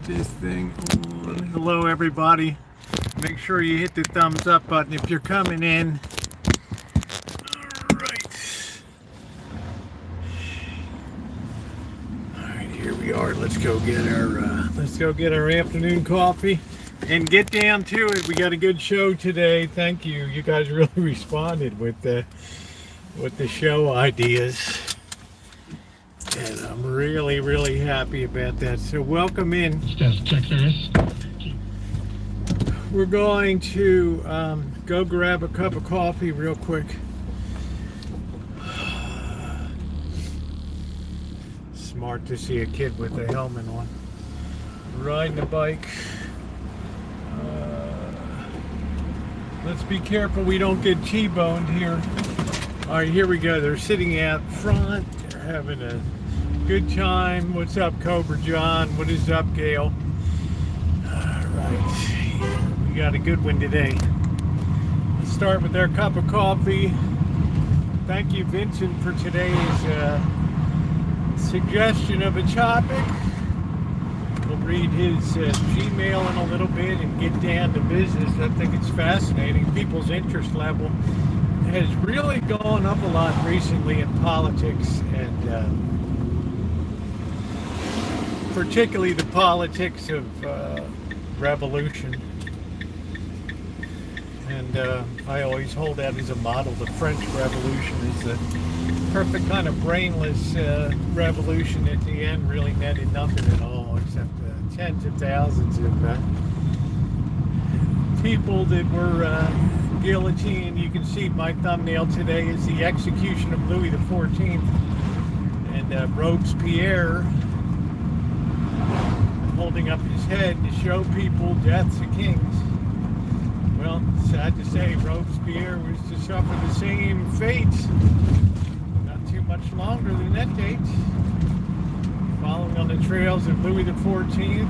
this thing on. Hello, everybody. Make sure you hit the thumbs up button if you're coming in. All right. All right, here we are. Let's go get our afternoon coffee and get down to it. We got a good show today. Thank you. You guys really responded with the show ideas. And I'm really, really happy about that. So welcome in. Check service. We're going to go grab a cup of coffee real quick. Smart to see a kid with a helmet on. Riding a bike. Let's be careful we don't get T-boned here. All right, here we go. They're sitting out front. They're having a good time. What's up, Cobra John? What is up, Gail? All right, we got a good one today. Let's start with our cup of coffee. Thank you, Vincent, for today's suggestion of a topic. We'll read his Gmail in a little bit and get down to business. I think it's fascinating. People's interest level has really gone up a lot recently in politics, and particularly the politics of revolution. And I always hold that as a model. The French Revolution is the perfect kind of brainless revolution. At the end really netted nothing at all, except tens of thousands of people that were guillotined. You can see my thumbnail today is the execution of Louis XIV, and Robespierre holding up his head to show people death's of kings. Well, sad to say, Robespierre was to suffer the same fate not too much longer than that date. Following on the trails of Louis XIV,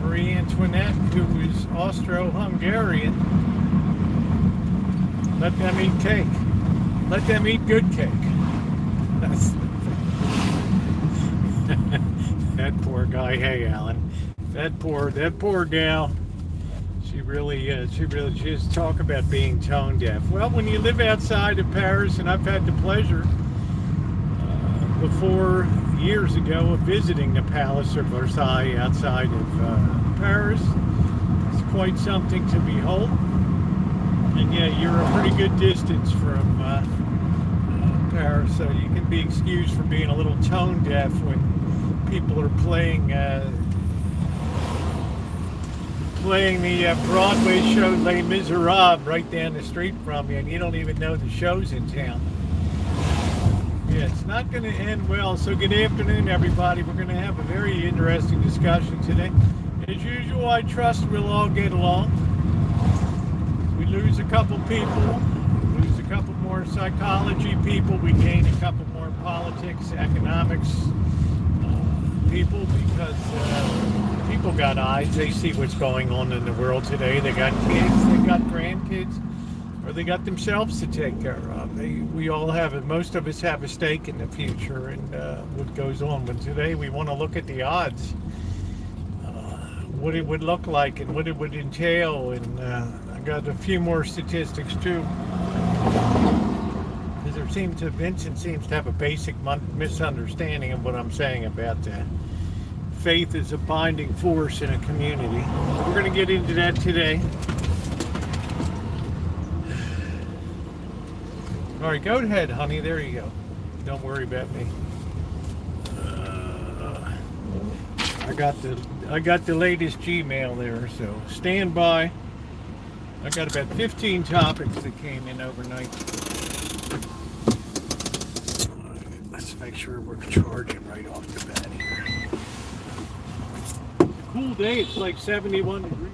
Marie Antoinette, who was Austro-Hungarian. Let them eat cake. Let them eat good cake. That's that poor guy. Hey, Alan. That poor gal. She really just talk about being tone deaf. Well, when you live outside of Paris, and I've had the pleasure before years ago of visiting the Palace of Versailles outside of Paris, it's quite something to behold. And yeah, you're a pretty good distance from Paris, so you can be excused for being a little tone deaf when people are playing the Broadway show Les Miserables right down the street from you, and you don't even know the show's in town. Yeah, it's not going to end well. So good afternoon, everybody. We're going to have a very interesting discussion today. As usual, I trust we'll all get along. We lose a couple people, lose a couple more psychology people, we gain a couple more politics, economics people, because people got eyes. They see what's going on in the world today. They got kids, they got grandkids, or they got themselves to take care of. We all have it. Most of us have a stake in the future and what goes on. But today we want to look at the odds, what it would look like and what it would entail. And I got a few more statistics too. Because Vincent seems to have a basic misunderstanding of what I'm saying about that. Faith is a binding force in a community. We're going to get into that today. All right, go ahead, honey. There you go. Don't worry about me. I got the latest Gmail there, so stand by. I got about 15 topics that came in overnight. Let's make sure we're charging right off the bat here. Cool day. It's like 71 degrees.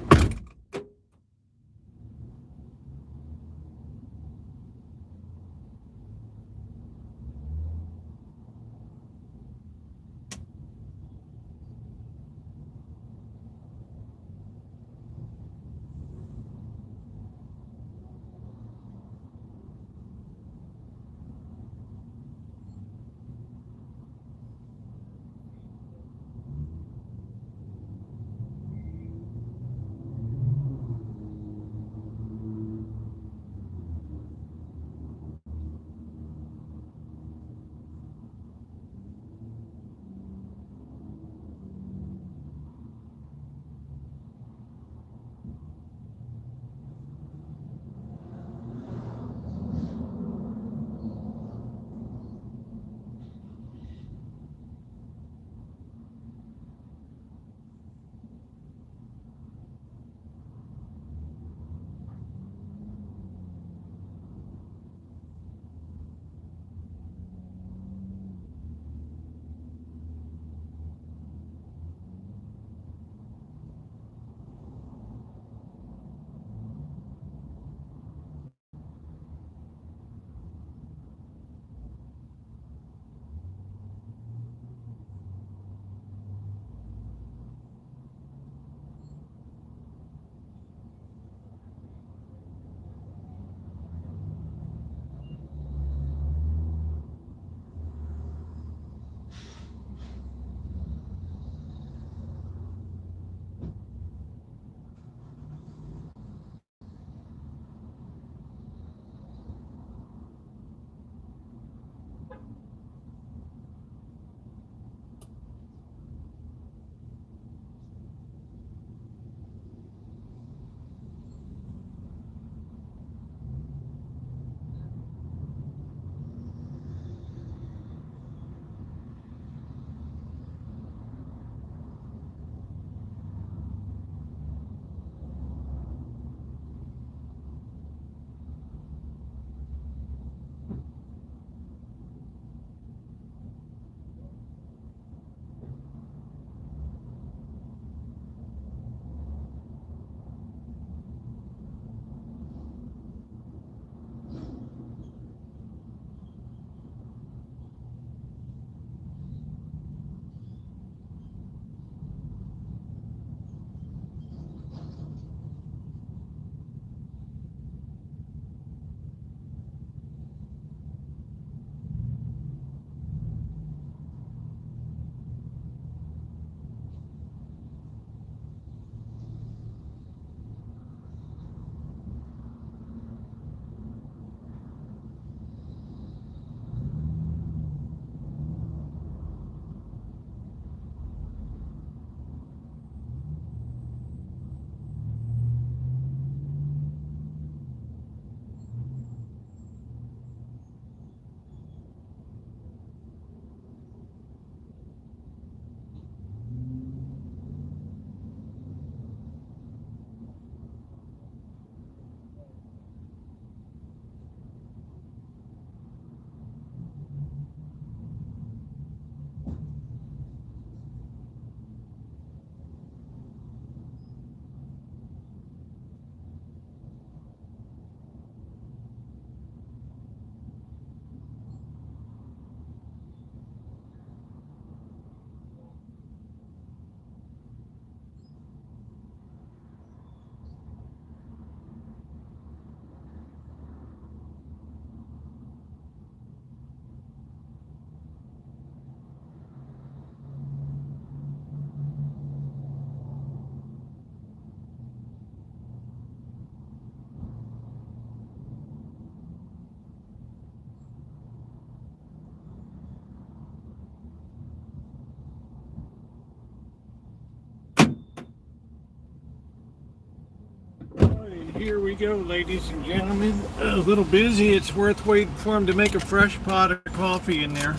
we go, ladies and gentlemen. A little busy. It's worth waiting for him to make a fresh pot of coffee in there.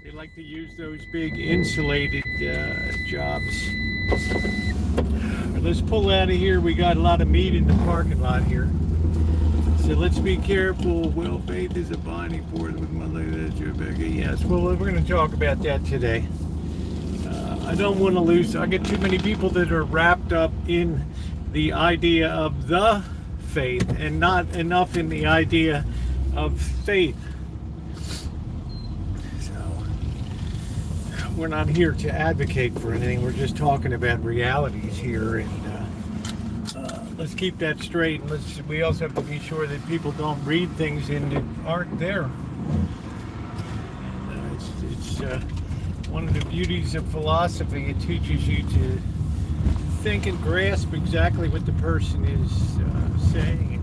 They like to use those big insulated jobs. Let's pull out of here. We got a lot of meat in the parking lot here. So let's be careful. Well, faith is a binding force with my leg. Yes, well, we're going to talk about that today. I don't want to lose. I get too many people that are wrapped up in the idea of the faith and not enough in the idea of faith. So we're not here to advocate for anything. We're just talking about realities here, and let's keep that straight. And we also have to be sure that people don't read things in that aren't there. And, it's one of the beauties of philosophy. It teaches you to think and grasp exactly what the person is saying,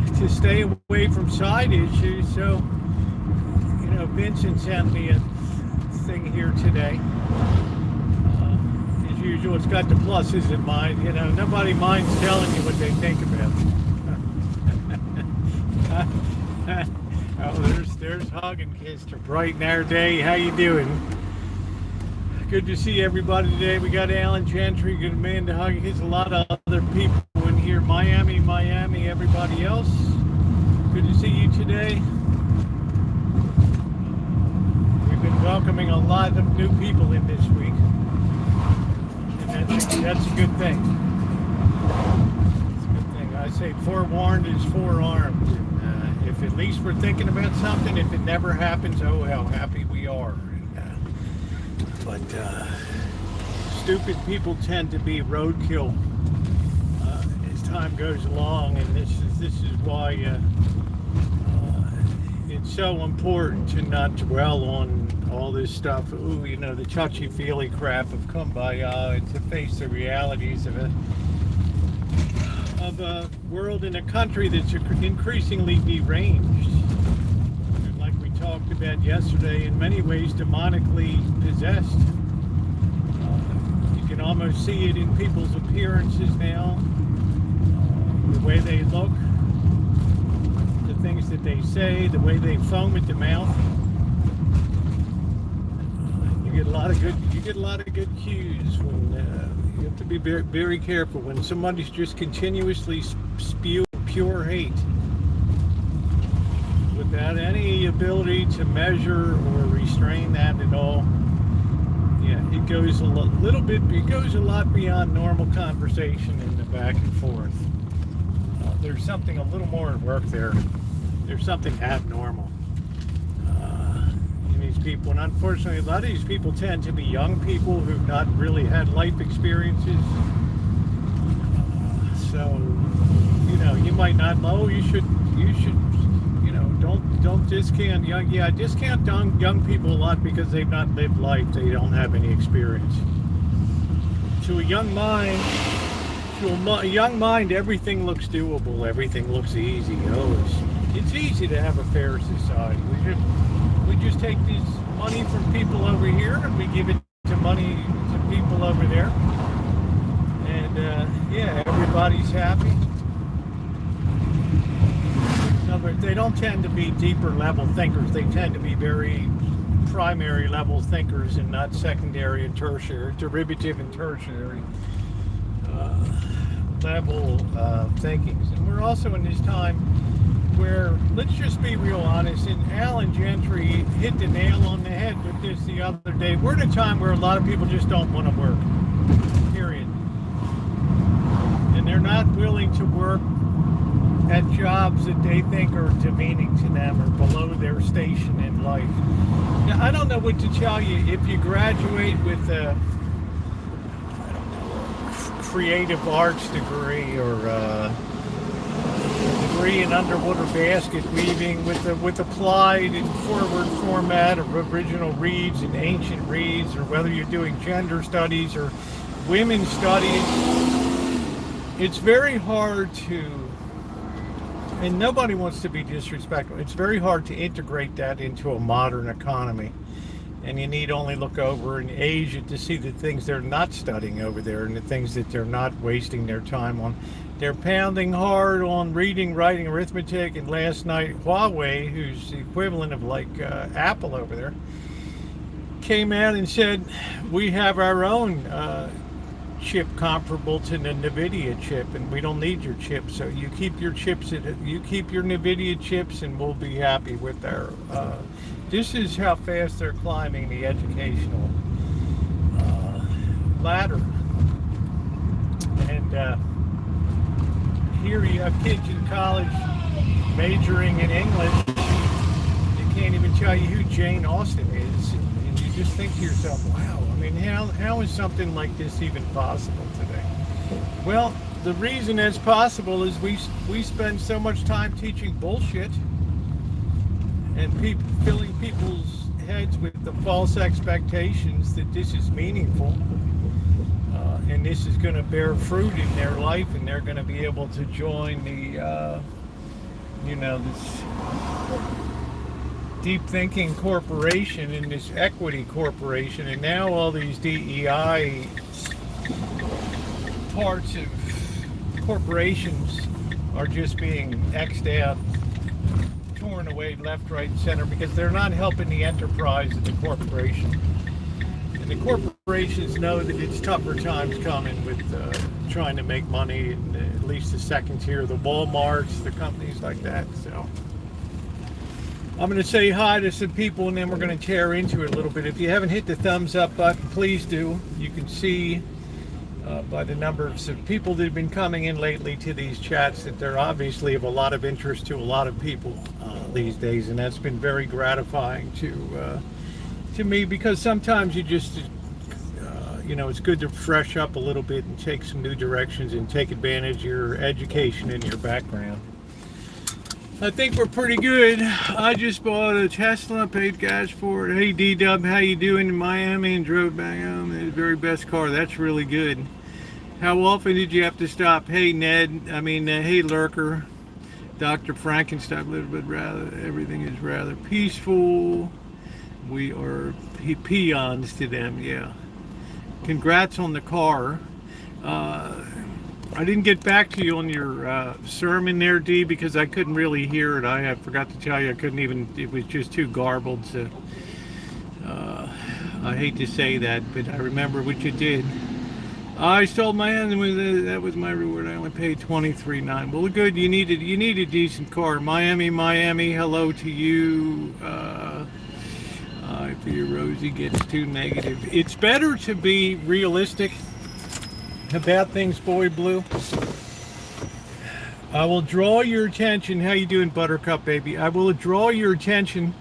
and to stay away from side issues. So, you know, Vincent sent me a thing here today. As usual, it's got the pluses in mind. You know, nobody minds telling you what they think about it. Oh, there's Hug and Kiss to brighten our day. How you doing? Good to see everybody today. We got Alan Gentry, good man to Hug and Kiss. A lot of other people in here. Miami, everybody else. Good to see you today. We've been welcoming a lot of new people in this week, and that's a good thing. It's a good thing. I say forewarned is forearmed. If at least we're thinking about something, if it never happens, oh, how happy we are. But stupid people tend to be roadkill as time goes along, and this is why it's so important to not dwell on all this stuff. Ooh, you know, the touchy-feely crap of kumbaya, and to face the realities of a world and a country that's increasingly deranged. And like we talked about yesterday, in many ways demonically possessed. You can almost see it in people's appearances now, the way they look, the things that they say, the way they foam at the mouth. You get a lot of good cues when you have to be very, very careful when somebody's just continuously spewing pure hate without any ability to measure or restrain that at all. Yeah, it goes it goes a lot beyond normal conversation in the back and forth. There's something a little more at work there. There's something abnormal in these people, and unfortunately a lot of these people tend to be young people who've not really had life experiences. So, you know, you might not know, you should, you know, don't discount young. Yeah, I discount young people a lot because they've not lived life. They don't have any experience. To a young mind, everything looks doable. Everything looks easy. Oh, it's easy to have a fair society. We just take this money from people over here and we give it to people over there. And yeah, everybody's happy. In other words, they don't tend to be deeper level thinkers. They tend to be very primary level thinkers and not secondary and tertiary, derivative and tertiary level thinkings. And we're also in this time where, let's just be real honest, and Alan Gentry hit the nail on the head with this the other day. We're in a time where a lot of people just don't want to work, period. And they're not willing to work at jobs that they think are demeaning to them or below their station in life. Now, I don't know what to tell you. If you graduate with a creative arts degree or degree in underwater basket weaving with applied and forward format of original reads and ancient reads, or whether you're doing gender studies or women's studies, it's very hard to, and nobody wants to be disrespectful, it's very hard to integrate that into a modern economy. And you need only look over in Asia to see the things they're not studying over there and the things that they're not wasting their time on. They're pounding hard on reading, writing, arithmetic, and last night Huawei, who's the equivalent of like Apple over there, came out and said, we have our own chip comparable to the NVIDIA chip, and we don't need your chip. So you keep your chips, you keep your NVIDIA chips, and we'll be happy with our. This is how fast they're climbing the educational ladder. And here you have kids in college majoring in English. They can't even tell you who Jane Austen is, and you just think to yourself, wow. I mean, how is something like this even possible today? Well, the reason it's possible is we spend so much time teaching bullshit and filling people's heads with the false expectations that this is meaningful and this is going to bear fruit in their life, and they're going to be able to join the, this deep thinking corporation and this equity corporation, and now all these DEI parts of corporations are just being X'd out, torn away left, right, and center, because they're not helping the enterprise of the corporation. And the corporations know that it's tougher times coming with trying to make money, and at least the second tier, the Walmarts, the companies like that. So I'm going to say hi to some people, and then we're going to tear into it a little bit. If you haven't hit the thumbs up button, please do. You can see by the numbers of people that have been coming in lately to these chats that they're obviously of a lot of interest to a lot of people these days, and that's been very gratifying to me, because sometimes you just it's good to fresh up a little bit and take some new directions and take advantage of your education and your background. I think we're pretty good. I just bought a Tesla, paid cash for it. Hey D-Dub, how you doing in Miami? And drove back home. The very best car. That's really good. How often did you have to stop? Hey Ned, hey Lurker. Dr. Frankenstein, a little bit rather, everything is rather peaceful. We are peons to them, yeah. Congrats on the car. I didn't get back to you on your sermon there, D, because I couldn't really hear it. I forgot to tell you, I couldn't even, it was just too garbled. So, I hate to say that, but I remember what you did. I sold my hand, that was my reward. I only paid $23.9. Well, good, you need a decent car. Miami, hello to you. I fear Rosie gets too negative. It's better to be realistic about things, Boy Blue. I will draw your attention. How you doing, Buttercup baby? I will draw your attention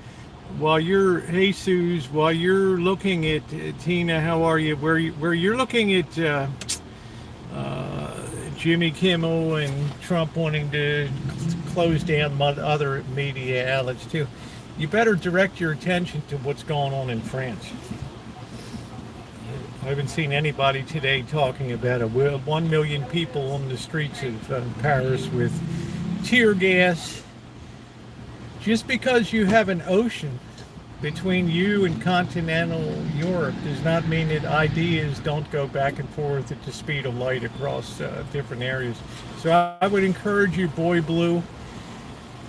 while you're, hey Suze, while you're looking at Tina, how are you? Where you're looking at Jimmy Kimmel and Trump wanting to close down other media outlets too. You better direct your attention to what's going on in France. I haven't seen anybody today talking about 1 million people on the streets of Paris with tear gas. Just because you have an ocean between you and continental Europe does not mean that ideas don't go back and forth at the speed of light across different areas. So I would encourage you, Boy Blue,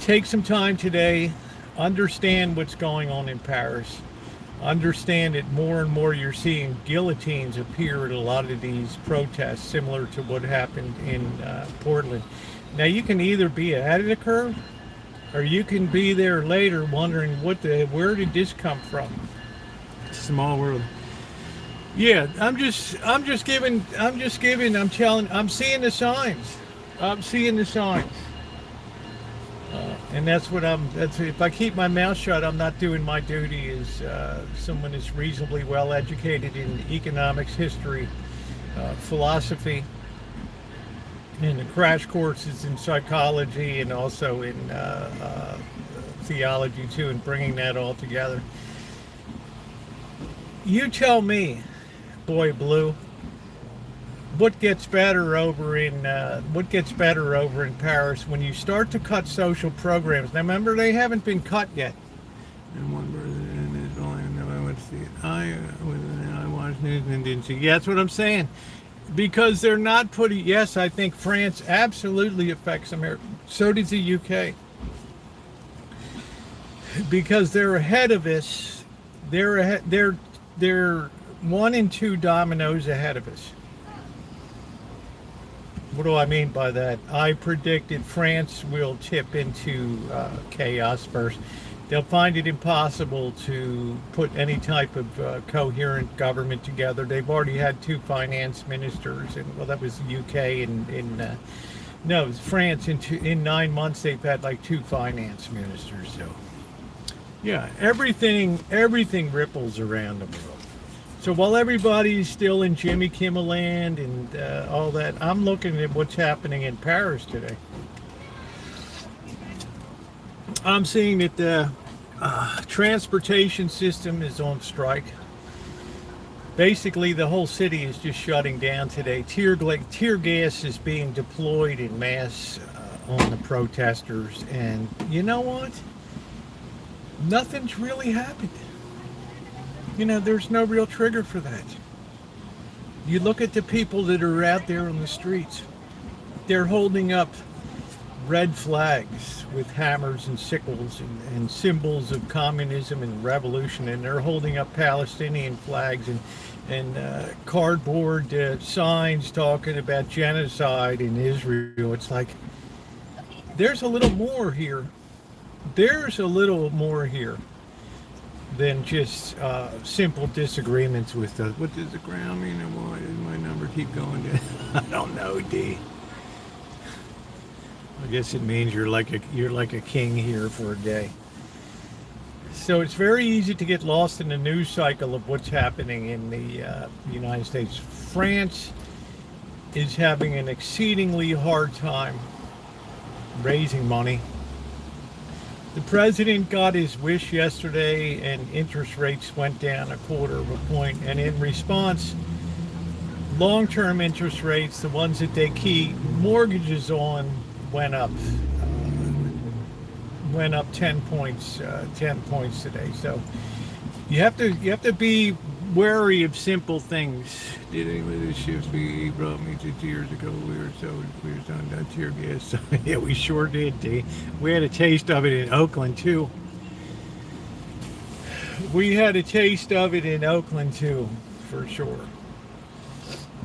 take some time today, understand what's going on in Paris. Understand that more and more you're seeing guillotines appear at a lot of these protests, similar to what happened in Portland. Now you can either be ahead of the curve, or you can be there later wondering where did this come from? Small world. Yeah, I'm seeing the signs. I'm seeing the signs. And that's if I keep my mouth shut, I'm not doing my duty as someone that's reasonably well educated in economics, history, philosophy, and the crash courses in psychology, and also in theology too, and bringing that all together. You tell me, Boy Blue, what gets better over in Paris when you start to cut social programs? Now remember, they haven't been cut yet. And one person is only what's the I watched news and didn't see. Yeah, that's what I'm saying. Because they're not putting. Yes, I think France absolutely affects America. So does the UK. Because they're ahead of us. They're ahead. They're one and two dominoes ahead of us. What do I mean by that? I predicted France will tip into chaos first. They'll find it impossible to put any type of coherent government together. They've already had two finance ministers, and well, that was the UK, and no, it was France. In 9 months, they've had like two finance ministers. So yeah, everything ripples around the world. So while everybody's still in Jimmy Kimmel land and all that, I'm looking at what's happening in Paris today. I'm seeing that the transportation system is on strike. Basically, the whole city is just shutting down today. Tear gas is being deployed in mass on the protesters. And you know what? Nothing's really happened. There's no real trigger for that. You look at the people that are out there on the streets. They're holding up red flags with hammers and sickles and symbols of communism and revolution, and they're holding up Palestinian flags and cardboard signs talking about genocide in Israel. It's like, there's a little more here. There's a little more here than just simple disagreements with what does the ground mean, and why does my number keep going down? I don't know, D. I guess it means you're like a king here for a day. So it's very easy to get lost in the news cycle of what's happening in the United States. France is having an exceedingly hard time raising money. The president got his wish yesterday, and interest rates went down 1/4 of a point. And in response, long-term interest rates, the ones that they keep mortgages on, went up 10 points. 10 points today. So you have to be wary of simple things. Did any of these ships he brought me to 2 years ago? We were on tear gas. Yeah, we sure did, D. We had a taste of it in Oakland too. We had a taste of it in Oakland too, for sure.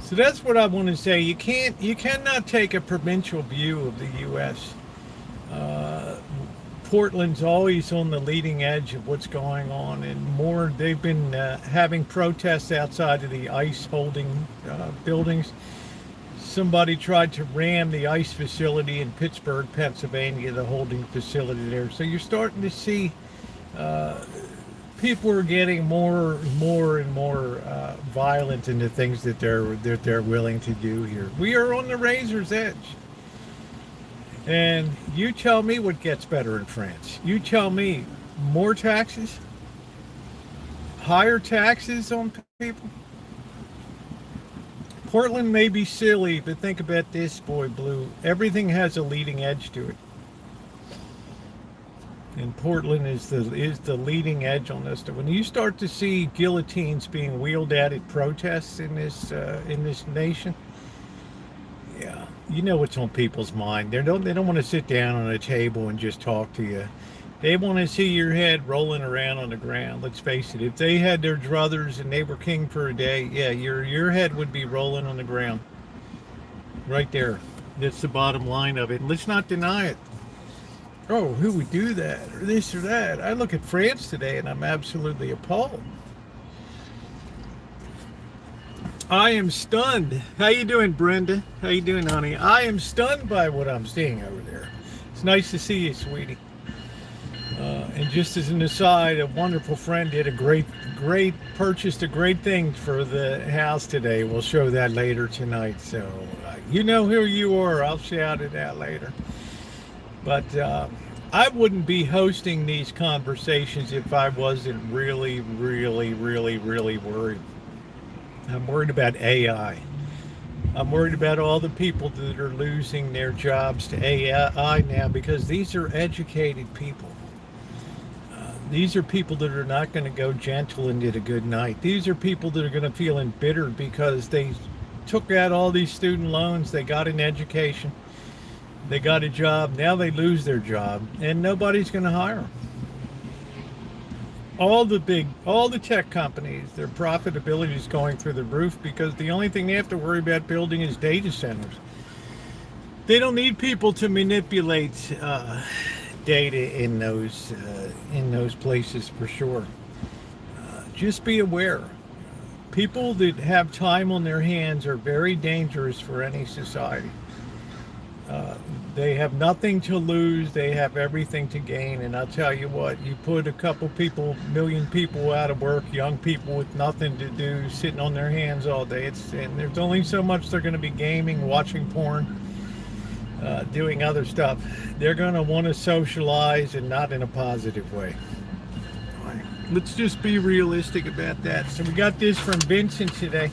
So that's what I want to say. You cannot take a provincial view of the U.S. Portland's always on the leading edge of what's going on, and they've been having protests outside of the ICE holding buildings. Somebody tried to ram the ICE facility in Pittsburgh, Pennsylvania, the holding facility there. So you're starting to see people are getting more and more violent in the things that they're willing to do here. We are on the razor's edge. And you tell me what gets better in France. You tell me more taxes, higher taxes on people. Portland may be silly, but think about this, boy blue. Everything has a leading edge to it. And Portland is the leading edge on this. When you start to see guillotines being wheeled out at protests in this nation, yeah, you know what's on people's mind. They don't want to sit down on a table and just talk to you. They want to see your head rolling around on the ground. Let's face it. If they had their druthers and they were king for a day, yeah, your head would be rolling on the ground. Right there. That's the bottom line of it. And let's not deny it. Oh, who would do that, or this or that? I look at France today and I'm absolutely appalled. I am stunned. How you doing, Brenda? How you doing, honey? I am stunned by what I'm seeing over there. It's nice to see you, sweetie. And just as an aside, a wonderful friend did purchased a great thing for the house today. We'll show that later tonight. So you know who you are. I'll shout it out later. But I wouldn't be hosting these conversations if I wasn't really worried. I'm worried about AI. I'm worried about all the people that are losing their jobs to AI now, because these are educated people. These are people that are not going to go gentle and get a good night. These are people that are going to feel embittered because they took out all these student loans, they got an education, they got a job, now they lose their job, and nobody's going to hire them. All the tech companies, their profitability is going through the roof because the only thing they have to worry about building is data centers. They don't need people to manipulate data in those places for sure. Just be aware. People that have time on their hands are very dangerous for any society. They have nothing to lose, they have everything to gain, and I'll tell you what, you put a couple people, million people out of work, young people with nothing to do, sitting on their hands all day, and there's only so much they're going to be gaming, watching porn, doing other stuff. They're going to want to socialize, and not in a positive way. Let's just be realistic about that. So we got this from Vincent today,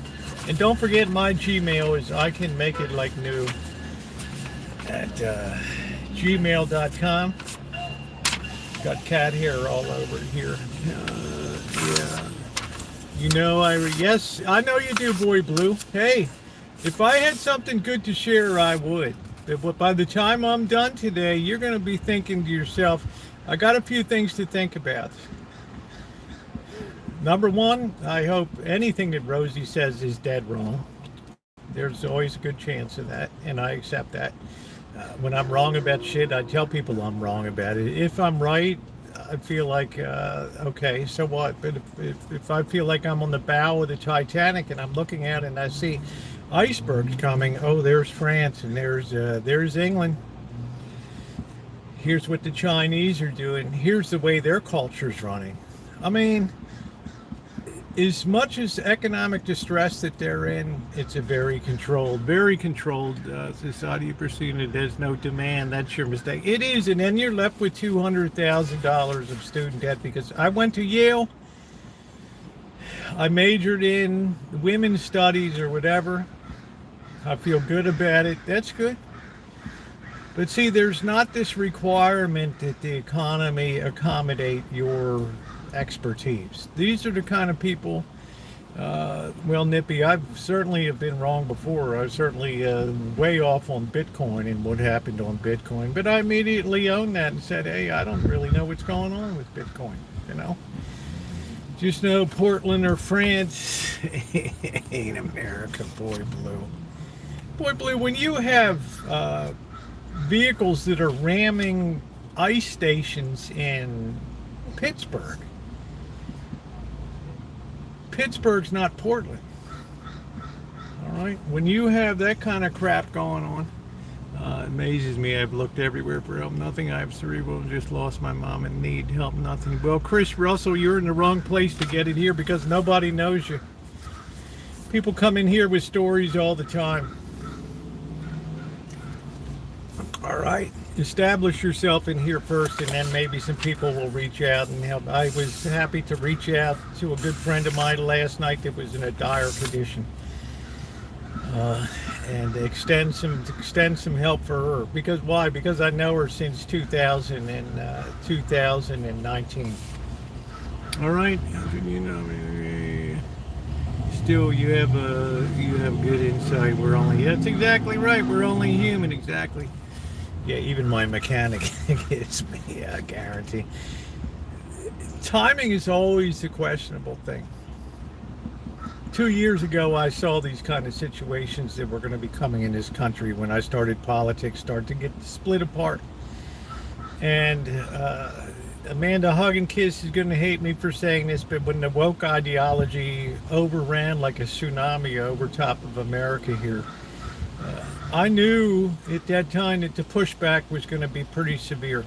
and don't forget my Gmail is I can make it like new at gmail.com. Got cat hair all over here. Yeah. You know, yes, I know you do, Boy Blue. Hey, if I had something good to share, I would. But by the time I'm done today, you're going to be thinking to yourself, I got a few things to think about. Number one, I hope anything that Rosie says is dead wrong. There's always a good chance of that, and I accept that. When I'm wrong about shit, I tell people I'm wrong about it. If I'm right, I feel like, okay, so what? But if I feel like I'm on the bow of the Titanic and I'm looking out and I see icebergs coming, oh, there's France and there's England. Here's what the Chinese are doing. Here's the way their culture's running. I mean, as much as economic distress that they're in, it's a very controlled society. You're perceiving it as no demand. That's your mistake. It is, and then you're left with $200,000 of student debt. Because I went to Yale, I majored in women's studies or whatever. I feel good about it. That's good. But see, there's not this requirement that the economy accommodate your expertise. These are the kind of people, well, Nippy, I've certainly have been wrong before. I was certainly way off on Bitcoin and what happened on Bitcoin, but I immediately owned that and said, hey, I don't really know what's going on with Bitcoin, you know? Just know Portland or France ain't America, Boy Blue. Boy Blue, when you have vehicles that are ramming ice stations in Pittsburgh, Pittsburgh's not Portland. All right, when you have that kind of crap going on, it amazes me. I've looked everywhere for help, nothing. I have cerebral, just lost my mom and need help, nothing. Well, Chris Russell, you're in the wrong place to get it here because nobody knows you. People come in here with stories all the time. All right, establish yourself in here first, and then maybe some people will reach out and help. I was happy to reach out to a good friend of mine last night that was in a dire condition, and extend some help for her. Because why? Because I know her since 2019. All right, you know, still you have good insight. That's exactly right. We're only human, exactly. Yeah, even my mechanic gives me a guarantee. Timing is always a questionable thing. 2 years ago, I saw these kind of situations that were going to be coming in this country when I started politics, started to get split apart. And Amanda Hugginkiss is going to hate me for saying this, but when the woke ideology overran like a tsunami over top of America here, I knew at that time that the pushback was going to be pretty severe.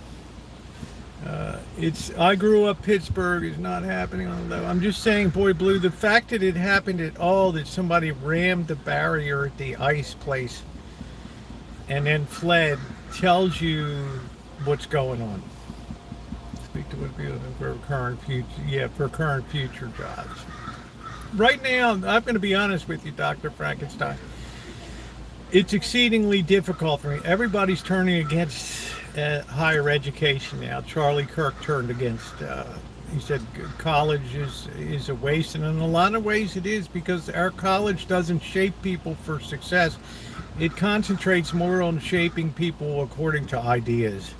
I grew up Pittsburgh. It's not happening on the low. I'm just saying, Boy Blue, the fact that it happened at all, that somebody rammed the barrier at the ice place and then fled, tells you what's going on. Speak to what people for current future. Yeah, for current future jobs. Right now, I'm going to be honest with you, Dr. Frankenstein. It's exceedingly difficult for me. Everybody's turning against higher education now. Charlie Kirk turned against he said college is a waste, and in a lot of ways it is, because our college doesn't shape people for success. It concentrates more on shaping people according to ideas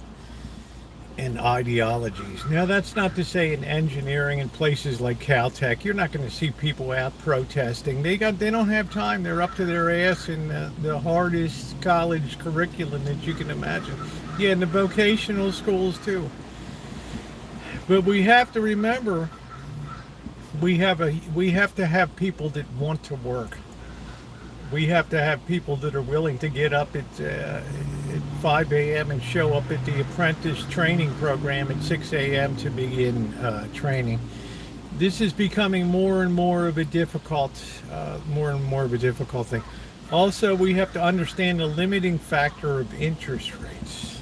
and ideologies. Now, that's not to say in engineering and places like Caltech, you're not going to see people out protesting. They don't have time. They're up to their ass in the hardest college curriculum that you can imagine. Yeah, and the vocational schools too. But we have to remember, we have to have people that want to work. We have to have people that are willing to get up at 5 a.m. and show up at the apprentice training program at 6 a.m. to begin training. This is becoming more and more of a difficult thing. Also, we have to understand the limiting factor of interest rates.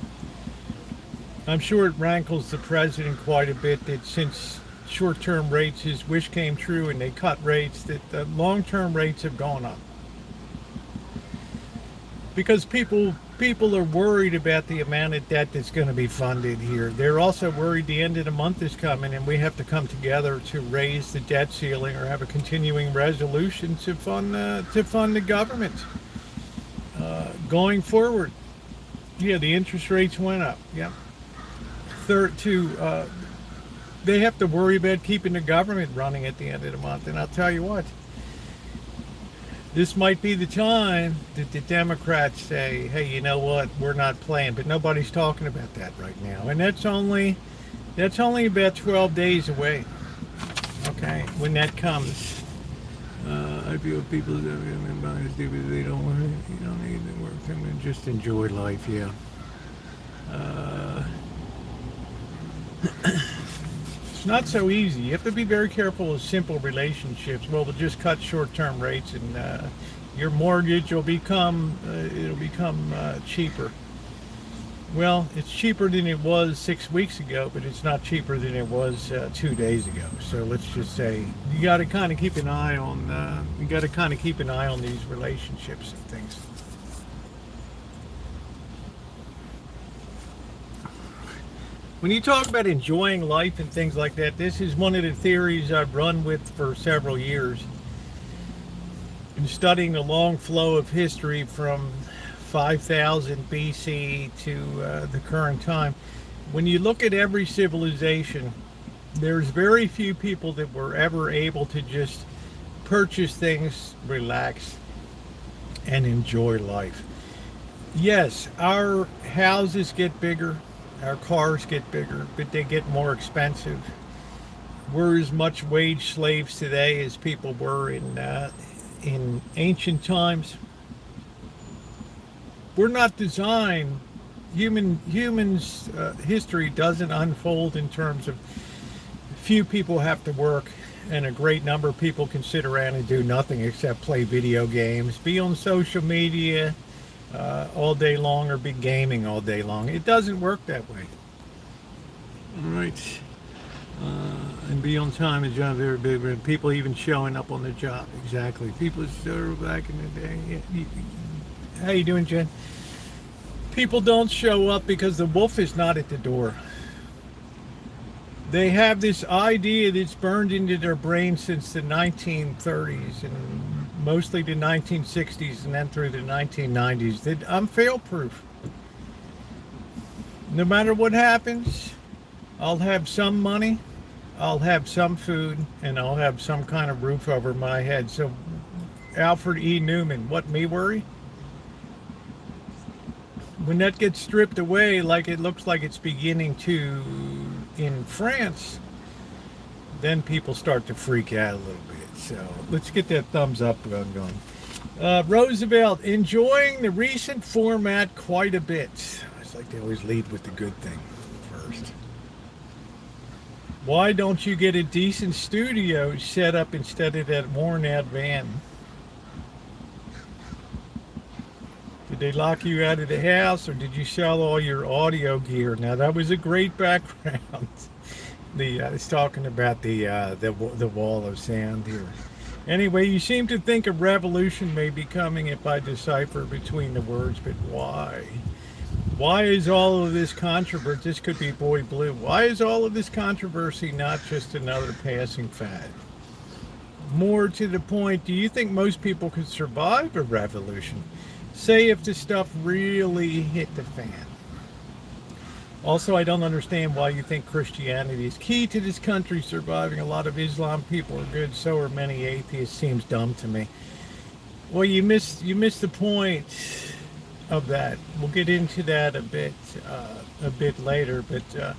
I'm sure it rankles the president quite a bit that since short-term rates, his wish came true and they cut rates, that the long-term rates have gone up. Because people are worried about the amount of debt that's going to be funded here. They're also worried the end of the month is coming and we have to come together to raise the debt ceiling or have a continuing resolution to fund the government going forward. Yeah, the interest rates went up. Yeah. They have to worry about keeping the government running at the end of the month. And I'll tell you what, this might be the time that the Democrats say, hey, you know what, we're not playing. But nobody's talking about that right now. And that's only about 12 days away, okay, when that comes. I feel people that they don't want to, you don't need to work. I mean, just enjoy life, yeah. It's not so easy. You have to be very careful of simple relationships. Well, we'll just cut short-term rates, and your mortgage will become cheaper. Well, it's cheaper than it was 6 weeks ago, but it's not cheaper than it was 2 days ago. So let's just say you got to kind of keep an eye on these relationships and things. When you talk about enjoying life and things like that, this is one of the theories I've run with for several years. In studying the long flow of history from 5000 BC to the current time, when you look at every civilization, there's very few people that were ever able to just purchase things, relax, and enjoy life. Yes, our houses get bigger. Our cars get bigger, but they get more expensive. We're as much wage slaves today as people were in ancient times. We're not designed. Humans' history doesn't unfold in terms of few people have to work and a great number of people can sit around and do nothing except play video games, be on social media all day long, or be gaming all day long. It doesn't work that way. All right. And be on time is very big. People even showing up on the job. Exactly. People back in the day. Yeah. How you doing, Jen? People don't show up because the wolf is not at the door. They have this idea that's burned into their brain since the 1930s and mostly the 1960s and then through the 1990s that I'm fail-proof. No matter what happens, I'll have some money, I'll have some food, and I'll have some kind of roof over my head. So Alfred E. Newman, what, me worry? When that gets stripped away, like it looks like it's beginning to in France, then people start to freak out a little bit. So let's get that thumbs up going. Roosevelt, enjoying the recent format quite a bit. It's like they always lead with the good thing first. Why don't you get a decent studio set up instead of that worn out van? Did they lock you out of the house, or did you sell all your audio gear? Now that was a great background. I was talking about the wall of sound here. Anyway, you seem to think a revolution may be coming if I decipher between the words, but why? Why is all of this controversy? This could be Boy Blue. Why is all of this controversy not just another passing fad? More to the point, do you think most people could survive a revolution? Say if the stuff really hit the fan. Also, I don't understand why you think Christianity is key to this country surviving. A lot of Islam people are good, so are many atheists. Seems dumb to me. Well, you missed the point of that. We'll get into that a bit later. But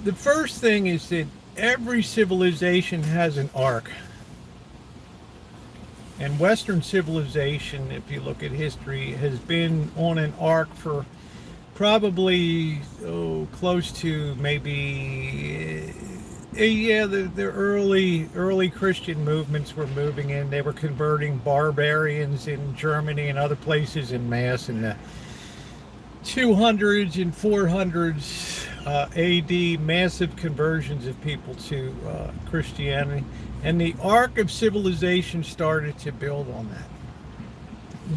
the first thing is that every civilization has an arc. And Western civilization, if you look at history, has been on an arc for probably close to maybe the early Christian movements were moving in. They were converting barbarians in Germany and other places in mass in the 200s and 400s AD, massive conversions of people to Christianity. And the arc of civilization started to build on that,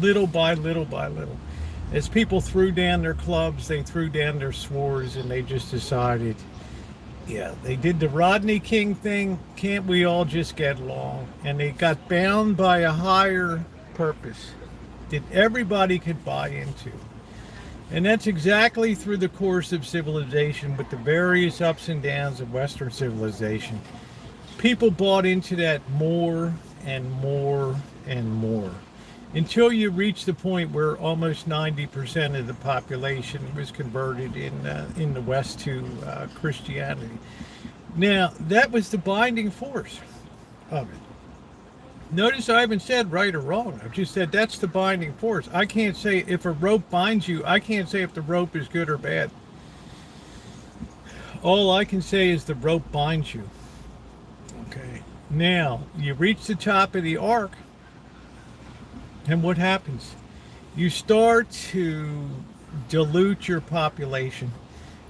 little by little by little. As people threw down their clubs, they threw down their swords, and they just decided, yeah, they did the Rodney King thing. Can't we all just get along? And they got bound by a higher purpose that everybody could buy into. And that's exactly through the course of civilization, with the various ups and downs of Western civilization. People bought into that more and more and more, until you reach the point where almost 90% of the population was converted in the West to Christianity. Now, that was the binding force of it. Notice I haven't said right or wrong. I've just said that's the binding force. I can't say if a rope binds you, I can't say if the rope is good or bad. All I can say is the rope binds you. Okay. Now, you reach the top of the arc, and what happens? You start to dilute your population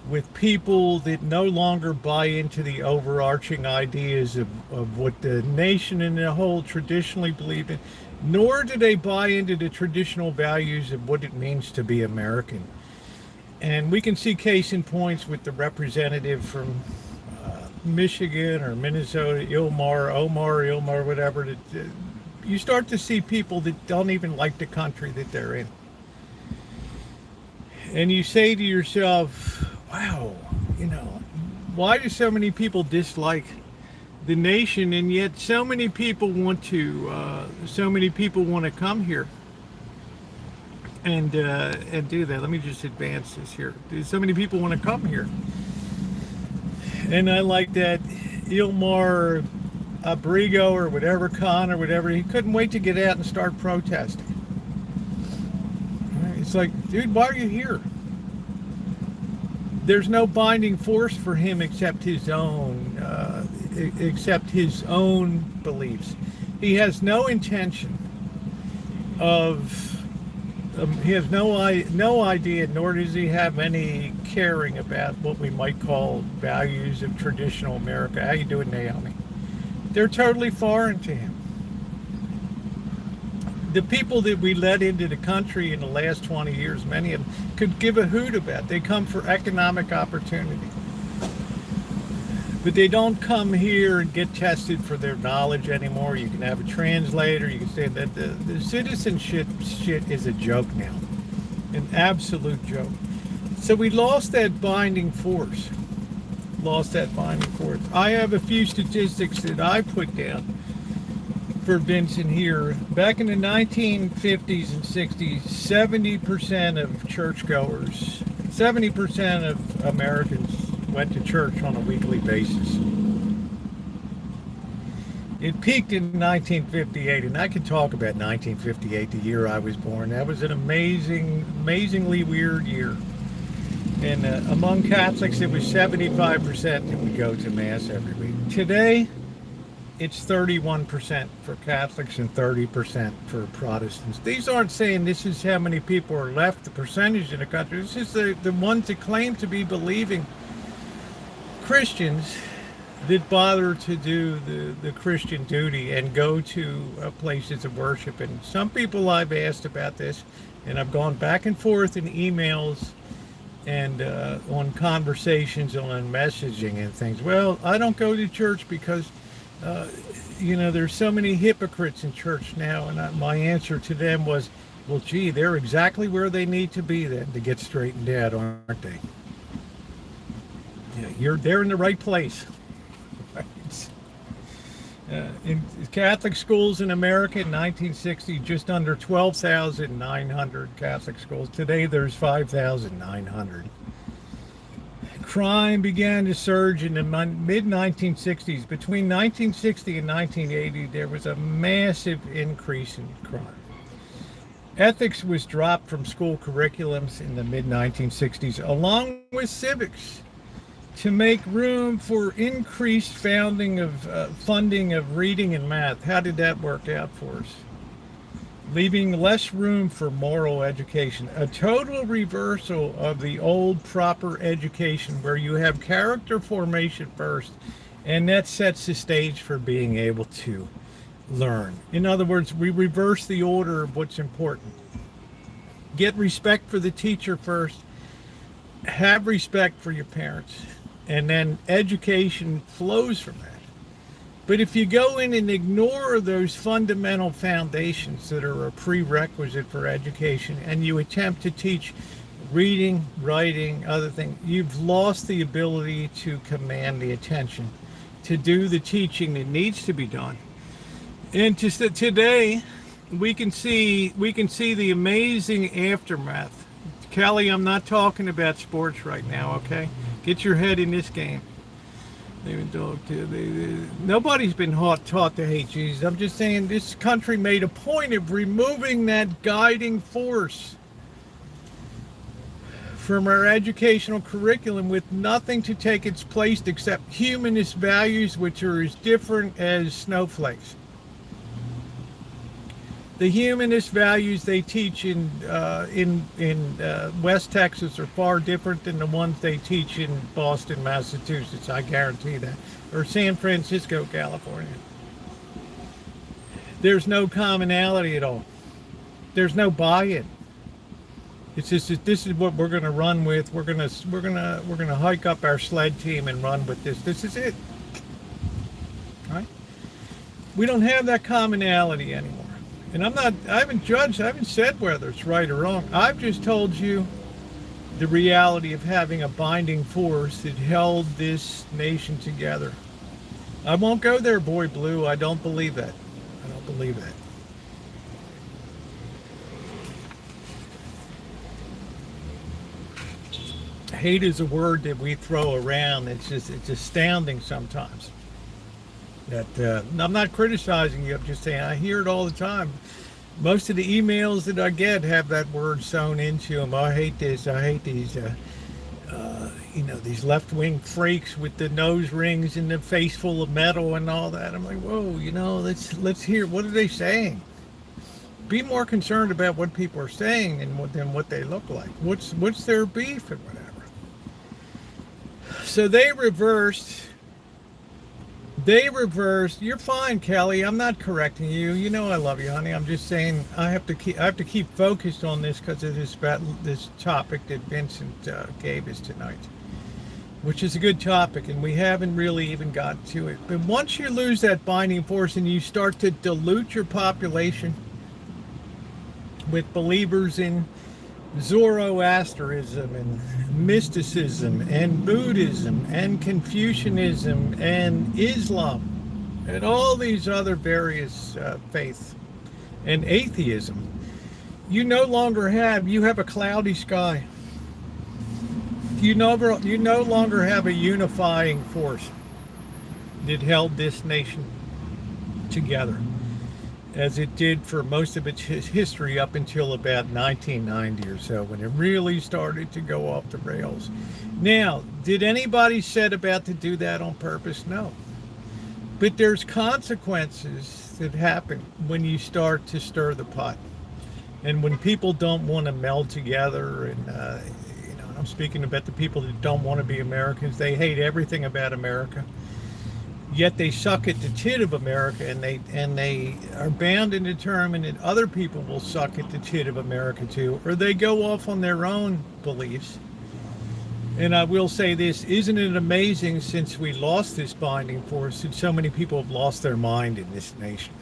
with people that no longer buy into the overarching ideas of what the nation and the whole traditionally believe in, nor do they buy into the traditional values of what it means to be American. And we can see case in points with the representative from Michigan or Minnesota, Omar, whatever, that you start to see people that don't even like the country that they're in. And you say to yourself, wow, why do so many people dislike the nation, and yet so many people want to come here and do that. Let me just advance this here. So many people want to come here. And I like that Ilmar Abrigo or whatever, Khan or whatever, he couldn't wait to get out and start protesting. It's like, dude, why are you here? There's no binding force for him except his own beliefs. He has no intention of. He has no idea, nor does he have any caring about what we might call values of traditional America. How you doing, Naomi? They're totally foreign to him. The people that we let into the country in the last 20 years, many of them could give a hoot about. They come for economic opportunity. But they don't come here and get tested for their knowledge anymore. You can have a translator. You can say that the citizenship shit is a joke now. An absolute joke. So we lost that binding force. I have a few statistics that I put down for Vincent here. Back in the 1950s and 60s, 70% of churchgoers, 70% of Americans went to church on a weekly basis. It peaked in 1958, and I could talk about 1958, the year I was born. That was an amazingly weird year. And among Catholics, it was 75% that would go to Mass every week. Today, it's 31% for Catholics and 30% for Protestants. These aren't saying this is how many people are left, the percentage in the country. This is the ones that claim to be believing Christians that bother to do the Christian duty and go to places of worship. And some people I've asked about this, and I've gone back and forth in emails and on conversations on messaging and things. Well, I don't go to church because, uh, there's so many hypocrites in church now. And my answer to them was, well, gee, they're exactly where they need to be then to get straightened out, aren't they? Yeah, they're in the right place. In Catholic schools in America in 1960, just under 12,900 Catholic schools. Today there's 5,900. Crime began to surge in the mid-1960s. Between 1960 and 1980, there was a massive increase in crime. Ethics was dropped from school curriculums in the mid-1960s, along with civics, to make room for increased funding of reading and math. How did that work out for us? Leaving less room for moral education. A total reversal of the old proper education where you have character formation first, and that sets the stage for being able to learn. In other words, we reverse the order of what's important. Get respect for the teacher first. Have respect for your parents. And then education flows from that. But if you go in and ignore those fundamental foundations that are a prerequisite for education, and you attempt to teach reading, writing, other things, you've lost the ability to command the attention, to do the teaching that needs to be done. And just today, we can see the amazing aftermath. Kelly, I'm not talking about sports right now, okay? Get your head in this game. Nobody's been taught to hate Jesus. I'm just saying this country made a point of removing that guiding force from our educational curriculum with nothing to take its place except humanist values, which are as different as snowflakes. The humanist values they teach in West Texas are far different than the ones they teach in Boston, Massachusetts. I guarantee that. Or San Francisco, California. There's no commonality at all. There's no buy-in. It's just that this is what we're going to run with. We're going to hike up our sled team and run with this. This is it. All right? We don't have that commonality anymore. And I haven't said whether it's right or wrong. I've just told you the reality of having a binding force that held this nation together. I won't go there, Boy Blue. I don't believe that. I don't believe that. Hate is a word that we throw around. It's astounding sometimes. That I'm not criticizing you. I'm just saying I hear it all the time. Most of the emails that I get have that word sewn into them. I hate this. I hate these. These left-wing freaks with the nose rings and the face full of metal and all that. I'm like, whoa. Let's hear, what are they saying? Be more concerned about what people are saying than what they look like. What's their beef and whatever. So they reversed. You're fine, Kelly. I'm not correcting you. You know I love you, honey. I'm just saying I have to keep focused on this because of this topic that Vincent gave us tonight, which is a good topic, and we haven't really even got to it. But once you lose that binding force and you start to dilute your population with believers in Zoroastrianism and mysticism and Buddhism and Confucianism and Islam and all these other various faiths and atheism, you have a cloudy sky. You no longer have a unifying force that held this nation together, as it did for most of its history up until about 1990 or so, when it really started to go off the rails. Now, did anybody set about to do that on purpose? No. But there's consequences that happen when you start to stir the pot. And when people don't want to meld together, and I'm speaking about the people that don't want to be Americans, they hate everything about America. yet they suck at the tit of America, and they are bound and determined that other people will suck at the tit of America too, or they go off on their own beliefs. And I will say this, isn't it amazing since we lost this binding force that so many people have lost their mind in this nation?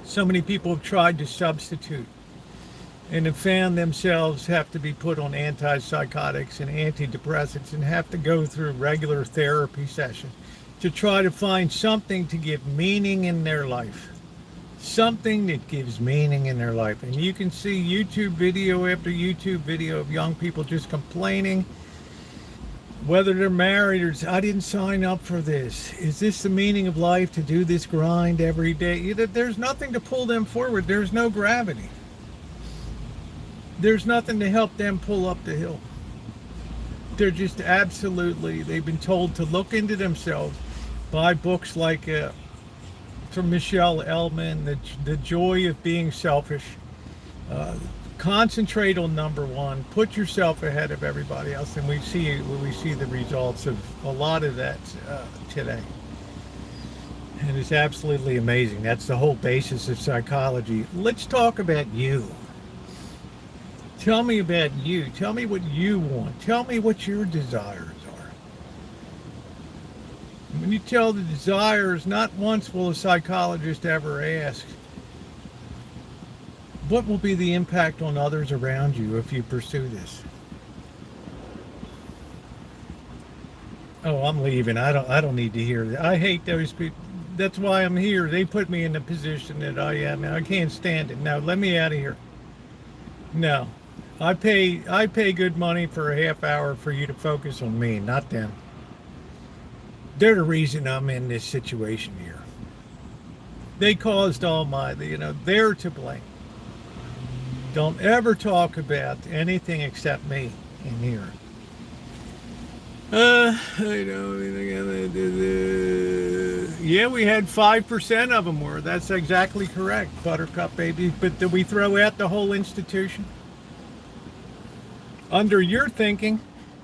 So many people have tried to substitute and have found themselves have to be put on antipsychotics and antidepressants and have to go through regular therapy sessions to try to find something to give meaning in their life. Something that gives meaning in their life. And you can see YouTube video after YouTube video of young people just complaining, whether they're married or, I didn't sign up for this. Is this the meaning of life, to do this grind every day? There's nothing to pull them forward. There's no gravity. There's nothing to help them pull up the hill. They're just absolutely, they've been told to look into themselves, buy books like from Michelle Elman, the Joy of Being Selfish. Concentrate on number one, put yourself ahead of everybody else, and we see the results of a lot of that today. And it's absolutely amazing. That's the whole basis of psychology. Let's talk about you. Tell me about you. Tell me what you want. Tell me what your desires are. When you tell the desires, not once will a psychologist ever ask, what will be the impact on others around you if you pursue this? Oh, I'm leaving. I don't need to hear that. I hate those people. That's why I'm here. They put me in the position that I am, and I can't stand it. Now, let me out of here. No. I pay good money for a half hour for you to focus on me, not them. They're the reason I'm in this situation here. They caused all my, they're to blame. Don't ever talk about anything except me in here. Yeah, we had 5% of them were. That's exactly correct, Buttercup baby. But did we throw out the whole institution? Under your thinking,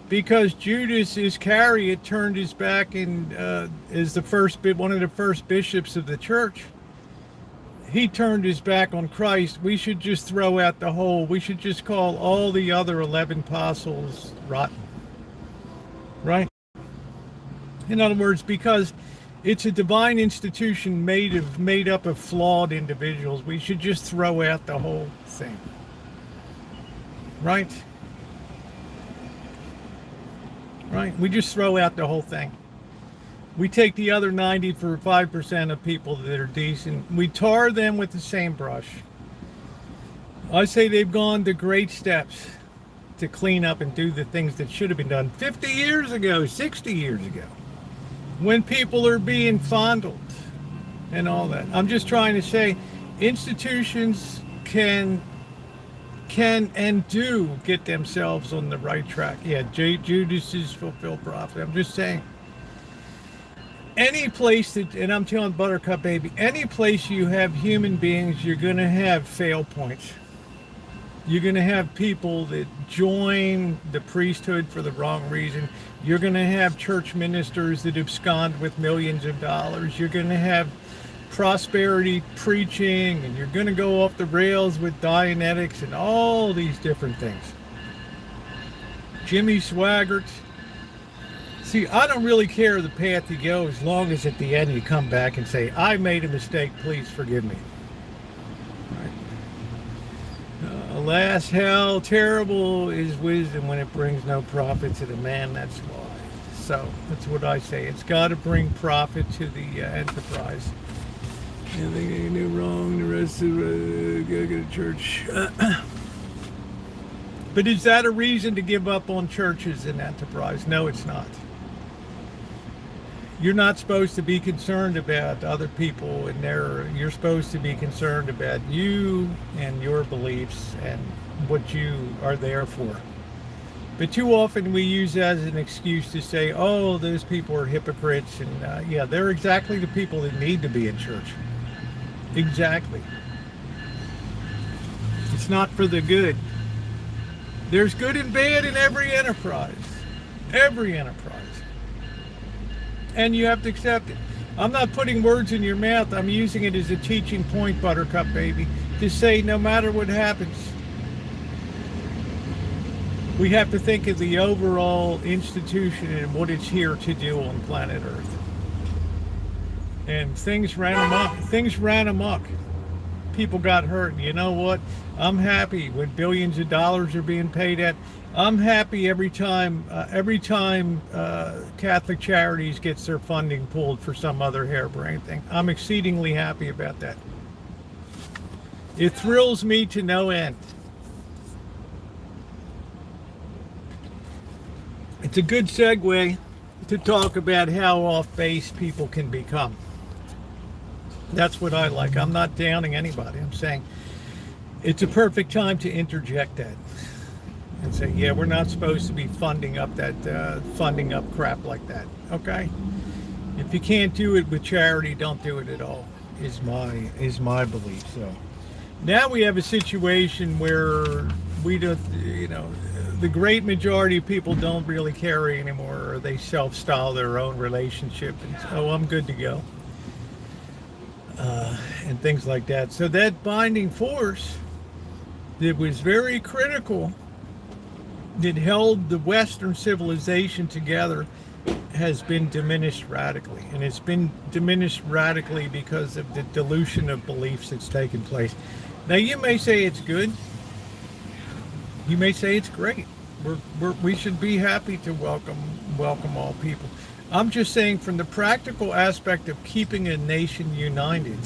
because Judas Iscariot turned his back and is one of the first bishops of the church. He turned his back on Christ. We should just throw out the whole. We should just call all the other 11 apostles rotten. Right? In other words, because it's a divine institution made up of flawed individuals, we should just throw out the whole thing. Right? Right? We just throw out the whole thing. We take the other 95% of people that are decent. We tar them with the same brush. I say they've gone to great steps to clean up and do the things that should have been done 50 years ago, 60 years ago, when people are being fondled and all that. I'm just trying to say institutions can and do get themselves on the right track. Yeah, Judas is fulfilled prophet. I'm just saying, any place that, and I'm telling Buttercup baby, any place you have human beings, you're going to have fail points. You're going to have people that join the priesthood for the wrong reason. You're going to have church ministers that abscond with millions of dollars. You're going to have prosperity preaching, and you're going to go off the rails with Dianetics and all these different things. Jimmy Swaggart. See, I don't really care the path you go as long as at the end you come back and say, I made a mistake, please forgive me. Right. Alas, how terrible is wisdom when it brings no profit to the man that's wise. So that's what I say. It's got to bring profit to the enterprise. Anything you do wrong, the rest of go to church. But is that a reason to give up on churches and enterprise? No, it's not. You're not supposed to be concerned about other people and you're supposed to be concerned about you and your beliefs and what you are there for. But too often we use that as an excuse to say, oh, those people are hypocrites. And yeah, they're exactly the people that need to be in church. Exactly. It's not for the good. There's good and bad in every enterprise. Every enterprise. and you have to accept it. I'm not putting words in your mouth. I'm using it as a teaching point, Buttercup baby, to say no matter what happens, we have to think of the overall institution and what it's here to do on planet Earth. And things ran amok. Things ran amok. People got hurt. And you know what? I'm happy when billions of dollars are being paid at. I'm happy every time Catholic Charities gets their funding pulled for some other harebrained thing. I'm exceedingly happy about that. It thrills me to no end. It's a good segue to talk about how off base people can become. That's what I like. I'm not downing anybody. I'm saying it's a perfect time to interject that and say, yeah, we're not supposed to be funding up crap like that. Okay? If you can't do it with charity, don't do it at all. Is my belief. So now we have a situation where we don't, the great majority of people don't really carry anymore, or they self-style their own relationship and oh, I'm good to go, and things like that. So that binding force that was very critical, that held the Western civilization together, has been diminished radically. And it's been diminished radically because of the dilution of beliefs that's taken place. Now you may say it's good. You may say it's great. We should be happy to welcome all people. I'm just saying, from the practical aspect of keeping a nation united,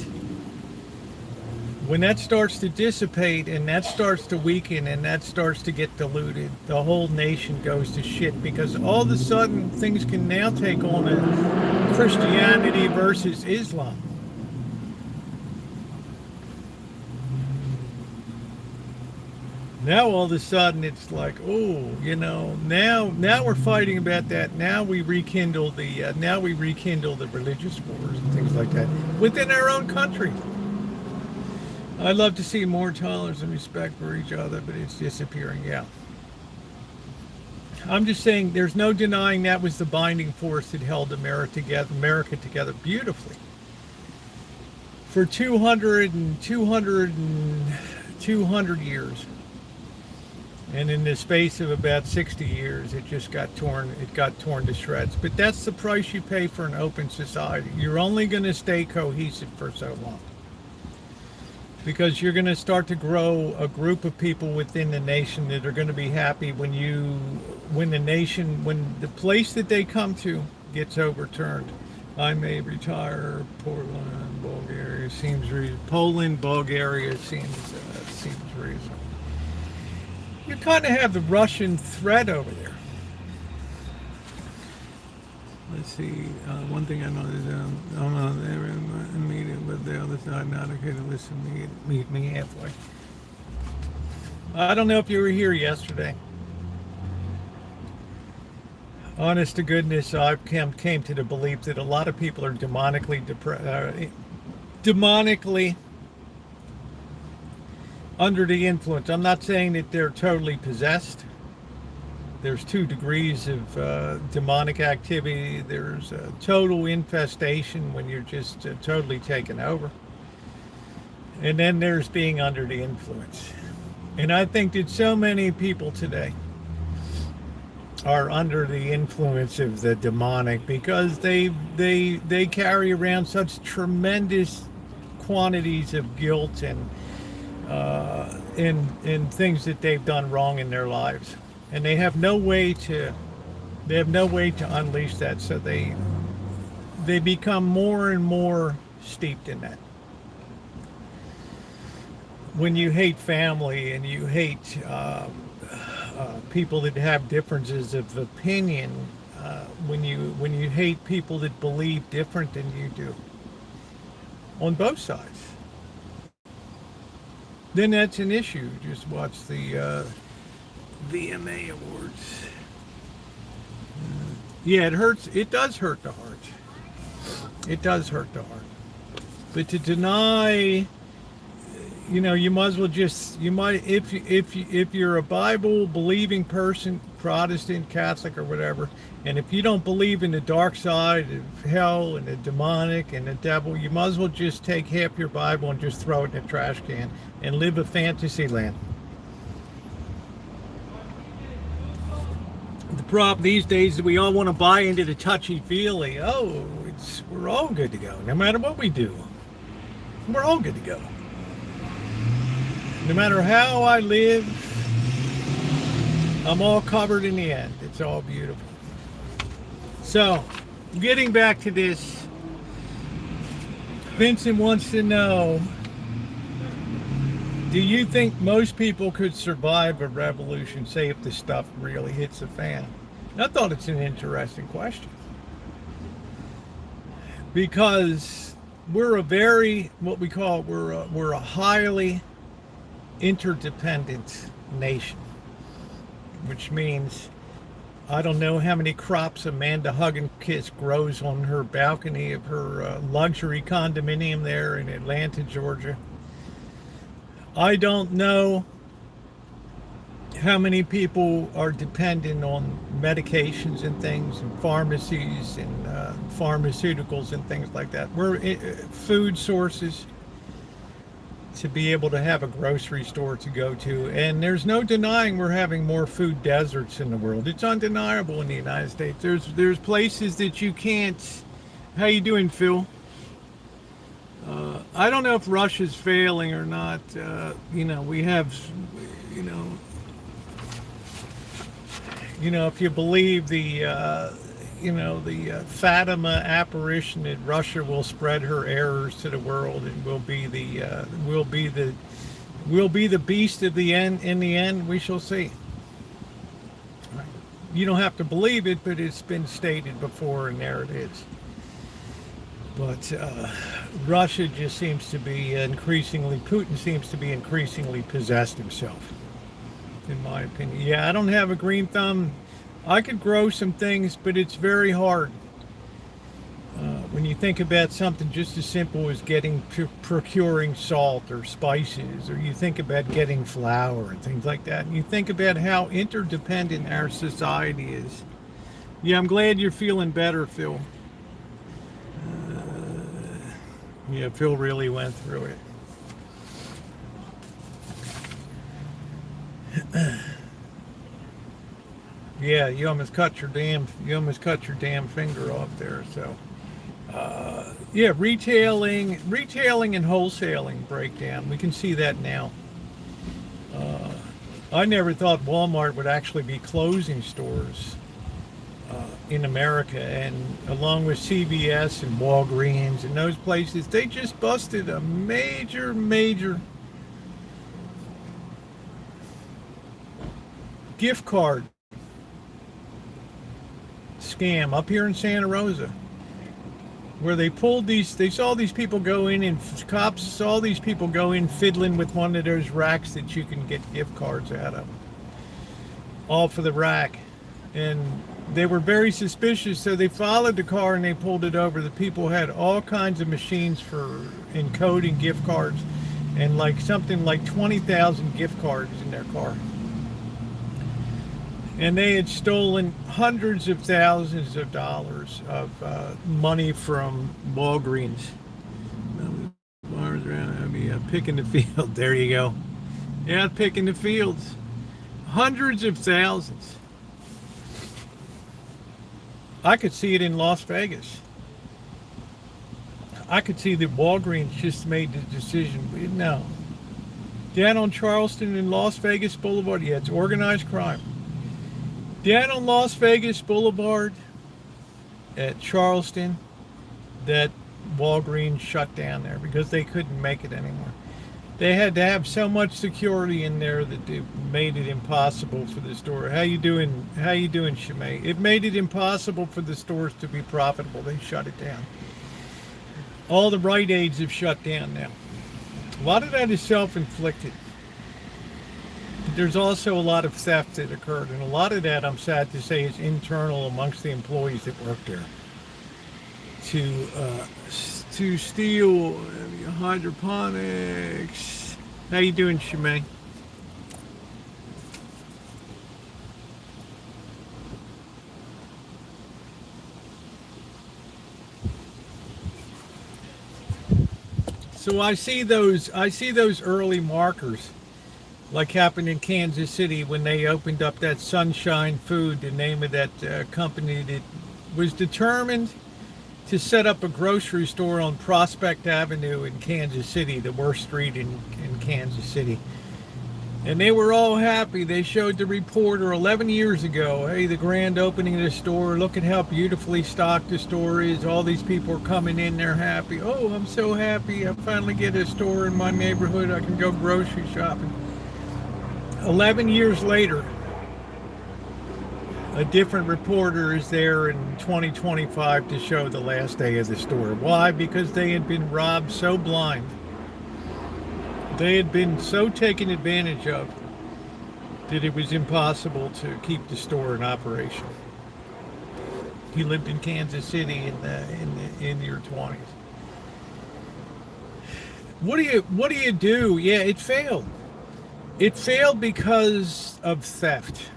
when that starts to dissipate and that starts to weaken and that starts to get diluted, the whole nation goes to shit, because all of a sudden things can now take on a Christianity versus Islam. Now all of a sudden it's like, oh, now we're fighting about that. Now we rekindle the religious wars and things like that within our own country. I'd love to see more tolerance and respect for each other, but it's disappearing. Yeah. I'm just saying, there's no denying that was the binding force that held America together beautifully for 200 years. And in the space of about 60 years, it just got torn to shreds. But that's the price you pay for an open society. You're only going to stay cohesive for so long, because you're going to start to grow a group of people within the nation that are going to be happy when the place that they come to gets overturned. I may retire. Poland, Bulgaria seems reasonable. You kind of have the Russian threat over there. Let's see. One thing I know is I'm not there in the meeting, but the other side not okay to listen to meet me halfway. I don't know if you were here yesterday. Honest to goodness, I've came to the belief that a lot of people are demonically under the influence. I'm not saying that they're totally possessed. There's 2 degrees of demonic activity. There's a total infestation when you're just totally taken over. And then there's being under the influence. And I think that so many people today are under the influence of the demonic because they carry around such tremendous quantities of guilt and things that they've done wrong in their lives, and they have no way to unleash that, so they become more and more steeped in that. When you hate family and you hate people that have differences of opinion, when you hate people that believe different than you do on both sides, then that's an issue. Just watch the VMA Awards. Yeah, it hurts. It does hurt the heart. It does hurt the heart. But to deny, you might as well if you're a Bible believing person, Protestant, Catholic, or whatever. And if you don't believe in the dark side of hell and the demonic and the devil, you might as well just take half your Bible and just throw it in a trash can and live a fantasy land. The problem these days is we all want to buy into the touchy-feely. Oh, we're all good to go. No matter what we do, we're all good to go. No matter how I live, I'm all covered in the end. It's all beautiful. So, getting back to this, Vincent wants to know, do you think most people could survive a revolution, say if the stuff really hits the fan? And I thought it's an interesting question. Because we're a very, what we call, we're a highly interdependent nation. Which means, I don't know how many crops Amanda Hugginkiss grows on her balcony of her luxury condominium there in Atlanta, Georgia. I don't know how many people are dependent on medications and things, and pharmacies and pharmaceuticals and things like that. We're food sources to be able to have a grocery store to go to, and there's no denying we're having more food deserts in the world. It's undeniable in the United States. There's places that you can't. How you doing, Phil? I don't know if Russia's failing or not. We have, if you believe the Fatima apparition that Russia will spread her errors to the world and will be the beast of the end. In the end, we shall see. You don't have to believe it, but it's been stated before, and there it is. But Russia just seems to be Putin seems to be increasingly possessed himself, in my opinion. Yeah, I don't have a green thumb. I could grow some things, but it's very hard. When you think about something just as simple as procuring salt or spices, or you think about getting flour and things like that, and you think about how interdependent our society is. Yeah, I'm glad you're feeling better, Phil. Yeah, Phil really went through it. Yeah, you almost cut your damn finger off there. So, yeah, retailing and wholesaling breakdown. We can see that now. I never thought Walmart would actually be closing stores in America, and along with CVS and Walgreens and those places, they just busted a major gift card scam up here in Santa Rosa, where they saw these people go in, and cops saw these people go in fiddling with one of those racks that you can get gift cards out of, all for the rack. And they were very suspicious, so they followed the car and they pulled it over. The people had all kinds of machines for encoding gift cards, and something like 20,000 gift cards in their car. And they had stolen hundreds of thousands of dollars of money from Walgreens. Bars around, picking the field. There you go. Yeah, picking the fields. Hundreds of thousands. I could see it in Las Vegas. I could see that Walgreens just made the decision. No. Down on Charleston and Las Vegas Boulevard, yeah, it's organized crime. Down on Las Vegas Boulevard at Charleston, that Walgreens shut down there because they couldn't make it anymore. They had to have so much security in there that it made it impossible for the store. How you doing, Shimei? It made it impossible for the stores to be profitable. They shut it down. All the Rite Aids have shut down now. A lot of that is self-inflicted. There's also a lot of theft that occurred, and a lot of that, I'm sad to say, is internal amongst the employees that work there. To steal hydroponics. How you doing, Shimei? So I see those early markers, like happened in Kansas City when they opened up that Sunshine Food, the name of that company that was determined to set up a grocery store on Prospect Avenue in Kansas City, the worst street in Kansas City. And they were all happy. They showed the reporter 11 years ago, hey, the grand opening of the store, look at how beautifully stocked the store is. All these people are coming in, they're happy. Oh, I'm so happy. I finally get a store in my neighborhood. I can go grocery shopping. 11 years later, a different reporter is there in 2025 to show the last day of the store. Why? Because they had been robbed so blind. They had been so taken advantage of that it was impossible to keep the store in operation. He lived in Kansas City in your 20s. What do you do? Yeah, it failed. It failed because of theft.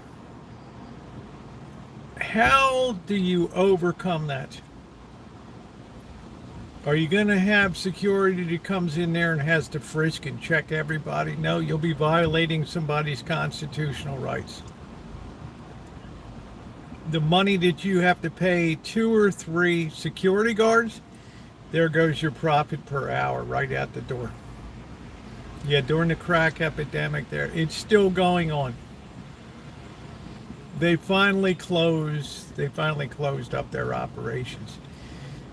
How do you overcome that? Are you going to have security that comes in there and has to frisk and check everybody? No, you'll be violating somebody's constitutional rights. The money that you have to pay 2 or 3 security guards, there goes your profit per hour right out the door. Yeah, during the crack epidemic there, it's still going on. They finally closed up their operations.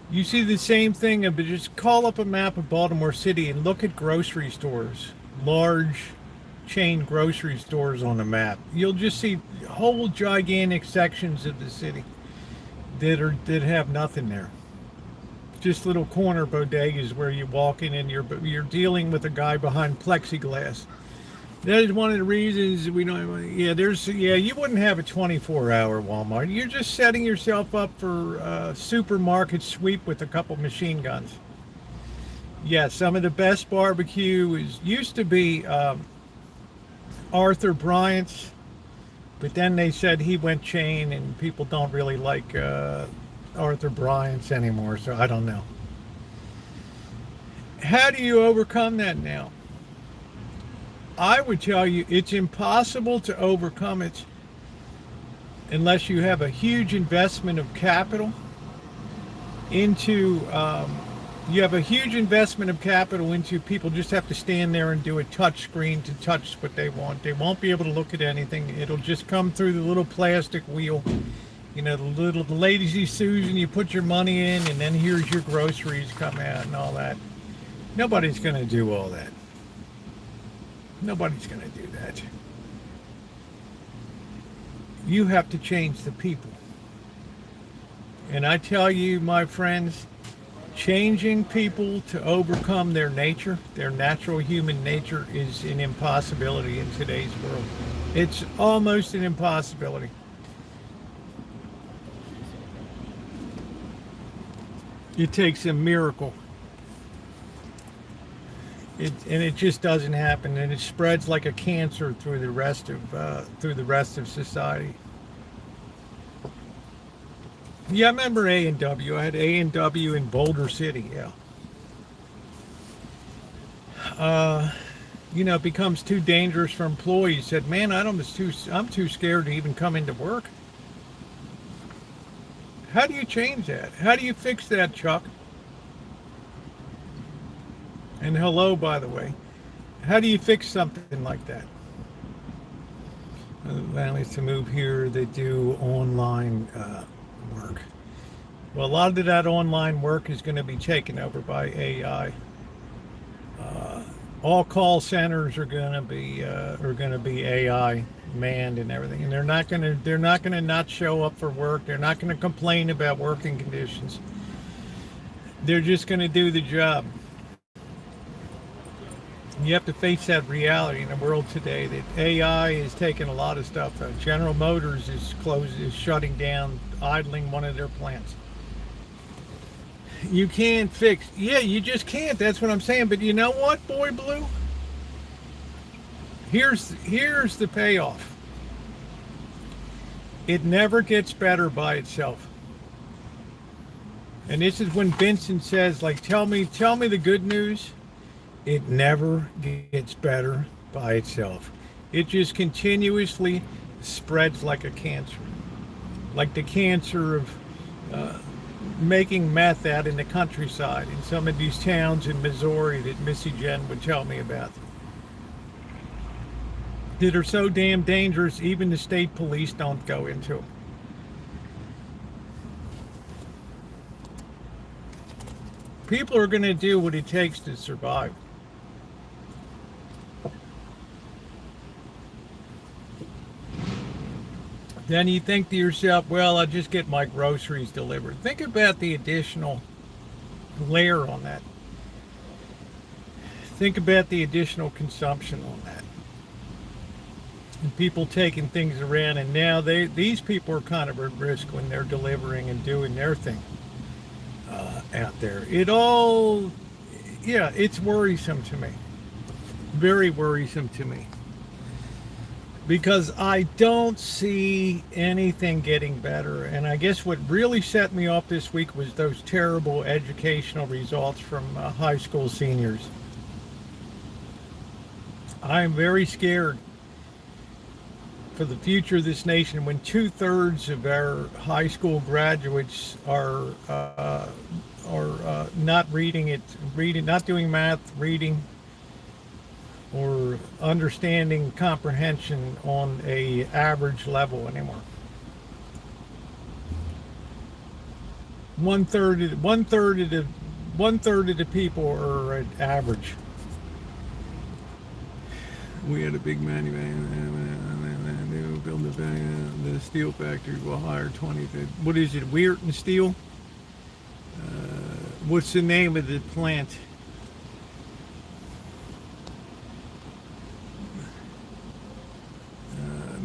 You see the same thing, but just call up a map of Baltimore City and look at grocery stores, large chain grocery stores on the map. You'll just see whole gigantic sections of the city that have nothing there. Just little corner bodegas where you walk in and you're dealing with a guy behind plexiglass. That is one of the reasons we don't. You wouldn't have a 24-hour Walmart. You're just setting yourself up for a supermarket sweep with a couple machine guns. Yeah, some of the best barbecue used to be Arthur Bryant's, but then they said he went chain, and people don't really like Arthur Bryant's anymore. So I don't know. How do you overcome that now? I would tell you it's impossible to overcome it unless you have a huge investment of capital into people just have to stand there and do a touch screen to touch what they want. They won't be able to look at anything. It'll just come through the little plastic wheel, the lazy Susan, you put your money in and then here's your groceries come out and all that. Nobody's going to do all that. Nobody's going to do that. You have to change the people. And I tell you, my friends, changing people to overcome their nature, their natural human nature, is an impossibility in today's world. It's almost an impossibility. It takes a miracle. It just doesn't happen, and it spreads like a cancer through the rest of society. Yeah, I remember A&W. I had A&W in Boulder City. Yeah. It becomes too dangerous for employees. Said, man, I'm too scared to even come into work. How do you change that? How do you fix that, Chuck? And hello, by the way. How do you fix something like that? Families to move here, they do online work. Well, a lot of that online work is going to be taken over by AI. All call centers are going to be AI manned and everything, and they're not going to not show up for work. They're not going to complain about working conditions. They're just going to do the job. You have to face that reality in the world today that AI is taking a lot of stuff. General Motors is shutting down, idling one of their plants. You can't fix. Yeah, you just can't. That's what I'm saying. But you know what, Boy Blue? Here's the payoff. It never gets better by itself. And this is when Vincent says, like, tell me the good news. It never gets better by itself. It just continuously spreads like a cancer. Like the cancer of uh, making meth out in the countryside in some of these towns in Missouri that Missy Jen would tell me about, that are so damn dangerous even the state police don't go into them. People are going to do what it takes to survive. Then you think to yourself, well, I'll just get my groceries delivered. Think about the additional layer on that. Think about the additional consumption on that. And people taking things around, and now these people are kind of at risk when they're delivering and doing their thing out there. It's worrisome to me. Very worrisome to me. Because I don't see anything getting better. And I guess what really set me off this week was those terrible educational results from high school seniors. I'm very scared for the future of this nation when 2/3 of our high school graduates are not not doing math, reading, or understanding comprehension on a average level anymore. One third of the people are at average. We had a big build the steel factory will hire 20. What is it? Weirton Steel? What's the name of the plant?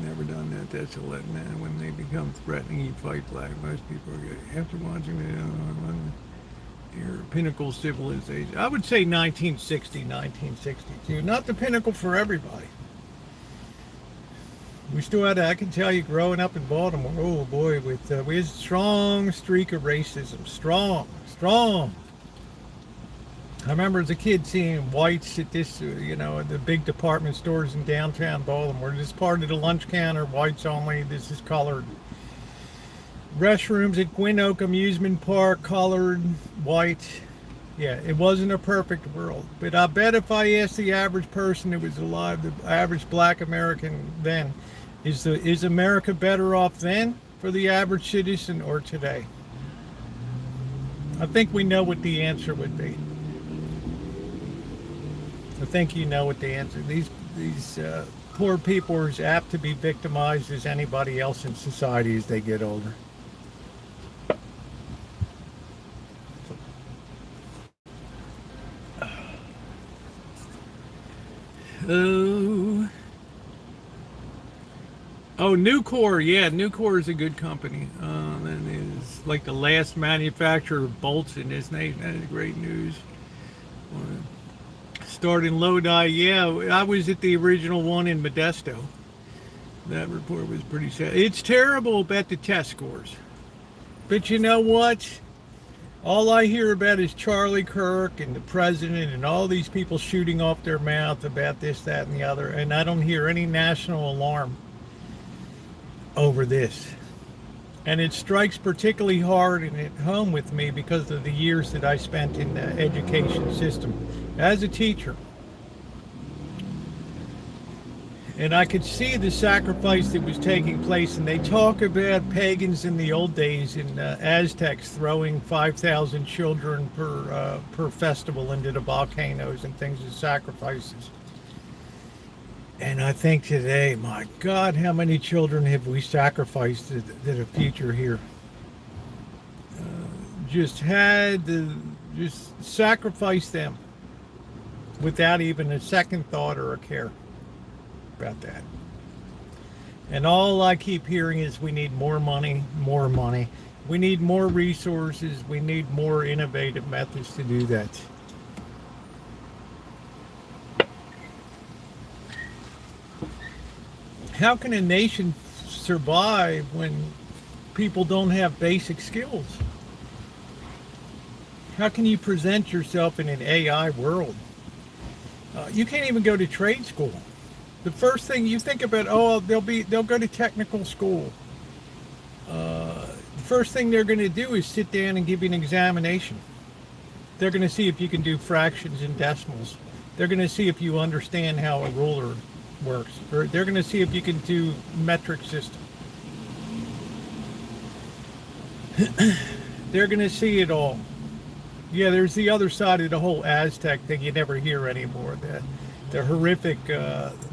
Never done that. That's a let man. When they become threatening, you fight back. Most people are good. After watching your pinnacle civilization, I would say 1960, 1962. Not the pinnacle for everybody. We still had, I can tell you, growing up in Baltimore, oh boy, we had a strong streak of racism. Strong. I remember as a kid seeing whites at this, the big department stores in downtown Baltimore. This part of the lunch counter, whites only. This is colored. Restrooms at Gwynn Oak Amusement Park, colored, white. Yeah, it wasn't a perfect world. But I bet if I asked the average person that was alive, the average black American then, is America better off then for the average citizen or today? I think we know what the answer would be. I think you know what the answer. These poor people are as apt to be victimized as anybody else in society as they get older. Nucor. Yeah, Nucor is a good company. That is like the last manufacturer of bolts in this nation. That is great news. Started in Lodi. Yeah, I was at the original one in Modesto. That report was pretty sad. It's terrible about the test scores. But you know what? All I hear about is Charlie Kirk and the president and all these people shooting off their mouth about this, that, and the other. And I don't hear any national alarm over this. And it strikes particularly hard and at home with me because of the years that I spent in the education system as a teacher. And I could see the sacrifice that was taking place. And they talk about pagans in the old days and Aztecs throwing 5,000 children per festival into the volcanoes and things as sacrifices. And I think today, my God, how many children have we sacrificed to the future here? Just sacrifice them without even a second thought or a care about that. And all I keep hearing is we need more money, more money. We need more resources. We need more innovative methods to do that. How can a nation survive when people don't have basic skills? How can you present yourself in an AI world You can't even go to trade school. The first thing you think about, oh, they'll go to technical school. The first thing they're going to do is sit down and give you an examination. They're going to see if you can do fractions and decimals. They're going to see if you understand how a ruler works. Or they're going to see if you can do metric system. They're going to see it all. Yeah, there's the other side of the whole Aztec thing you never hear anymore. The horrific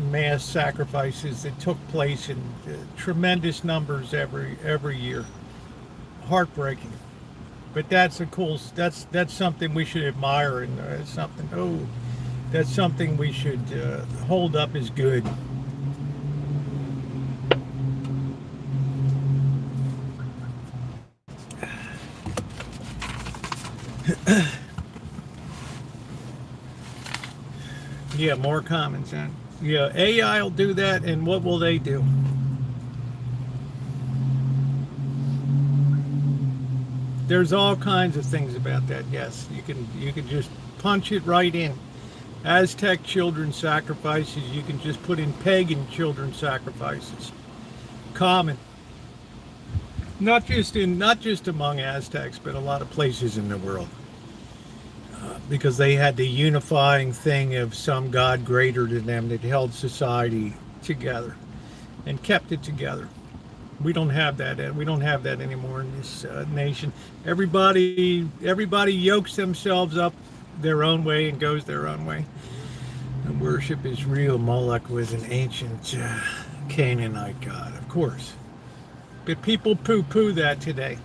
mass sacrifices that took place in tremendous numbers every year. Heartbreaking. But that's that's something we should admire, and that's something we should hold up as good. Yeah, more comments, huh? Yeah, AI will do that, and what will they do? There's all kinds of things about that. Yes, you can just punch it right in. Aztec children sacrifices, you can just put in pagan children sacrifices. Common. Not just among Aztecs, but a lot of places in the world. Because they had the unifying thing of some god greater than them that held society together and kept it together. We don't have that. We don't have that anymore in this nation. Everybody yokes themselves up their own way and goes their own way. And worship is real. Moloch was an ancient Canaanite god, of course. But people poo-poo that today.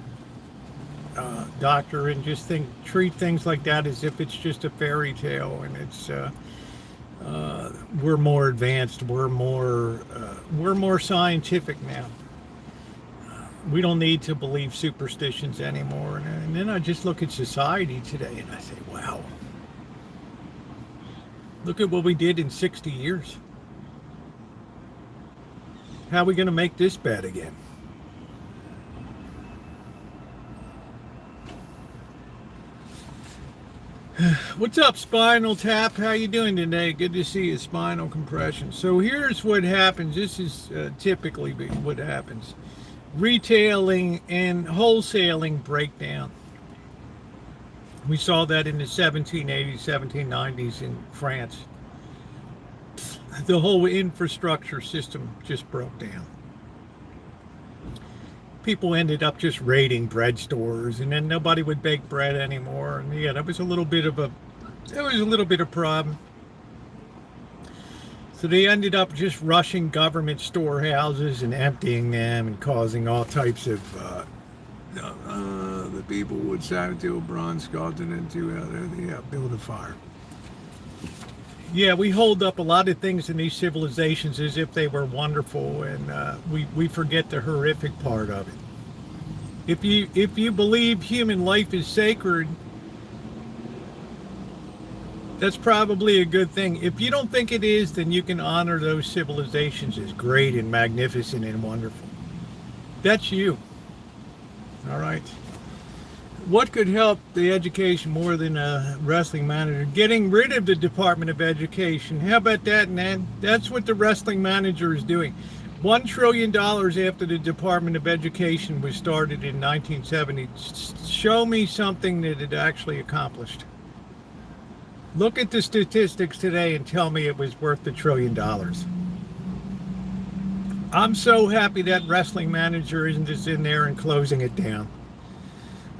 Doctor, and just treat things like that as if it's just a fairy tale, and it's we're more advanced, we're more scientific now. We don't need to believe superstitions anymore. And then I just look at society today and I say, wow, look at what we did in 60 years. How are we going to make this bad again? What's up, Spinal Tap? How you doing today? Good to see you, Spinal Compression. So here's what happens. This is typically what happens. Retailing and wholesaling breakdown. We saw that in the 1780s, 1790s in France. The whole infrastructure system just broke down. People ended up just raiding bread stores, and then nobody would bake bread anymore. And yeah, that was a little bit of problem. So they ended up just rushing government storehouses and emptying them and causing all types of the people would sign to a bronze skeleton and build a fire. Yeah, we hold up a lot of things in these civilizations as if they were wonderful, and we forget the horrific part of it. If you believe human life is sacred, that's probably a good thing. If you don't think it is, then you can honor those civilizations as great and magnificent and wonderful. That's you. All right. What could help the education more than a wrestling manager? Getting rid of the Department of Education. How about that, man? That's what the wrestling manager is doing. $1 trillion after the Department of Education was started in 1970. Show me something that it actually accomplished. Look at the statistics today and tell me it was worth $1 trillion. I'm so happy that wrestling manager isn't just in there and closing it down.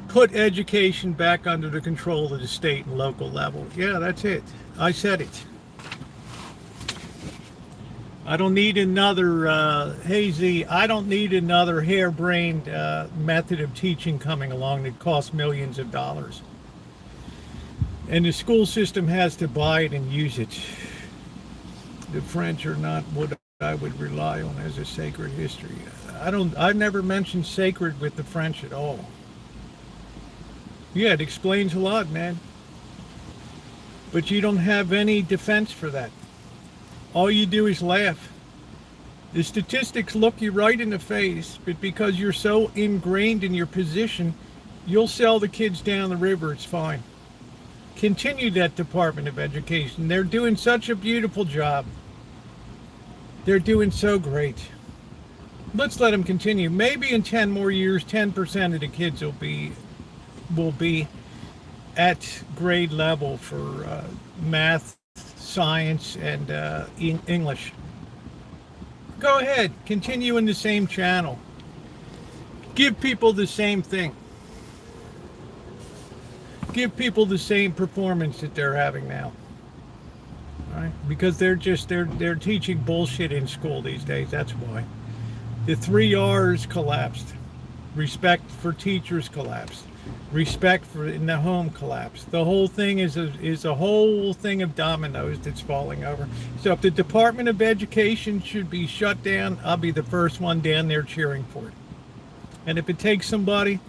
Put education back under the control of the state and local level. Yeah, that's it. I said it. I don't need another hazy. I don't need another harebrained method of teaching coming along that costs millions of dollars. And the school system has to buy it and use it. The French are not what I would rely on as a sacred history. I've never mentioned sacred with the French at all. Yeah, it explains a lot, man. But you don't have any defense for that. All you do is laugh. The statistics look you right in the face, but because you're so ingrained in your position, you'll sell the kids down the river, it's fine. Continue that Department of Education. They're doing such a beautiful job. They're doing so great. Let's let them continue. Maybe in 10 more years, 10% of the kids will be at grade level for math, science, and English. Go ahead, continue in the same channel. Give people the same thing. Give people the same performance that they're having now. All right? Because they're teaching bullshit in school these days. That's why. The 3 R's collapsed. Respect for teachers collapsed. Respect for in the home collapsed. The whole thing is a whole thing of dominoes that's falling over. So if the Department of Education should be shut down, I'll be the first one down there cheering for it. And if it takes somebody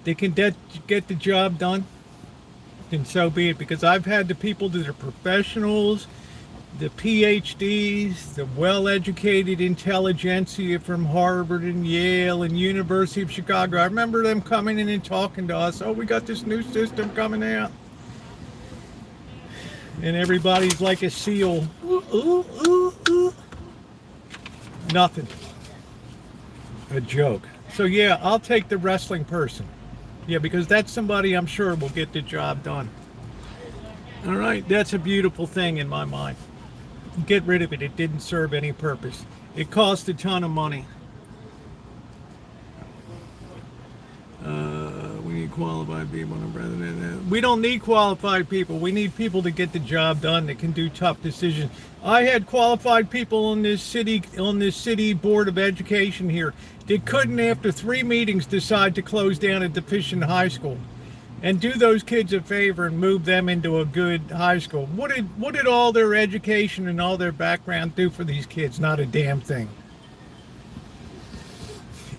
that can get the job done, then so be it. Because I've had the people that are professionals, the PhDs, the well-educated intelligentsia from Harvard and Yale and University of Chicago. I remember them coming in and talking to us. Oh, we got this new system coming out. And everybody's like a seal. Ooh, ooh, ooh, ooh. Nothing. A joke. So yeah, I'll take the wrestling person. Yeah, because that's somebody I'm sure will get the job done. All right, that's a beautiful thing in my mind. Get rid of it. It didn't serve any purpose. It cost a ton of money. We need qualified people. We don't need qualified people. We need people to get the job done that can do tough decisions. I had qualified people on this city board of education here. They couldn't, after 3 meetings, decide to close down a deficient high school and do those kids a favor and move them into a good high school. What did all their education and all their background do for these kids? Not a damn thing.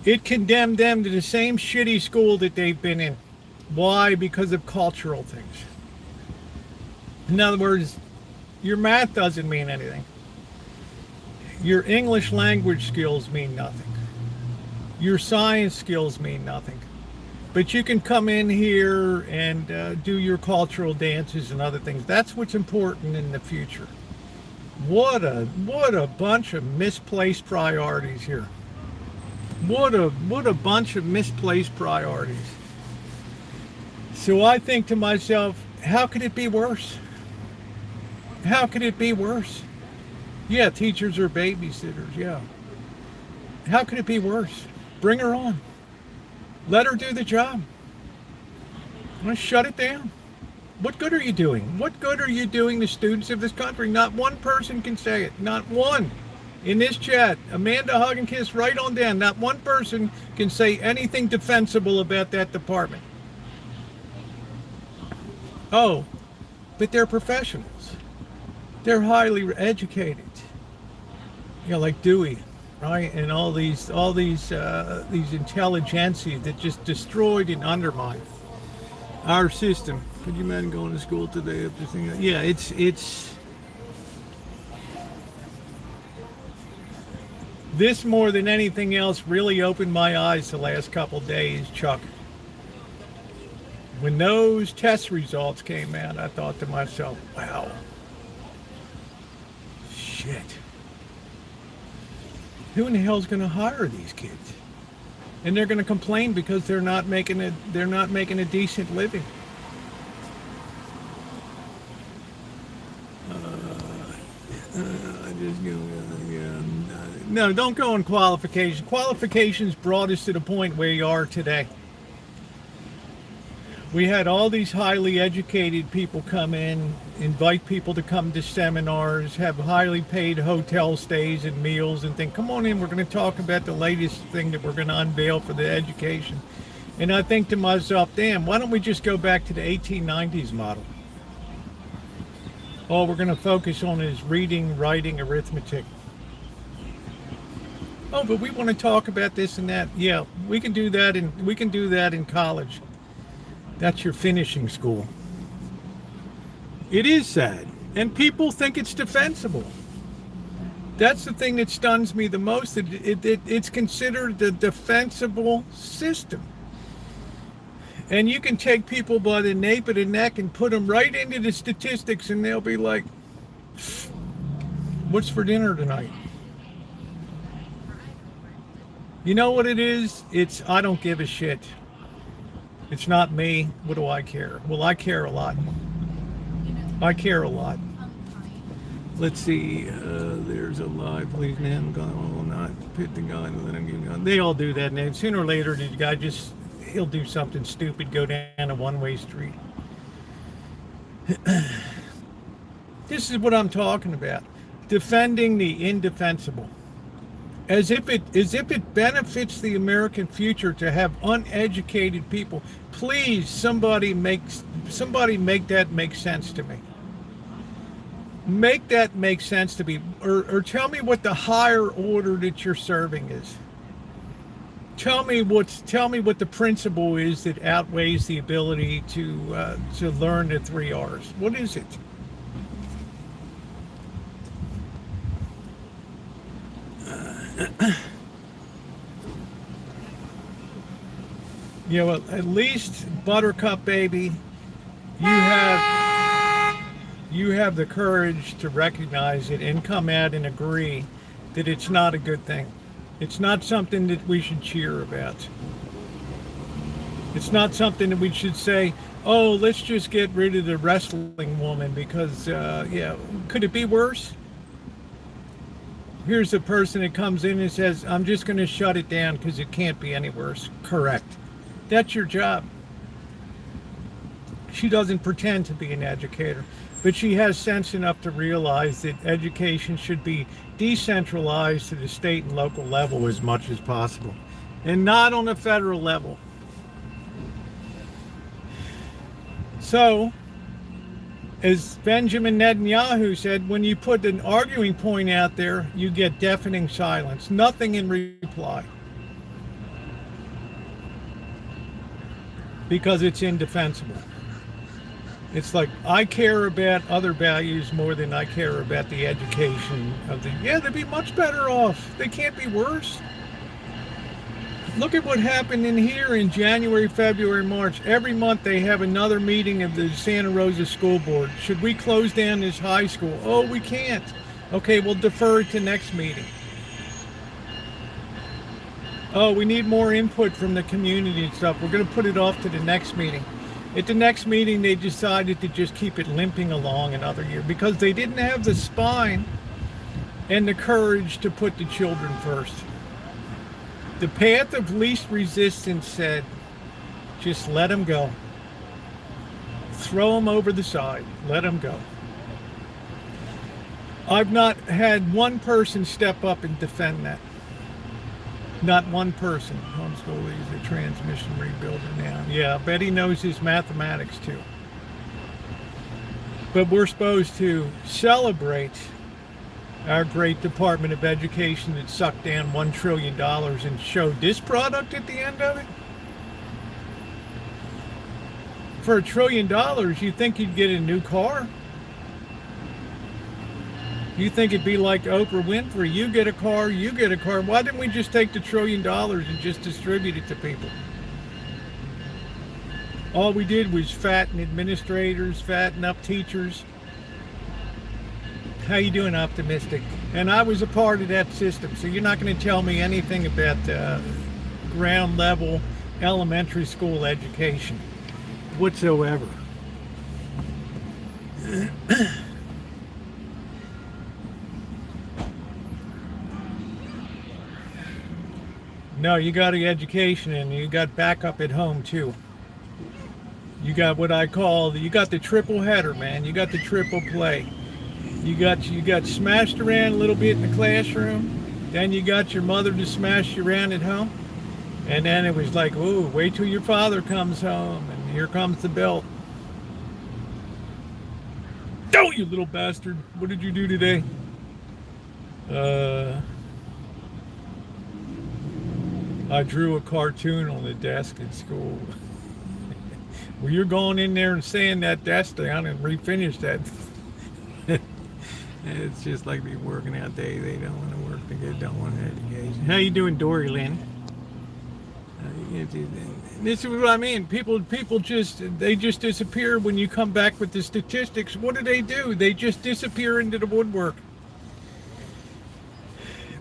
It condemned them to the same shitty school that they've been in. Why? Because of cultural things. In other words, your math doesn't mean anything. Your English language skills mean nothing. Your science skills mean nothing. But you can come in here and do your cultural dances and other things. That's what's important in the future. What a bunch of misplaced priorities here. What a bunch of misplaced priorities. So I think to myself, how could it be worse? How could it be worse? Yeah, teachers are babysitters, yeah. How could it be worse? Bring her on. Let her do the job. Shut it down. What good are you doing? What good are you doing to students of this country? Not one person can say it. Not one. In this chat, Amanda Hug and Kiss right on down. Not one person can say anything defensible about that department. Oh, but they're professionals. They're highly educated. You know, like Dewey, right? And all these intelligentsia that just destroyed and undermined our system. Could you imagine going to school today after thinking that? Yeah, it's this more than anything else really opened my eyes the last couple days, Chuck. When those test results came out, I thought to myself, wow, shit. Who in the hell's going to hire these kids? And they're going to complain because they're not making a decent living. No, don't go on qualifications. Qualifications brought us to the point where we are today. We had all these highly educated people come in, invite people to come to seminars, have highly paid hotel stays and meals and think, come on in, we're going to talk about the latest thing that we're going to unveil for the education. And I think to myself, damn, why don't we just go back to the 1890s model? All we're going to focus on is reading, writing, arithmetic. Oh, but we want to talk about this and that. Yeah, we can do that in college. That's your finishing school. It is sad. And people think it's defensible. That's the thing that stuns me the most. It's considered the defensible system. And you can take people by the nape of the neck and put them right into the statistics, and they'll be like, what's for dinner tonight? You know what it is? It's, I don't give a shit. It's not me. What do I care? Well, I care a lot. I care a lot. Let's see. There's a live. Please, man. God will not pit the guy and let him get gone. They all do that, and sooner or later, the guy just, he'll do something stupid, go down a one-way street. This is what I'm talking about. Defending the indefensible. As if it benefits the American future to have uneducated people. Please, somebody make that make sense to me. Make that make sense to me, or tell me what the higher order that you're serving is. Tell me what the principle is that outweighs the ability to learn the 3 R's. What is it? You know, at least, Buttercup baby, you have the courage to recognize it and come out and agree that it's not a good thing. It's not something that we should cheer about. It's not something that we should say, oh, let's just get rid of the wrestling woman because, yeah, could it be worse? Here's a person that comes in and says, I'm just going to shut it down because it can't be any worse. Correct. That's your job. She doesn't pretend to be an educator, but she has sense enough to realize that education should be decentralized to the state and local level as much as possible, and not on the federal level. So, as Benjamin Netanyahu said, when you put an arguing point out there, you get deafening silence, nothing in reply. Because it's indefensible. It's like, I care about other values more than I care about the education of the, yeah, they'd be much better off. They can't be worse. Look at what happened in here in January, February, March. Every month they have another meeting of the Santa Rosa School Board. Should we close down this high school? Oh, we can't. Okay, we'll defer it to next meeting. Oh, we need more input from the community and stuff. We're going to put it off to the next meeting. At the next meeting, they decided to just keep it limping along another year because they didn't have the spine and the courage to put the children first. The path of least resistance said, just let them go. Throw them over the side. Let them go. I've not had one person step up and defend that. Not one person. Homeschool is a transmission rebuilder now. Yeah, I bet he knows his mathematics too. But we're supposed to celebrate our great Department of Education that sucked down $1 trillion and showed this product at the end of it. For $1 trillion, you think you'd get a new car? You think it'd be like Oprah Winfrey, you get a car, you get a car. Why didn't we just take the $1 trillion and just distribute it to people? All we did was fatten administrators, fatten up teachers. How you doing, Optimistic? And I was a part of that system, so you're not going to tell me anything about ground level elementary school education whatsoever. No, you got an education and you got backup at home too. You got what I call, you got the triple header, man. You got the triple play. You got smashed around a little bit in the classroom. Then you got your mother to smash you around at home. And then it was like, ooh, wait till your father comes home and here comes the belt. Oh, you little bastard. What did you do today? I drew a cartoon on the desk at school. Well, you're going in there and saying that desk down and refinish that. It's just like they working out day. They don't want to work. They don't want education. How you doing, Dory Lynn? This is what I mean. People just disappear when you come back with the statistics. What do? They just disappear into the woodwork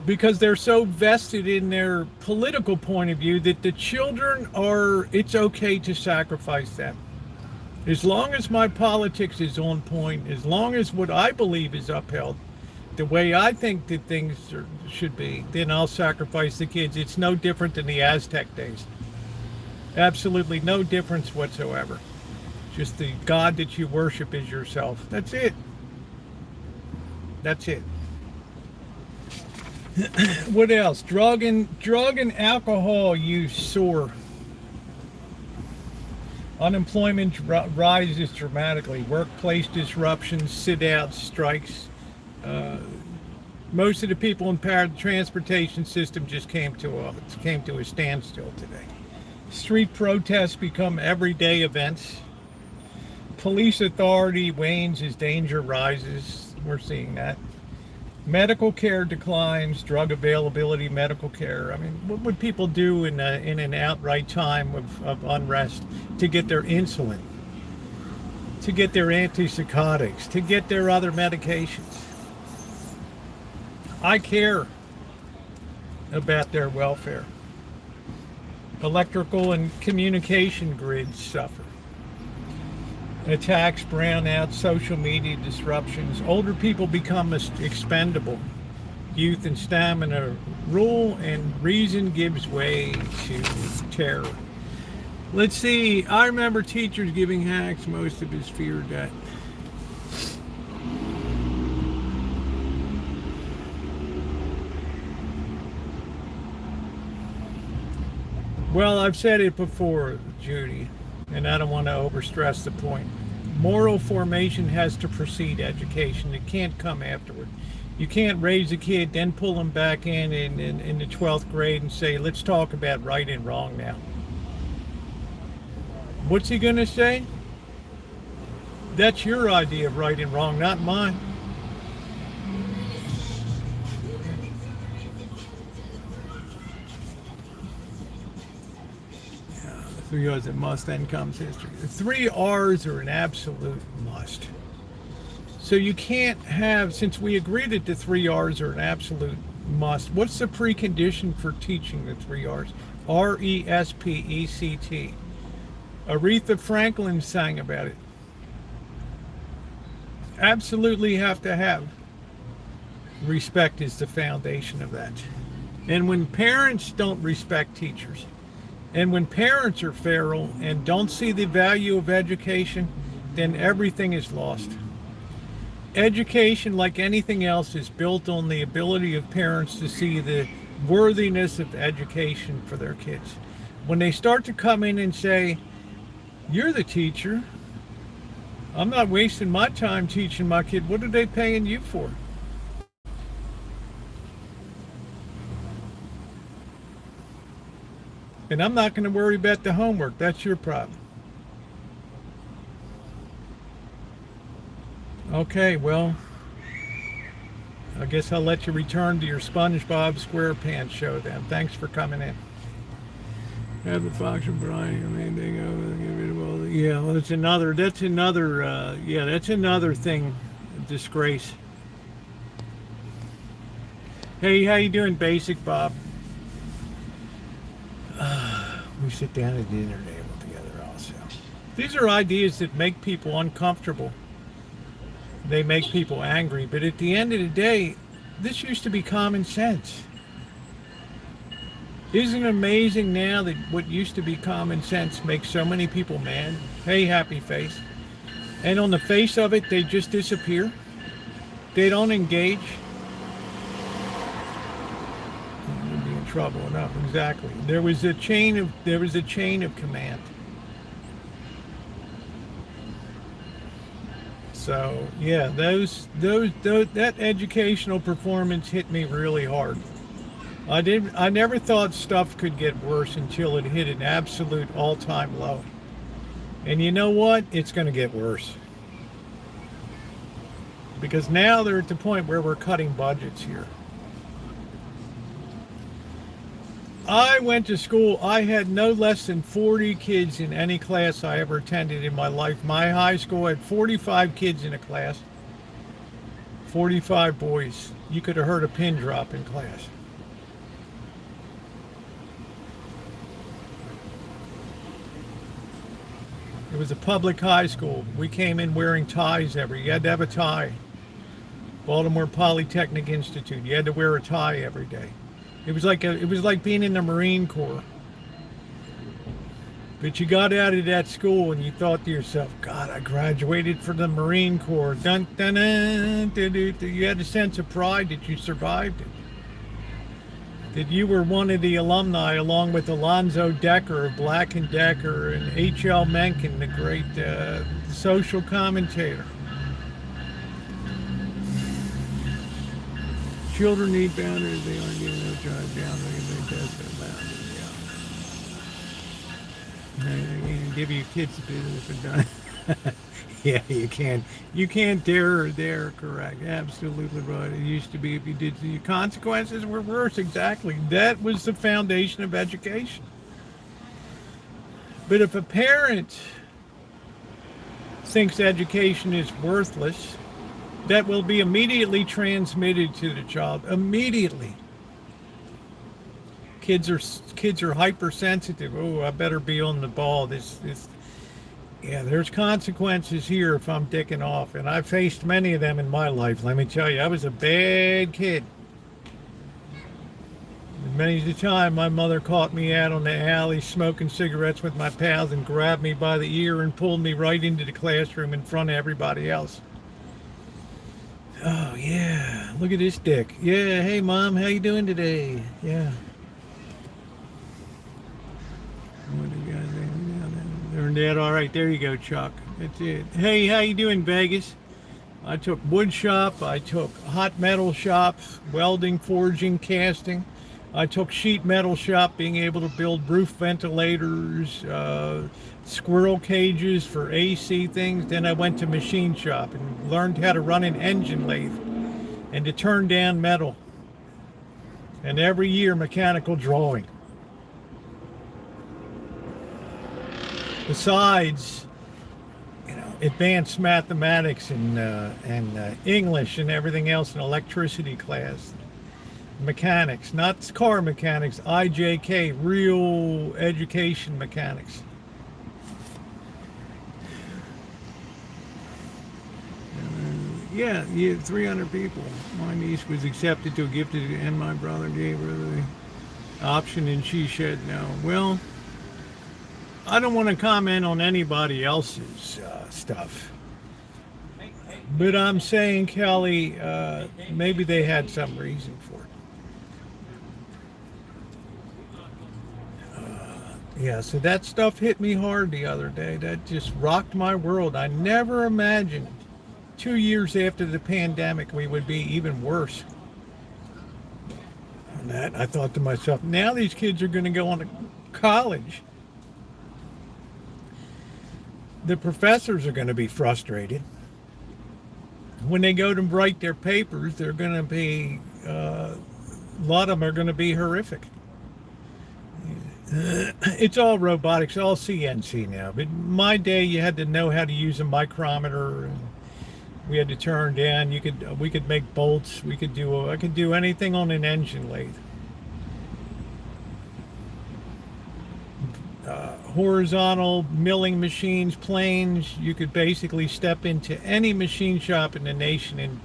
because they're so vested in their political point of view that the children are. It's okay to sacrifice them. As long as my politics is on point, as long as what I believe is upheld, the way I think that should be, then I'll sacrifice the kids. It's no different than the Aztec days. Absolutely no difference whatsoever. Just the God that you worship is yourself. That's it. That's it. What else? Drug and alcohol use soar. Unemployment rises dramatically. Workplace disruptions, sit-outs, strikes. Most of the people in the transportation system just came to a standstill today. Street protests become everyday events. Police authority wanes as danger rises. We're seeing that. Medical care declines, drug availability, medical care. I mean, what would people do in an outright time of unrest to get their insulin, to get their antipsychotics, to get their other medications? I care about their welfare. Electrical and communication grids suffer. Attacks, brownouts, social media disruptions. Older people become expendable. Youth and stamina rule, and reason gives way to terror. Let's see. I remember teachers giving Hacks most of his fear debt. Well, I've said it before, Judy, and I don't want to overstress the point. Moral formation has to precede education. It can't come afterward. You can't raise a kid, then pull them back in the 12th grade and say, let's talk about right and wrong now. What's he going to say? That's your idea of right and wrong, not mine. Three R's a must, then comes history. The 3 R's are an absolute must. So you can't have, since we agreed that the 3 R's are an absolute must, what's the precondition for teaching the 3 R's? RESPECT. Aretha Franklin sang about it. Absolutely have to have. Respect is the foundation of that. And when parents don't respect teachers, and when parents are feral and don't see the value of education, then everything is lost. Education, like anything else, is built on the ability of parents to see the worthiness of education for their kids. When they start to come in and say, you're the teacher, I'm not wasting my time teaching my kid, what are they paying you for? And I'm not going to worry about the homework. That's your problem. Okay, well, I guess I'll let you return to your SpongeBob SquarePants show then. Thanks for coming in. Have the function, Brian. I mean, they go get rid of all the, yeah, well, that's another thing, disgrace. Hey, how you doing, Basic Bob? We sit down at the dinner table together also. These are ideas that make people uncomfortable. They make people angry, but at the end of the day, this used to be common sense. Isn't it amazing now that what used to be common sense makes so many people mad? Hey, happy face. And on the face of it, they just disappear. They don't engage. You'd be in trouble enough, exactly. There was a chain of command. So yeah, that educational performance hit me really hard. I never thought stuff could get worse until it hit an absolute all-time low. And you know what? It's going to get worse. Because now they're at the point where we're cutting budgets here. I went to school. I had no less than 40 kids in any class I ever attended in my life. My high school had 45 kids in a class, 45 boys. You could have heard a pin drop in class. It was a public high school. We came in wearing ties you had to have a tie. Baltimore Polytechnic Institute. You had to wear a tie every day. It was like being in the Marine Corps. But you got out of that school and you thought to yourself, God, I graduated from the Marine Corps. Dun, dun, dun, dun, dun, dun. You had a sense of pride that you survived it. That you were one of the alumni along with Alonzo Decker of Black and Decker and H.L. Mencken, the great social commentator. Children need boundaries. They aren't getting no drive down. They test their boundaries. Yeah. I can give you kids business for done. Yeah, you can. You can't dare. They're correct. Absolutely right. It used to be if you did, the consequences were worse. Exactly. That was the foundation of education. But if a parent thinks education is worthless, that will be immediately transmitted to the child. Immediately. Kids are hypersensitive. Oh, I better be on the ball. Yeah, there's consequences here if I'm dicking off. And I've faced many of them in my life. Let me tell you, I was a bad kid. Many a time my mother caught me out on the alley smoking cigarettes with my pals and grabbed me by the ear and pulled me right into the classroom in front of everybody else. Oh, yeah, look at this dick. Yeah, hey, Mom, how you doing today? Yeah. What do you guys think? They're dead. All right, there you go, Chuck. That's it. Hey, how you doing, Vegas? I took wood shop. I took hot metal shop, welding, forging, casting. I took sheet metal shop, being able to build roof ventilators, squirrel cages for AC things. Then I went to machine shop and learned how to run an engine lathe and to turn down metal. And every year, mechanical drawing. Besides, advanced mathematics and English and everything else in electricity class. Mechanics, not car mechanics, IJK, real education mechanics. Yeah, 300 people. My niece was accepted to a gifted, and my brother gave her the option, and she said no. Well, I don't want to comment on anybody else's stuff. But I'm saying, Kelly, maybe they had some reason for it. Yeah, so that stuff hit me hard the other day. That just rocked my world. I never imagined 2 years after the pandemic we would be even worse. And that, I thought to myself, now these kids are going to go on to college. The professors are going to be frustrated. When they go to write their papers, they're going to be, a lot of them are going to be horrific. It's all robotics, all CNC now. But in my day, you had to know how to use a micrometer. And we had to turn down. We could make bolts. I could do anything on an engine lathe. Horizontal milling machines, planes. You could basically step into any machine shop in the nation and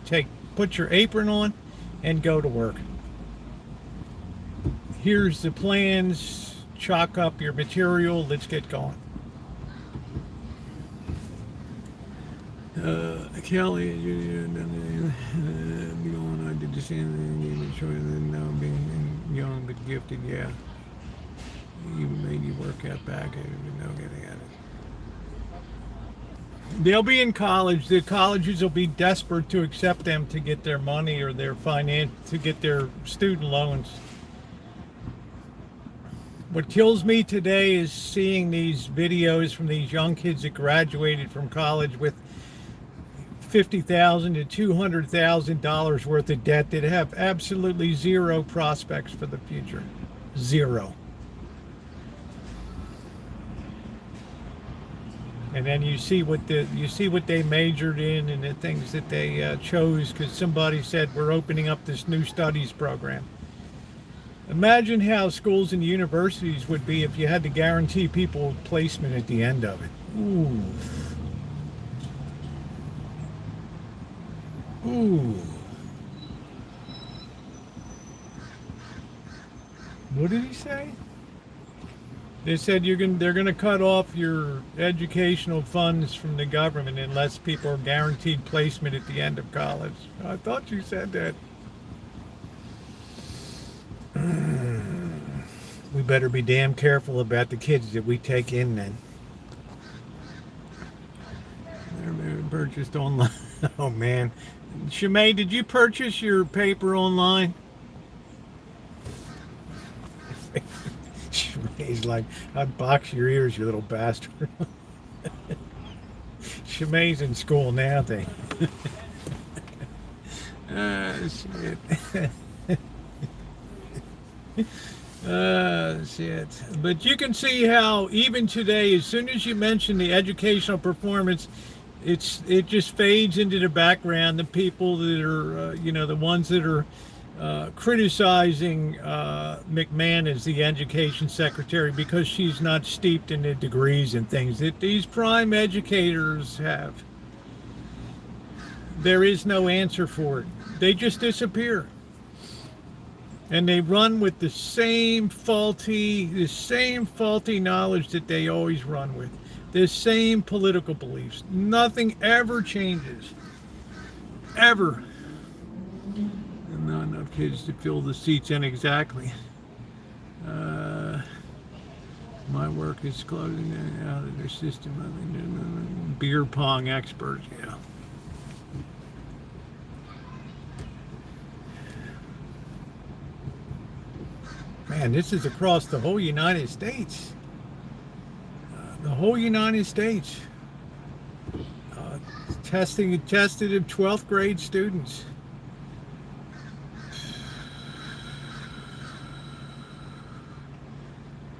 put your apron on and go to work. Here's the plans, chalk up your material, let's get going. Kelly, I did the same thing, now being young but gifted, yeah. You made you work out back, no getting at it. They'll be in college. The colleges will be desperate to accept them to get their money or their to get their student loans. What kills me today is seeing these videos from these young kids that graduated from college with $50,000 to $200,000 worth of debt that have absolutely zero prospects for the future. Zero. And then you see what they majored in and the things that they chose because somebody said we're opening up this new studies program. Imagine how schools and universities would be if you had to guarantee people placement at the end of it. Ooh. Ooh. What did he say? They said they're gonna cut off your educational funds from the government unless people are guaranteed placement at the end of college. I thought you said that. We better be damn careful about the kids that we take in then. They're purchased online. Oh man. Shimei, did you purchase your paper online? Shimei's like, I'd box your ears, you little bastard. Shimei's in school now, they. Shit. Shit. But you can see how even today, as soon as you mention the educational performance, it just fades into the background. The people that are, the ones that are criticizing McMahon as the education secretary because she's not steeped in the degrees and things that these prime educators have. There is no answer for it. They just disappear. And they run with the same faulty knowledge that they always run with. The same political beliefs. Nothing ever changes. Ever. And not enough kids to fill the seats in exactly. My work is closing out of their system. I mean, beer pong experts, yeah. Man, this is across the whole United States. The whole United States. Tested of 12th grade students.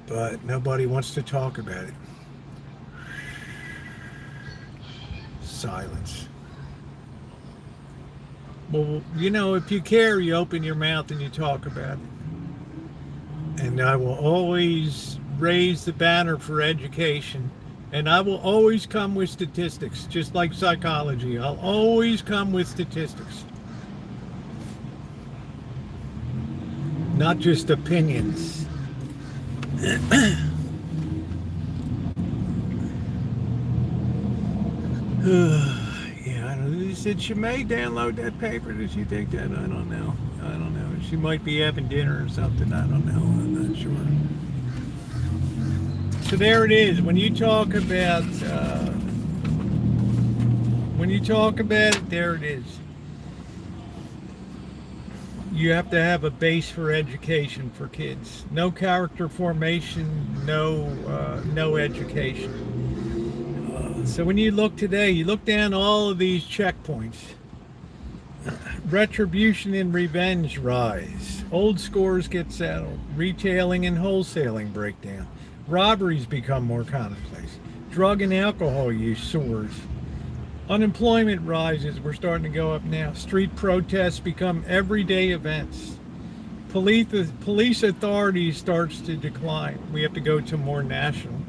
But nobody wants to talk about it. Silence. Well, if you care, you open your mouth and you talk about it. And I will always raise the banner for education. And I will always come with statistics, just like psychology. I'll always come with statistics. Not just opinions. Yeah, I don't know. He said she may download that paper. Did she take that? I don't know. She might be having dinner or something. I don't know. I'm not sure. So there it is. When you talk about it, there it is. You have to have a base for education for kids. No character formation, no education. So when you look today, you look down all of these checkpoints. Retribution and revenge rise. Old scores get settled. Retailing and wholesaling break down. Robberies become more commonplace. Drug and alcohol use soars. Unemployment rises. We're starting to go up now. Street protests become everyday events. Police authority starts to decline. We have to go to more national.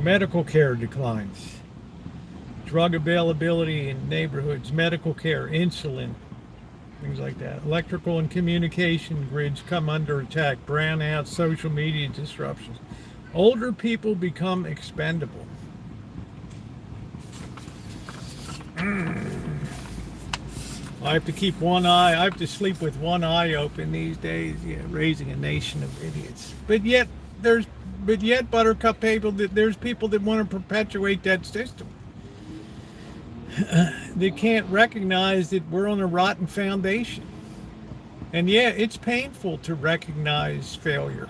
Medical care declines. Drug availability in neighborhoods, medical care, insulin, things like that. Electrical and communication grids come under attack. Brownouts, social media disruptions. Older people become expendable. I have to keep one eye. I have to sleep with one eye open these days. Yeah, raising a nation of idiots. But yet, Buttercup people, there's people that want to perpetuate that system. They can't recognize that we're on a rotten foundation. And yeah, it's painful to recognize failure.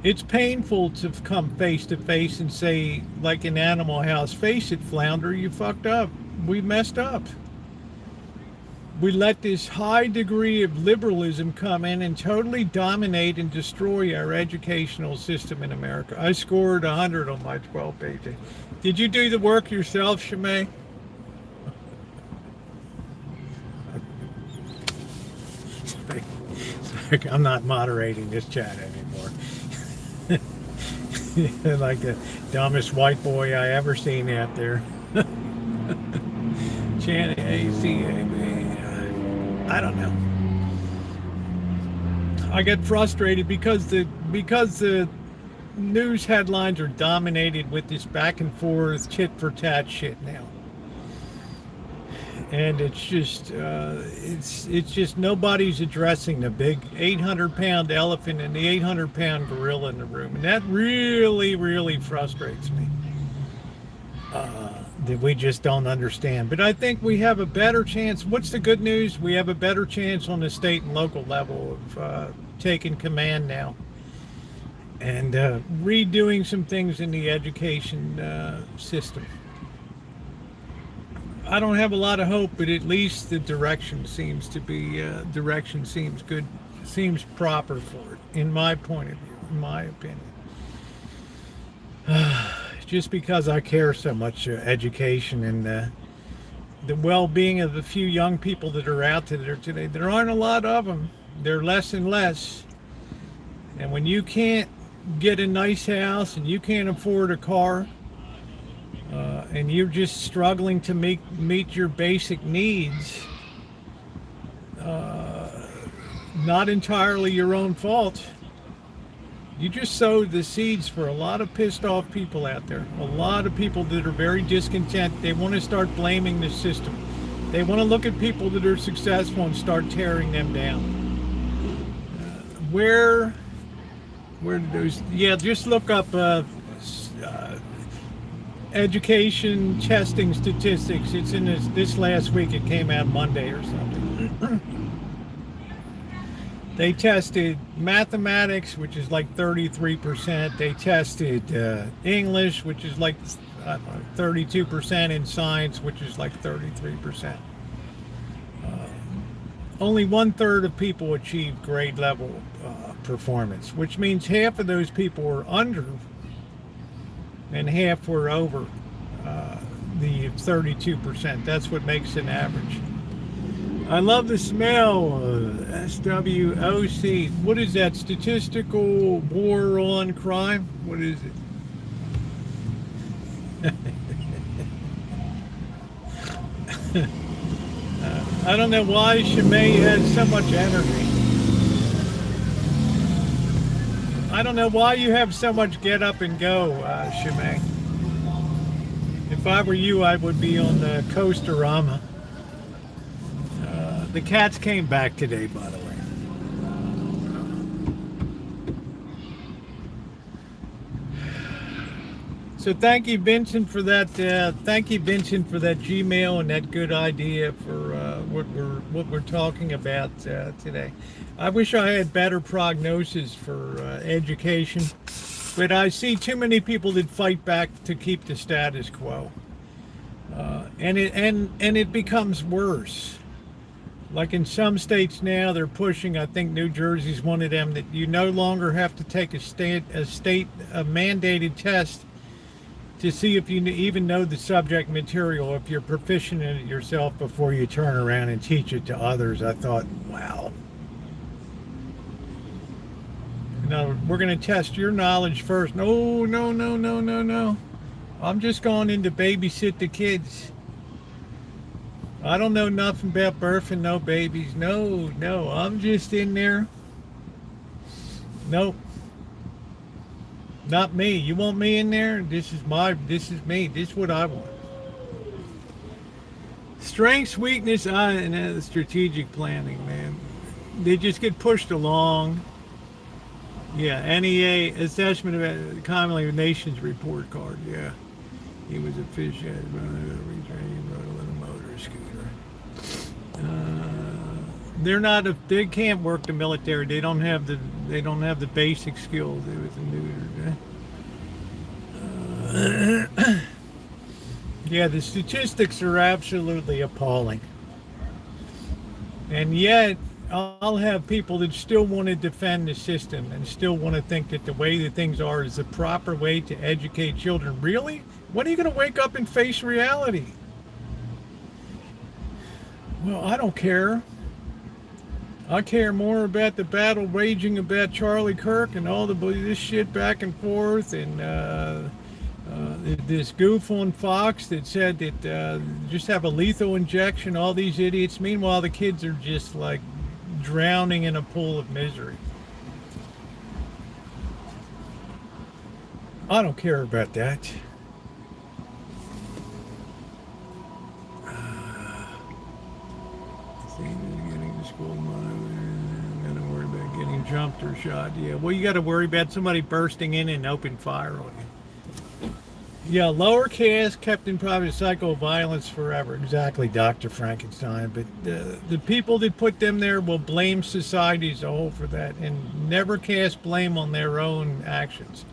It's painful to come face to face and say, like in Animal House, face it, Flounder, you fucked up. We messed up. we let this high degree of liberalism come in and totally dominate and destroy our educational system in America. I scored 100 on my 12-page. Did you do the work yourself, Shimei? Sorry, I'm not moderating this chat anymore. Like the dumbest white boy I ever seen out there. Channing ACAB. I don't know. I get frustrated because the news headlines are dominated with this back and forth tit for tat shit now, and it's just nobody's addressing the big 800-pound elephant and the 800-pound gorilla in the room, and that really frustrates me. That we just don't understand. But I think we have a better chance. What's the good news? We have a better chance on the state and local level of taking command now and redoing some things in the education system. I don't have a lot of hope, but at least the direction seems to be seems good, seems proper for it, in my point of view, in my opinion. Just because I care so much education and the well-being of the few young people that are out there today. There aren't a lot of them. They're less and less. And when you can't get a nice house and you can't afford a car, and you're just struggling to meet your basic needs, not entirely your own fault. You just sowed the seeds for a lot of pissed off people out there. A lot of people that are very discontent. They want to start blaming the system. They want to look at people that are successful and start tearing them down. Where did those? Yeah, just look up education testing statistics. It's in this last week. It came out Monday or something. They tested mathematics, which is like 33%. They tested English, which is like 32%, and science, which is like 33%. Only 1/3 of people achieved grade level performance, which means half of those people were under and half were over the 32%. That's what makes an average. I love the smell. SWOC. What is that? Statistical War on Crime? What is it? I don't know why Shimei has so much energy. I don't know why you have so much get up and go, Shimei. If I were you, I would be on the Coasterama. The cats came back today, by the way. So thank you, Vincent, for that. Thank you, Vincent, for that Gmail and that good idea for what we're talking about today. I wish I had better prognosis for education, but I see too many people that fight back to keep the status quo, and it becomes worse. Like in some states now, they're pushing. I think New Jersey's one of them, that you no longer have to take a mandated test to see if you even know the subject material, if you're proficient in it yourself, before you turn around and teach it to others. I thought, wow. No, we're going to test your knowledge first. No. I'm just going in to babysit the kids. I don't know nothing about birthing no babies. No, I'm just in there. Nope. Not me. You want me in there? This is me. This is what I want. Strengths, weakness, and strategic planning, man. They just get pushed along. Yeah, NEA, assessment of commonly nations report card. Yeah. He was a fish head, retraining, rode a little motor scooter. They can't work the military. They don't have the basic skills. It was a neuter. Yeah, the statistics are absolutely appalling. And yet, I'll have people that still want to defend the system and still want to think that the way that things are is the proper way to educate children. Really? When are you going to wake up and face reality? Well, I don't care. I care more about the battle raging about Charlie Kirk and all this shit back and forth, and this goof on Fox that said that just have a lethal injection, all these idiots. Meanwhile, the kids are just like drowning in a pool of misery. I don't care about that. Getting to school, I'm gonna worry about getting jumped or shot. Yeah, well, you got to worry about somebody bursting in and open fire on you. Yeah, lower caste kept in private cycle of violence forever. Exactly, Dr. Frankenstein. But the people that put them there will blame society as a whole for that and never cast blame on their own actions.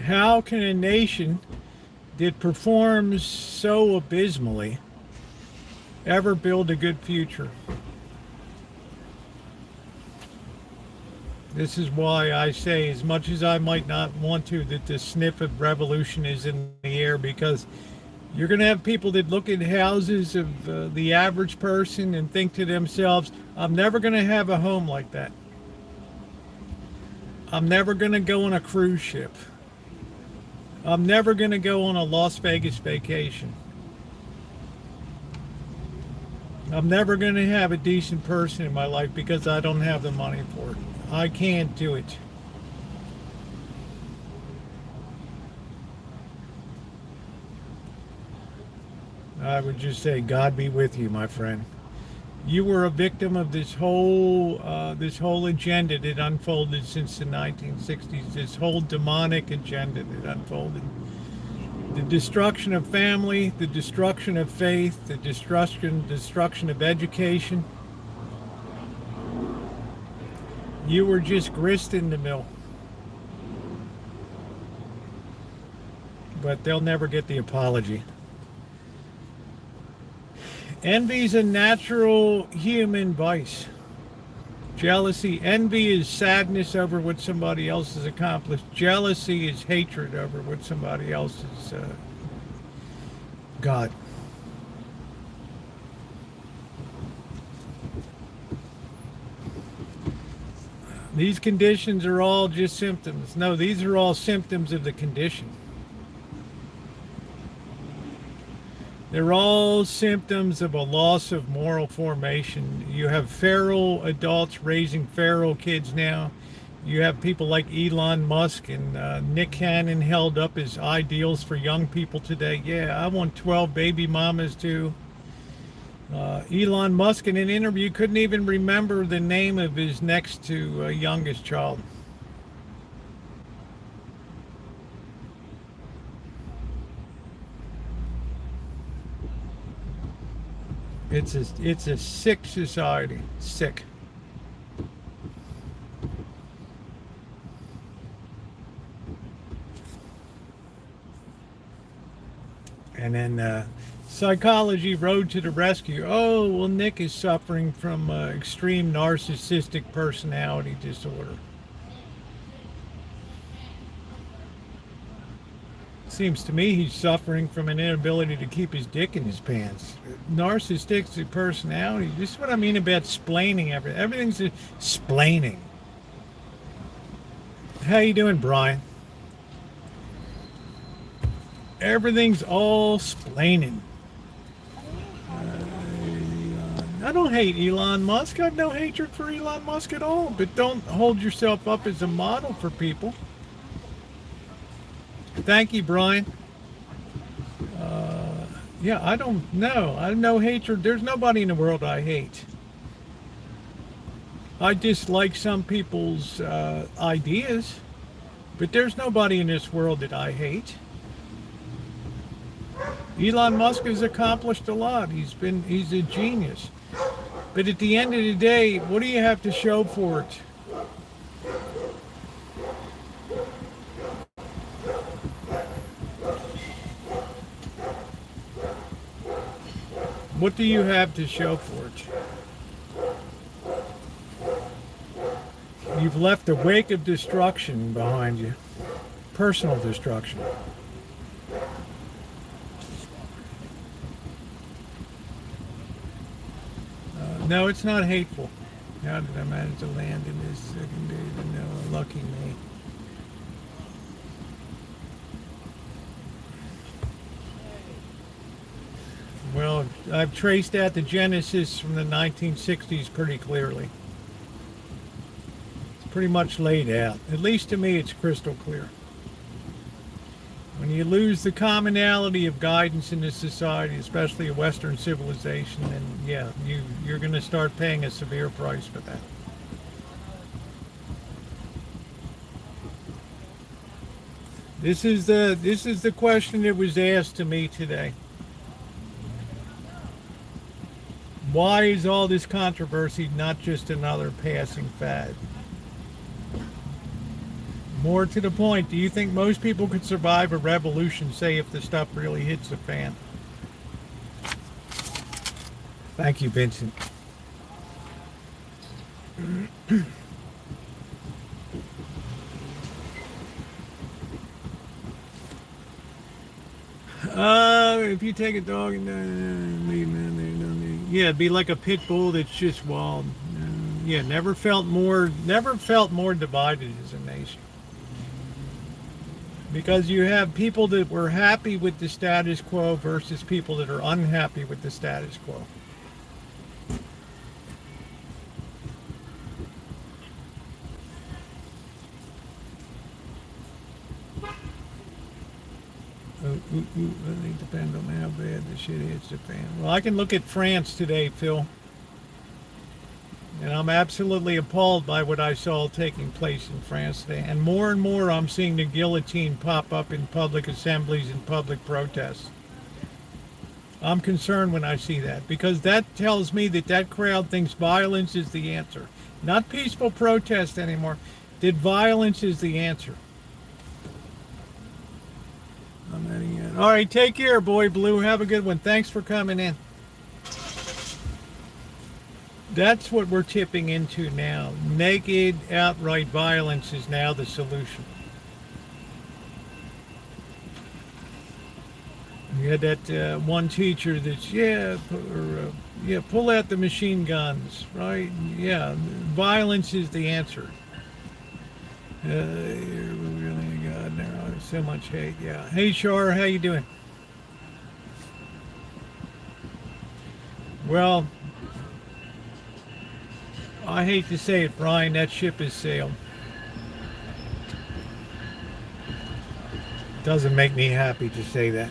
How can a nation that performs so abysmally ever build a good future? This is why I say, as much as I might not want to, that the sniff of revolution is in the air, because you're going to have people that look at houses of the average person and think to themselves, I'm never going to have a home like that. I'm never going to go on a cruise ship. I'm never going to go on a Las Vegas vacation. I'm never going to have a decent person in my life because I don't have the money for it. I can't do it. I would just say, God be with you, my friend. You were a victim of this whole agenda that unfolded since the 1960s. This whole demonic agenda that unfolded. The destruction of family, the destruction of faith, the destruction of education. You were just grist in the mill. But they'll never get the apology. Envy is a natural human vice. Jealousy, envy is sadness over what somebody else has accomplished. Jealousy is hatred over what somebody else has got. These conditions are all just symptoms. No, these are all symptoms of the condition. They're all symptoms of a loss of moral formation. You have feral adults raising feral kids now. You have people like Elon Musk and Nick Cannon held up as ideals for young people today. Yeah, I want 12 baby mamas too. Elon Musk in an interview couldn't even remember the name of his next to youngest child. It's a sick society. Sick. And then psychology road to the rescue. Oh, well, Nick is suffering from extreme narcissistic personality disorder. Seems to me he's suffering from an inability to keep his dick in his pants. Narcissistic personality. This is what I mean about splaining everything. Everything's splaining. How you doing, Brian? Everything's all splaining. I don't hate Elon Musk. I have no hatred for Elon Musk at all. But don't hold yourself up as a model for people. Thank you, Brian. Yeah, I don't know. I have no hatred. There's nobody in the world I hate. I dislike some people's ideas, but there's nobody in this world that I hate. Elon Musk has accomplished a lot. He's a genius. But at the end of the day, what do you have to show for it? What do you have to show for it? You've left a wake of destruction behind you. Personal destruction. No, it's not hateful. How did I manage to land in this second day? No, lucky me. Well, I've traced out the genesis from the 1960s pretty clearly. It's pretty much laid out. At least to me, it's crystal clear. When you lose the commonality of guidance in this society, especially a Western civilization, then yeah, you're going to start paying a severe price for that. This is the question that was asked to me today. Why is all this controversy not just another passing fad? More to the point, do you think most people could survive a revolution, say, if the stuff really hits the fan? Thank you, Vincent. If you take a dog and yeah, it'd be like a pit bull that's just wild. Yeah, never felt more divided as a nation. Because you have people that were happy with the status quo versus people that are unhappy with the status quo. It depends on how bad the shit hits the fan. Well, I can look at France today, Phil. And I'm absolutely appalled by what I saw taking place in France today. And more I'm seeing the guillotine pop up in public assemblies and public protests. I'm concerned when I see that, because that tells me that crowd thinks violence is the answer. Not peaceful protest anymore. That violence is the answer. I'm heading in. All right, take care, Boy Blue. Have a good one. Thanks for coming in. That's what we're tipping into now. Naked, outright violence is now the solution. You had that one teacher that's, pull out the machine guns, right? Yeah, violence is the answer. Really, God, there's so much hate. Yeah. Hey, Shar, how you doing? Well, I hate to say it, Brian, that ship has sailed. Doesn't make me happy to say that.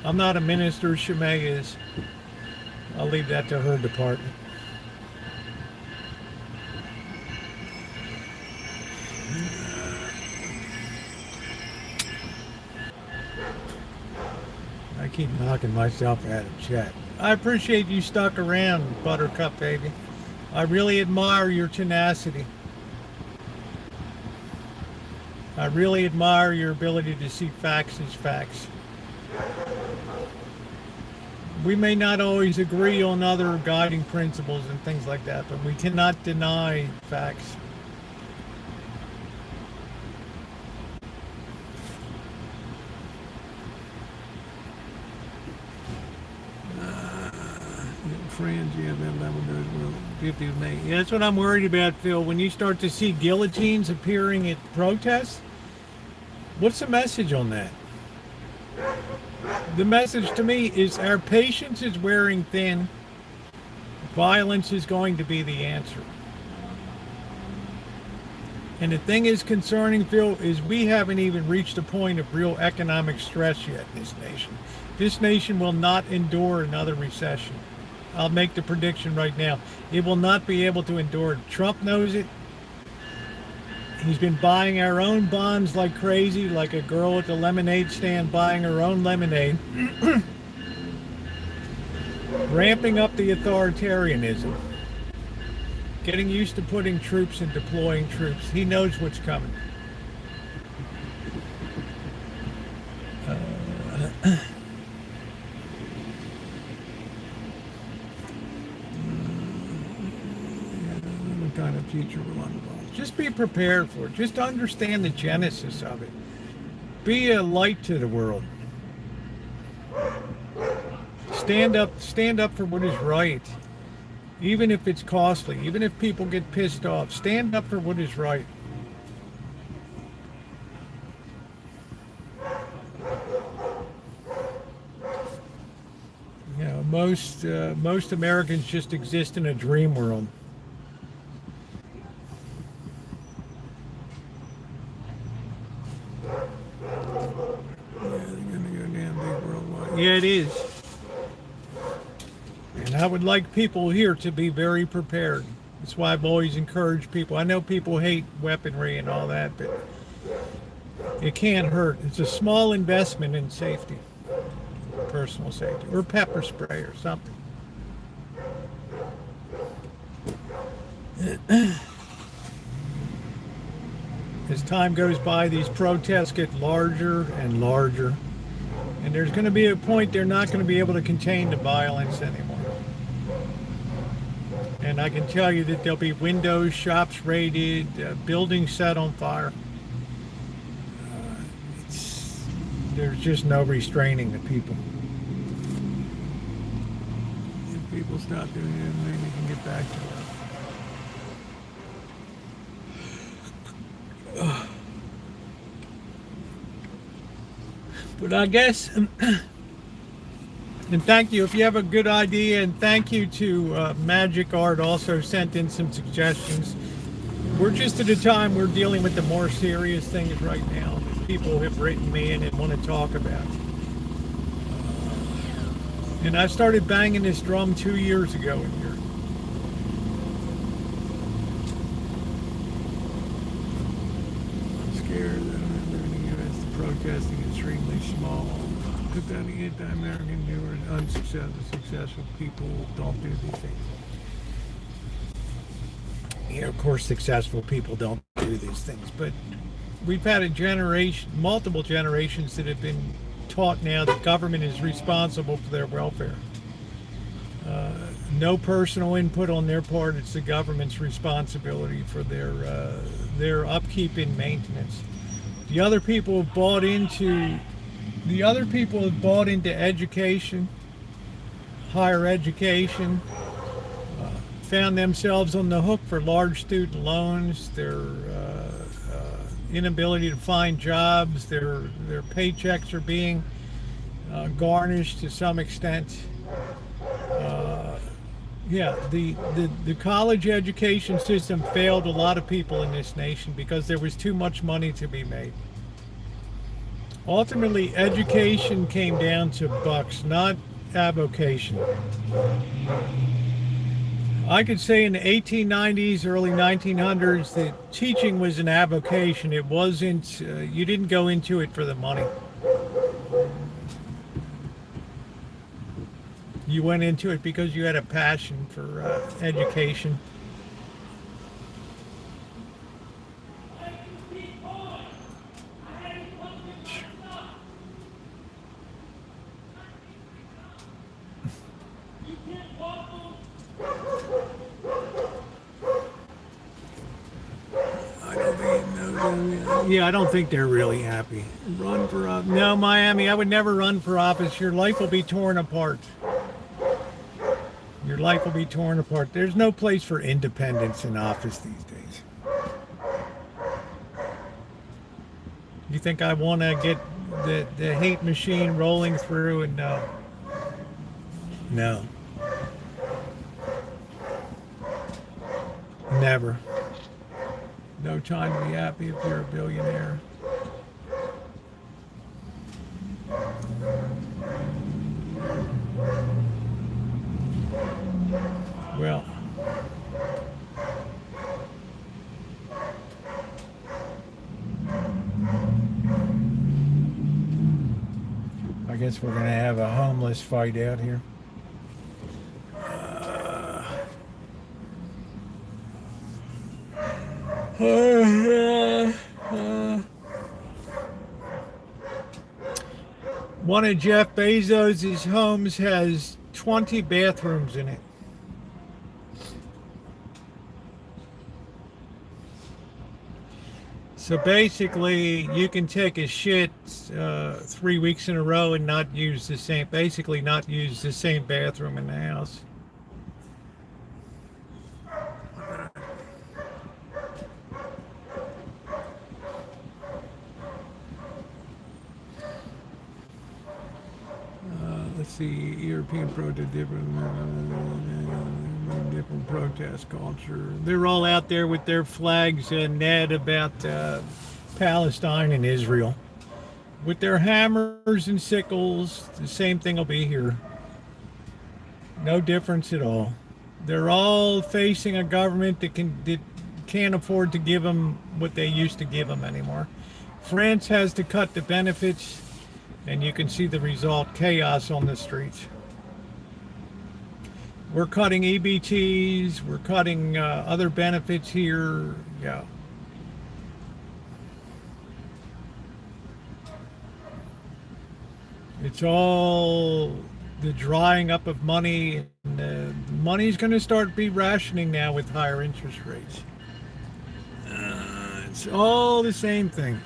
I'm not a minister, Shemay is. I'll leave that to her department. I keep knocking myself out of chat. I appreciate you stuck around, Buttercup baby. I really admire your tenacity. I really admire your ability to see facts as facts. We may not always agree on other guiding principles and things like that, but we cannot deny facts. Friends, yeah, that one does well. 50 May. Yeah, that's what I'm worried about, Phil. When you start to see guillotines appearing at protests, what's the message on that? The message to me is our patience is wearing thin. Violence is going to be the answer. And the thing is concerning, Phil, is we haven't even reached a point of real economic stress yet in this nation. This nation will not endure another recession. I'll make the prediction right now. It will not be able to endure it. Trump knows it. He's been buying our own bonds like crazy, like a girl at the lemonade stand buying her own lemonade. Ramping up the authoritarianism. Getting used to putting troops and deploying troops. He knows what's coming. teacher will involve. Just be prepared for it. Just understand the genesis of it. Be a light to the world. Stand up for what is right. Even if it's costly, even if people get pissed off, stand up for what is right. You know, most Americans just exist in a dream world. Yeah, it is. And I would like people here to be very prepared. That's why I've always encouraged people. I know people hate weaponry and all that, but it can't hurt. It's a small investment in safety, personal safety, or pepper spray or something. As time goes by, these protests get larger and larger. And there's going to be a point they're not going to be able to contain the violence anymore. And I can tell you that there'll be windows, shops raided, buildings set on fire. There's just no restraining the people. If people stop doing it, then we can get back to it. But I guess, and thank you if you have a good idea, and thank you to Magic Art, also sent in some suggestions. We're just at a time we're dealing with the more serious things right now that people have written me in and want to talk about. And I started banging this drum 2 years ago in here. I'm scared that I'm living in the U.S. The protesting is extremely small. But then the anti-American doers, successful people don't do these things. You know, of course, successful people don't do these things, but we've had a generation, multiple generations that have been taught now that government is responsible for their welfare. No personal input on their part. It's the government's responsibility for their upkeep and maintenance. The other people have bought into education, higher education, found themselves on the hook for large student loans, their inability to find jobs, their paychecks are being garnished to some extent. The college education system failed a lot of people in this nation because there was too much money to be made. Ultimately, education came down to bucks, not avocation. I could say in the 1890s, early 1900s, that teaching was an avocation. It wasn't, you didn't go into it for the money. You went into it because you had a passion for education. Yeah, I don't think they're really happy. Run for office? No, Miami, I would never run for office. Your life will be torn apart. Your life will be torn apart. There's no place for independence in office these days. You think I want to get the hate machine rolling through? And no. Never. No time to be happy if you're a billionaire. Well, I guess we're going to have a homeless fight out here. One of Jeff Bezos' homes has 20 bathrooms in it. So basically, you can take a shit 3 weeks in a row and not use the same, basically not use the same bathroom in the house. Let's see, European protest, different protest culture. They're all out there with their flags, Ned, about Palestine and Israel. With their hammers and sickles, the same thing will be here. No difference at all. They're all facing a government that can't afford to give them what they used to give them anymore. France has to cut the benefits, and you can see the result, chaos on the streets. We're cutting EBTs, we're cutting other benefits here, yeah. It's all the drying up of money, and money's going to start be rationing now with higher interest rates. It's all the same thing.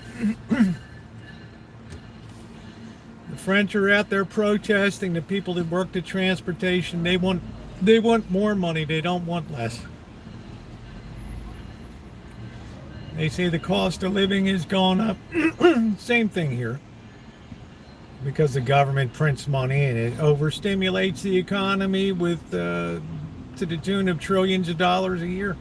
The French are out there protesting. The people that work the transportation, they want more money. They don't want less. They say the cost of living has gone up. Same thing here. Because the government prints money and it overstimulates the economy with to the tune of trillions of dollars a year.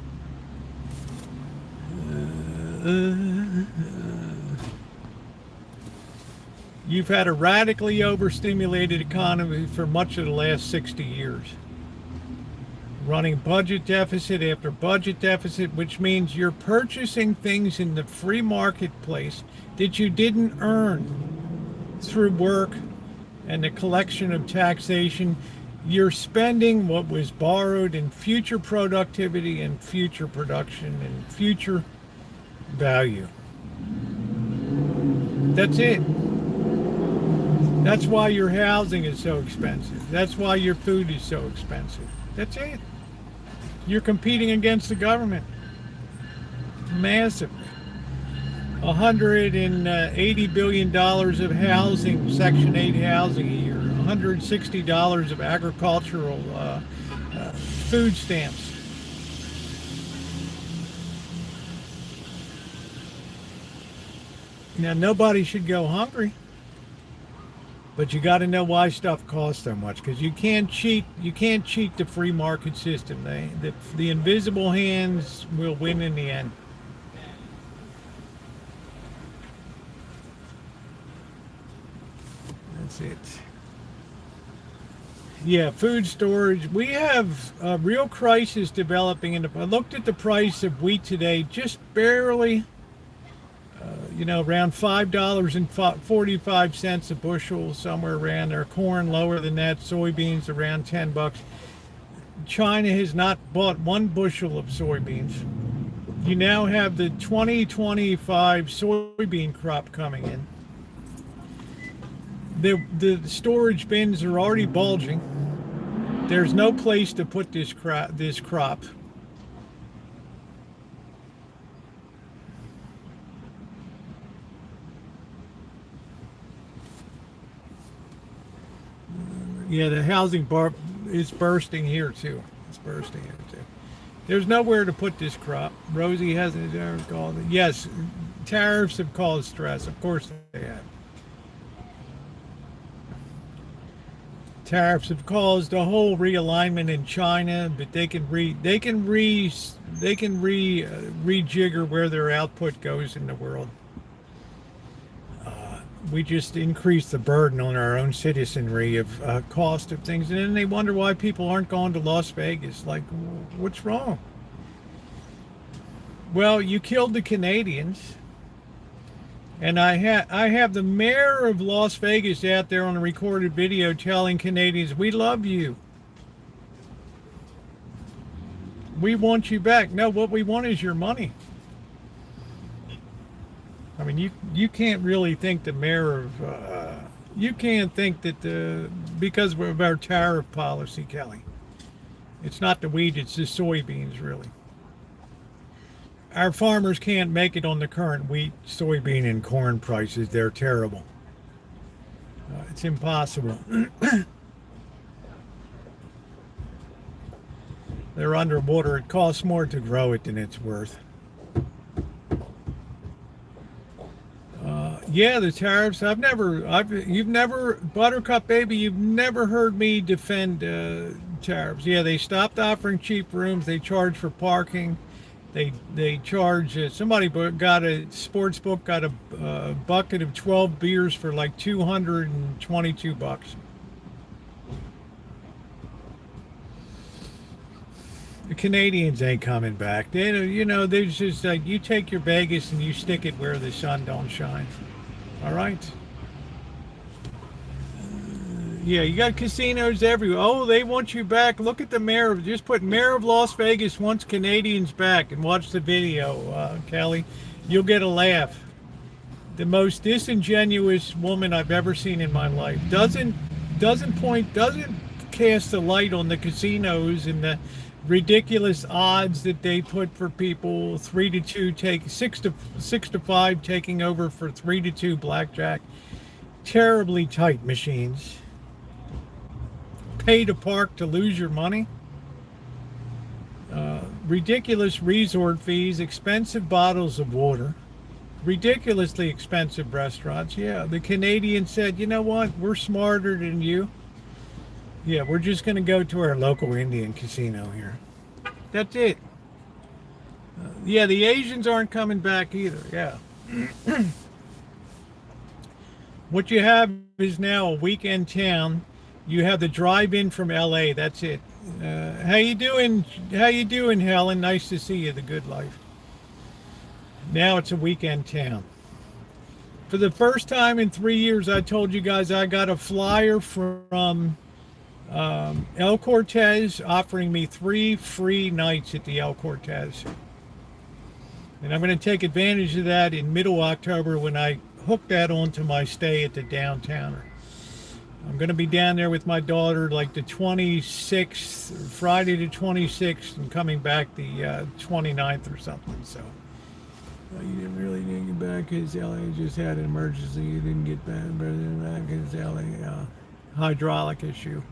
You've had a radically overstimulated economy for much of the last 60 years. Running budget deficit after budget deficit, which means you're purchasing things in the free marketplace that you didn't earn through work and the collection of taxation. You're spending what was borrowed in future productivity and future production and future value. That's it. That's why your housing is so expensive. That's why your food is so expensive. That's it. You're competing against the government. Massively. $180 billion of housing, Section 8 housing a year. $160 of agricultural food stamps. Now, nobody should go hungry. But you got to know why stuff costs so much, because you can't cheat the free market system. The invisible hands will win in the end. That's it. Yeah, food storage. We have a real crisis developing. I looked at the price of wheat today, just barely. Around $5.45 a bushel, somewhere around there. Corn lower than that. Soybeans around $10. China has not bought one bushel of soybeans. You now have the 2025 soybean crop coming in. The storage bins are already bulging. There's no place to put this crop. Yeah, the housing bar is bursting here too. It's bursting here too. There's nowhere to put this crop. Rosie hasn't called it. Yes, tariffs have caused stress. Of course they have. Tariffs have caused a whole realignment in China, but they can rejigger where their output goes in the world. We just increase the burden on our own citizenry of cost of things, and then they wonder why people aren't going to Las Vegas. Like, what's wrong? Well, you killed the Canadians, and I have the mayor of Las Vegas out there on a recorded video telling Canadians, "We love you. We want you back." No, what we want is your money. I mean, you can't really think the mayor of, you can't think that because of our tariff policy, Kelly. It's not the wheat, it's the soybeans, really. our farmers can't make it on the current wheat, soybean, and corn prices. They're terrible. It's impossible. They're underwater. It costs more to grow it than it's worth. Yeah, the tariffs. You've never, Buttercup baby, you've never heard me defend tariffs. Yeah, they stopped offering cheap rooms. They charge for parking. They charge. Somebody got a sports book, got a bucket of 12 beers for like $222. The Canadians ain't coming back. There's just like you take your Vegas and you stick it where the sun don't shine. All right. Yeah, you got casinos everywhere. Oh, they want you back. Look at the mayor. Just put Mayor of Las Vegas wants Canadians back and watch the video, Kelly. You'll get a laugh. The most disingenuous woman I've ever seen in my life. Doesn't cast a light on the casinos and the ridiculous odds that they put for people. 3-2 take 6-5 taking over for 3-2 blackjack. Terribly tight machines. Pay to park to lose your money. Ridiculous resort fees, expensive bottles of water, ridiculously expensive restaurants. Yeah, the Canadians said, you know what? We're smarter than you. Yeah, we're just going to go to our local Indian casino here. That's it. Yeah, the Asians aren't coming back either. Yeah. What you have is now a weekend town. You have the drive-in from LA. That's it. How you doing? How you doing, Helen? Nice to see you. The good life. Now it's a weekend town. For the first time in 3 years, I told you guys I got a flyer from El Cortez offering me 3 free nights at the El Cortez. And I'm going to take advantage of that in middle October when I hook that onto my stay at the Downtowner. I'm going to be down there with my daughter like the 26th, Friday the 26th, and coming back the 29th or something. So you didn't really get back because LA just had an emergency. You didn't get back because LA hydraulic issue.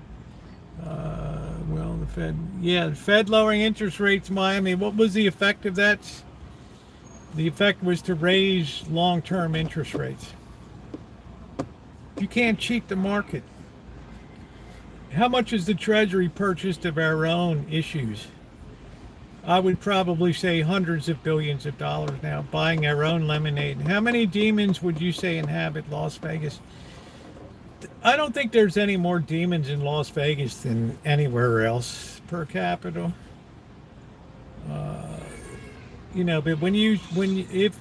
Well, the Fed lowering interest rates, Miami. What was the effect of that? The effect was to raise long-term interest rates. You can't cheat the market. How much is the Treasury purchased of our own issues? I would probably say hundreds of billions of dollars now, buying our own lemonade. How many demons would you say inhabit Las Vegas? I don't think there's any more demons in Las Vegas than anywhere else per capita. But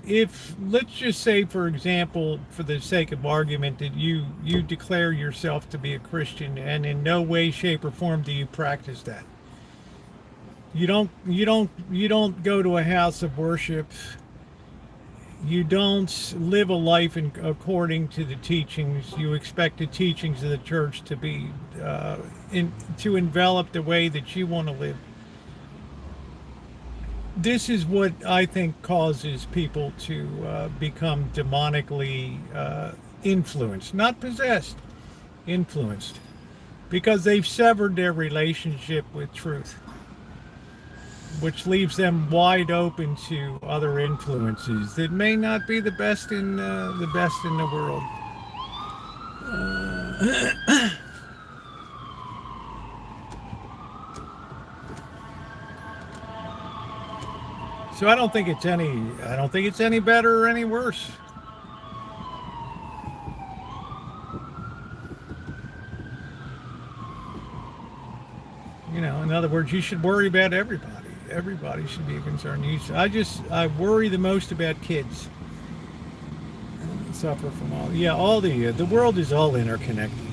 if let's just say, for example, for the sake of argument, that you declare yourself to be a Christian, and in no way, shape, or form do you practice that. You don't go to a house of worship. You don't live a life according to the teachings. You expect the teachings of the church to be to envelop the way that you want to live. This is what I think causes people to become demonically influenced, not possessed, influenced, because they've severed their relationship with truth, which leaves them wide open to other influences that may not be the best in the world. So I don't think it's any better or any worse. In other words, you should worry about everybody. Everybody should be a concern. I worry the most about kids. Suffer from all the world is all interconnected.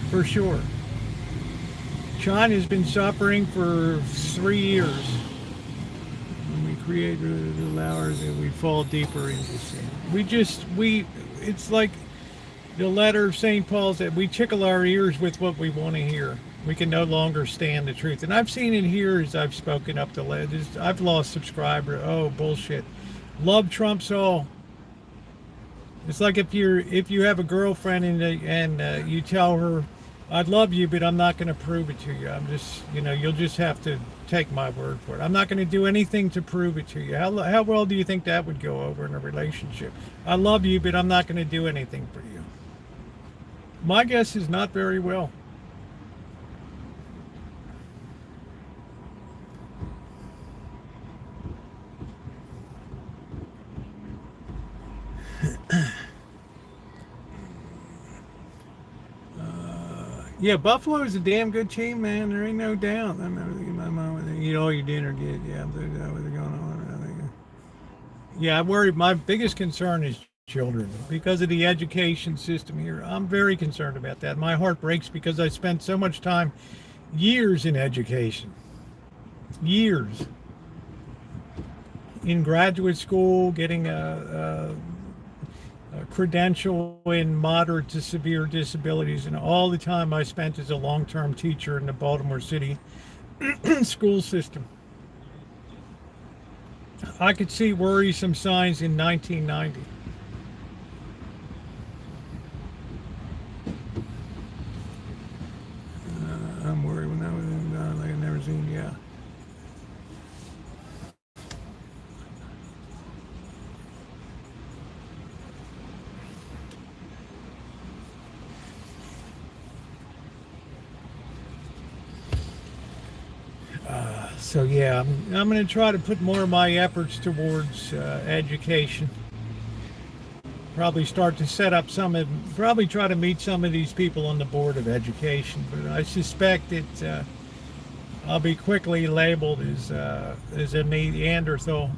For sure. China's been suffering for 3 years. Create allowers that we fall deeper into sin. It's like the letter of St. Paul said, we tickle our ears with what we want to hear. We can no longer stand the truth. And I've seen it here as I've spoken up to I've lost subscriber. Oh, bullshit. Love trumps all. It's like if you have a girlfriend and you tell her, "I'd love you, but I'm not going to prove it to you. I'm just, you'll just have to take my word for it. I'm not going to do anything to prove it to you." How well do you think that would go over in a relationship? I love you, but I'm not going to do anything for you. My guess is not very well. Yeah, Buffalo is a damn good team, man. There ain't no doubt. I remember my mom, eat all your dinner, get what's going on. Yeah, I worry. My biggest concern is children because of the education system here. I'm very concerned about that. My heart breaks because I spent so much time, years in education, years in graduate school, getting a credential in moderate to severe disabilities, and all the time I spent as a long-term teacher in the Baltimore City school system. I could see worrisome signs in 1990. I'm worried when I was in, like I've never seen, yeah. So yeah, I'm going to try to put more of my efforts towards education. Probably start to set up probably try to meet some of these people on the board of education. But I suspect that I'll be quickly labeled as a Neanderthal.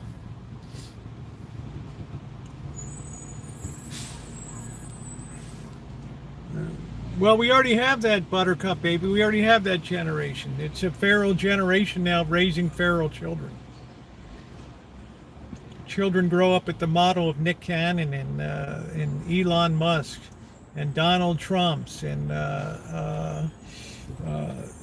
Well, we already have that, Buttercup baby. We already have that generation. It's a feral generation now, raising feral children. Children grow up at the model of Nick Cannon and Elon Musk and Donald Trump's and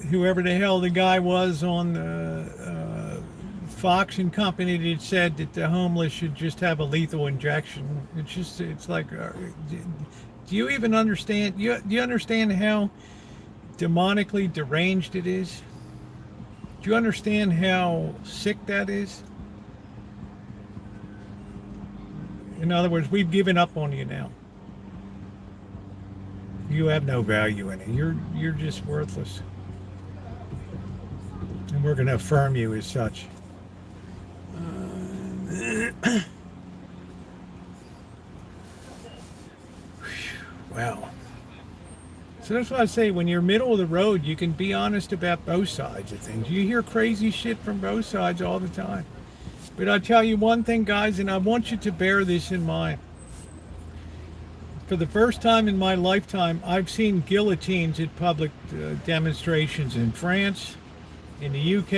whoever the hell the guy was on Fox and Company that said that the homeless should just have a lethal injection. It's like, do you even understand? Do you understand how demonically deranged it is? Do you understand how sick that is? In other words, we've given up on you now. You have no value in it. You're just worthless. And we're going to affirm you as such. Wow. So that's why I say when you're middle of the road, you can be honest about both sides of things. You hear crazy shit from both sides all the time. But I tell you one thing, guys, and I want you to bear this in mind. For the first time in my lifetime, I've seen guillotines at public demonstrations in France, in the UK,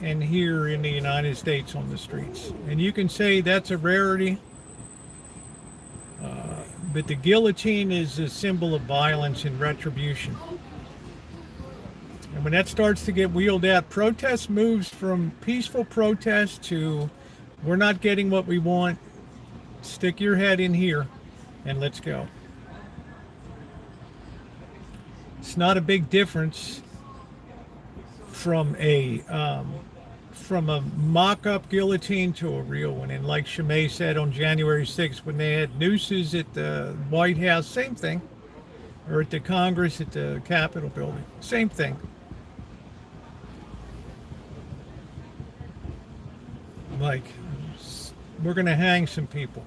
and here in the United States on the streets. And you can say that's a rarity. But the guillotine is a symbol of violence and retribution. And when that starts to get wheeled out, protest moves from peaceful protest to we're not getting what we want, stick your head in here and let's go. It's not a big difference from a mock-up guillotine to a real one. And like Shimei said on January 6th, when they had nooses at the White House, same thing. Or at the Congress, at the Capitol building, same thing. Like, we're going to hang some people.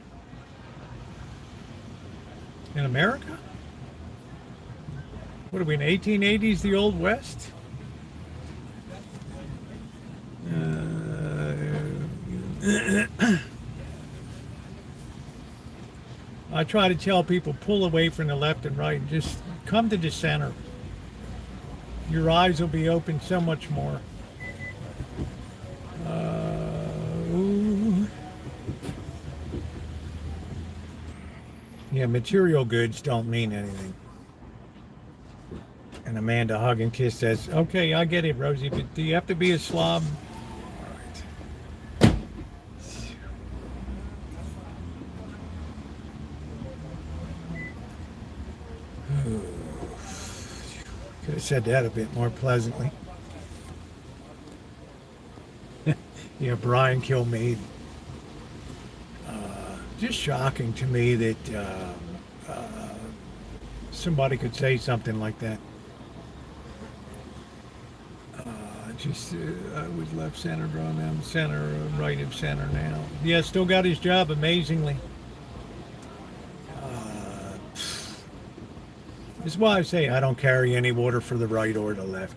In America? What are we, in 1880s, the Old West? I try to tell people, pull away from the left and right and just come to the center. Your eyes will be open so much more. Yeah, material goods don't mean anything. And Amanda Hug and Kiss says, okay, I get it, Rosie, but do you have to be a slob? All right. Could have said that a bit more pleasantly. Yeah, Brian Kilmeade. Just shocking to me that somebody could say something like that. I was left center, drawn down center, right of center now. Yeah, still got his job amazingly. This is why I say I don't carry any water for the right or the left.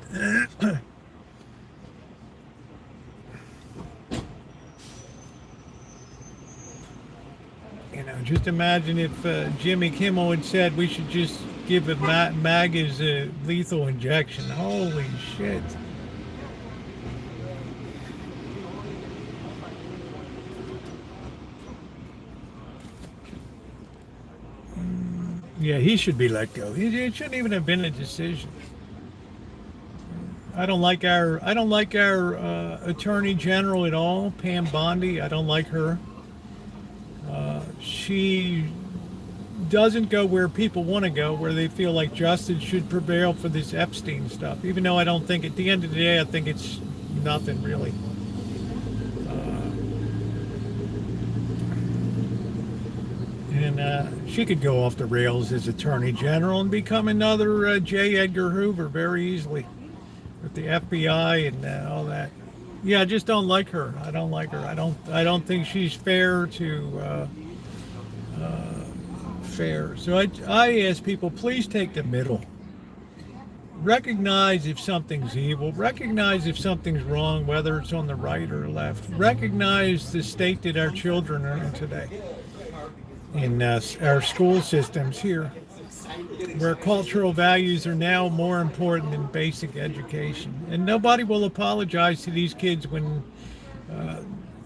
You know, just imagine if Jimmy Kimmel had said we should just give MAGAs a lethal injection. Holy shit. Yeah, he should be let go. It shouldn't even have been a decision. I don't like our Attorney General at all, Pam Bondi. I don't like her. She doesn't go where people want to go, where they feel like justice should prevail for this Epstein stuff. Even though I don't think, at the end of the day, I think it's nothing really. And she could go off the rails as Attorney General and become another J. Edgar Hoover very easily with the FBI and all that. Yeah, I just don't like her. I don't like her. I don't think she's fair to fair. So I ask people, please take the middle. Recognize if something's evil. Recognize if something's wrong, whether it's on the right or left. Recognize the state that our children are in today. In our school systems here, where cultural values are now more important than basic education. And nobody will apologize to these kids when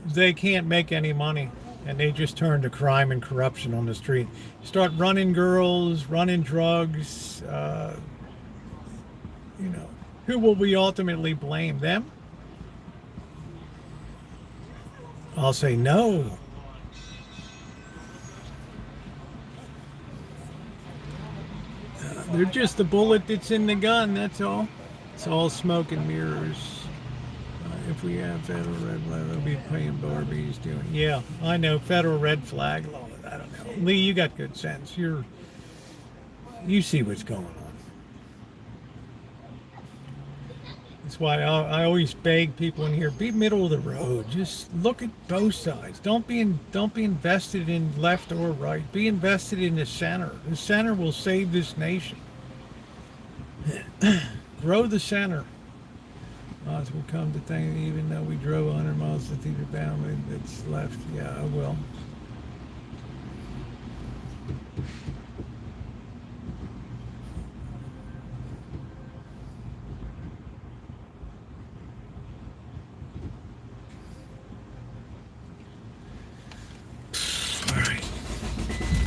they can't make any money and they just turn to crime and corruption on the street. Start running girls, running drugs, you know, who will we ultimately blame? Them? I'll say no. They're just the bullet that's in the gun, that's all. It's all smoke and mirrors. If we have federal red flag, we'll be paying Barbies doing. Yeah, I know, federal red flag. I don't know. Lee, you got good sense. You see what's going on. That's why I always beg people in here, be middle of the road. Just look at both sides. Don't be invested in left or right. Be invested in the center. The center will save this nation. Grow the center. Odds will come to think, even though we drove 100 miles to theater bound, that's left. Yeah, I will.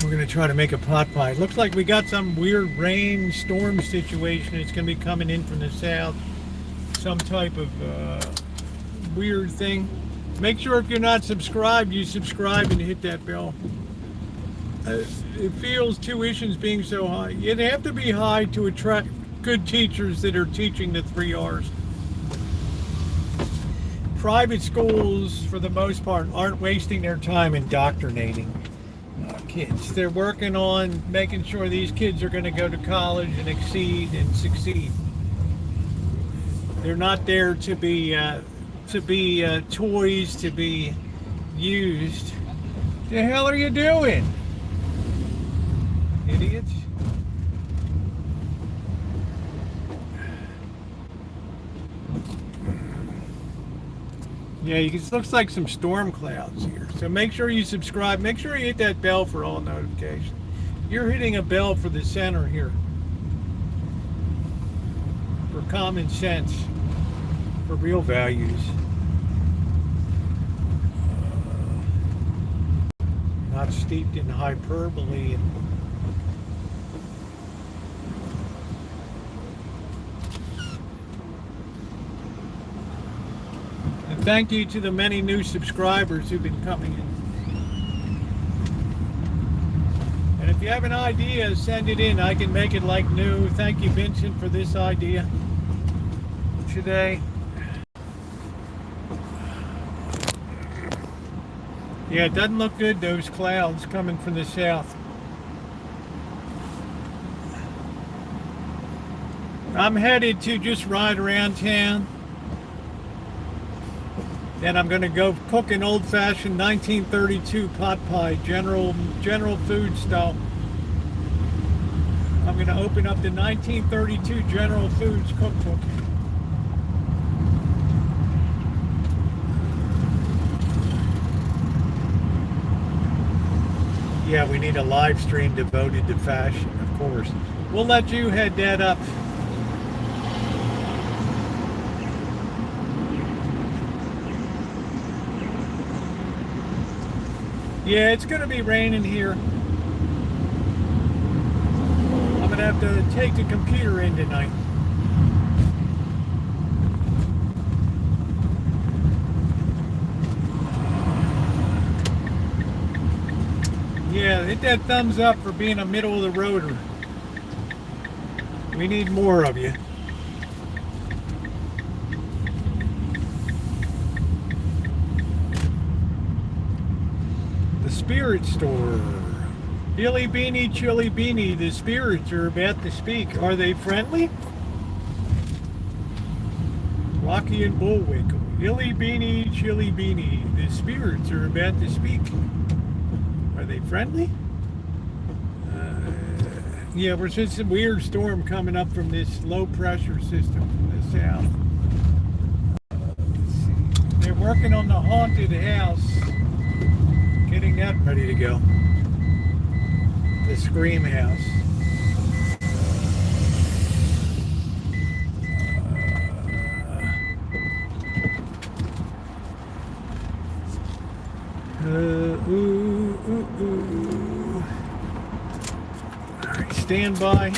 We're going to try to make a pot pie. It looks like we got some weird rain storm situation. It's going to be coming in from the south. Some type of weird thing. Make sure if you're not subscribed, you subscribe and hit that bell. It feels tuition's being so high. You'd have to be high to attract good teachers that are teaching the 3 R's. Private schools, for the most part, aren't wasting their time indoctrinating kids. They're working on making sure these kids are going to go to college and exceed and succeed. They're not there to be toys to be used. The hell are you doing, idiots? Yeah, it looks like some storm clouds here. So make sure you subscribe. Make sure you hit that bell for all notifications. You're hitting a bell for the center here. For common sense. For real values. Not steeped in hyperbole and thank you to the many new subscribers who've been coming in. And if you have an idea, send it in. I can make it like new. Thank you, Vincent, for this idea today. Yeah, it doesn't look good, those clouds coming from the south. I'm headed to just ride around town. Then I'm going to go cook an old-fashioned 1932 pot pie, general food style. I'm going to open up the 1932 General Foods cookbook. Yeah, we need a live stream devoted to fashion, of course. We'll let you head that up. Yeah, it's going to be raining here. I'm going to have to take the computer in tonight. Yeah, hit that thumbs up for being a middle of the roader. We need more of you. The Spirit Store. Billy Beanie, Chili Beanie, the spirits are about to speak. Are they friendly? Rocky and Bullwinkle. Billy Beanie, Chili Beanie, the spirits are about to speak. Are they friendly? Yeah, we're just a weird storm coming up from this low pressure system from the south. Let's see. They're working on the haunted house, getting that ready to go. The Scream House. All right, stand by.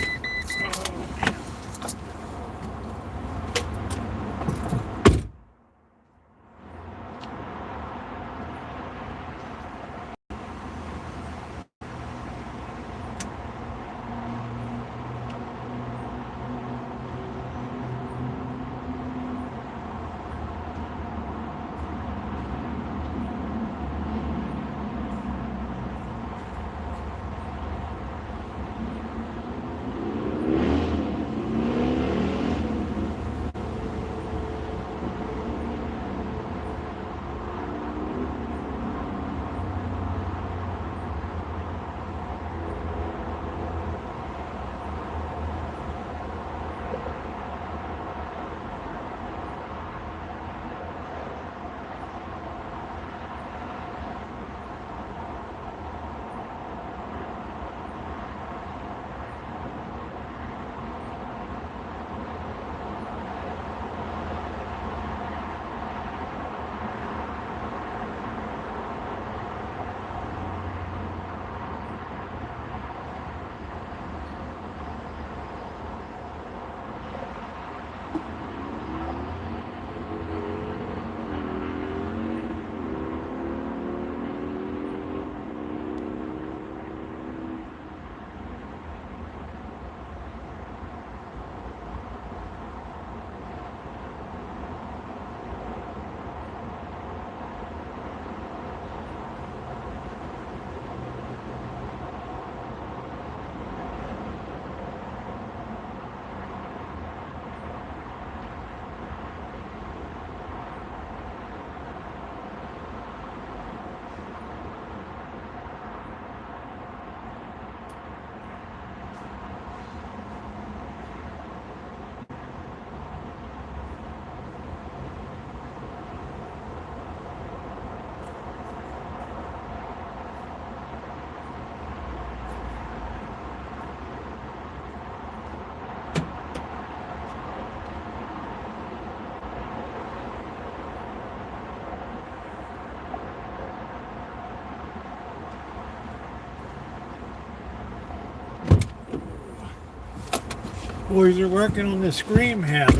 Boys are working on the Scream House.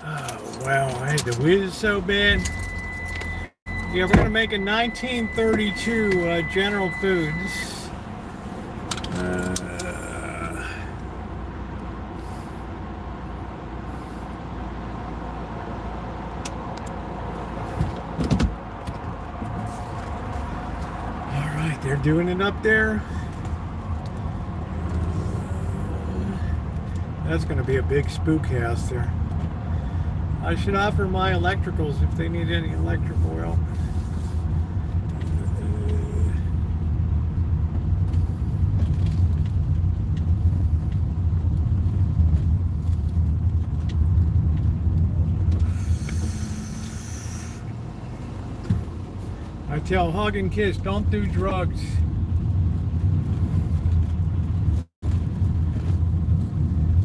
Oh, well, wanted the whiz so bad. Yeah, we're gonna make a 1932 General Foods. All right, they're doing it up there. That's gonna be a big spook house there. I should offer my electricals if they need any electrical help. I tell hug and kiss, don't do drugs.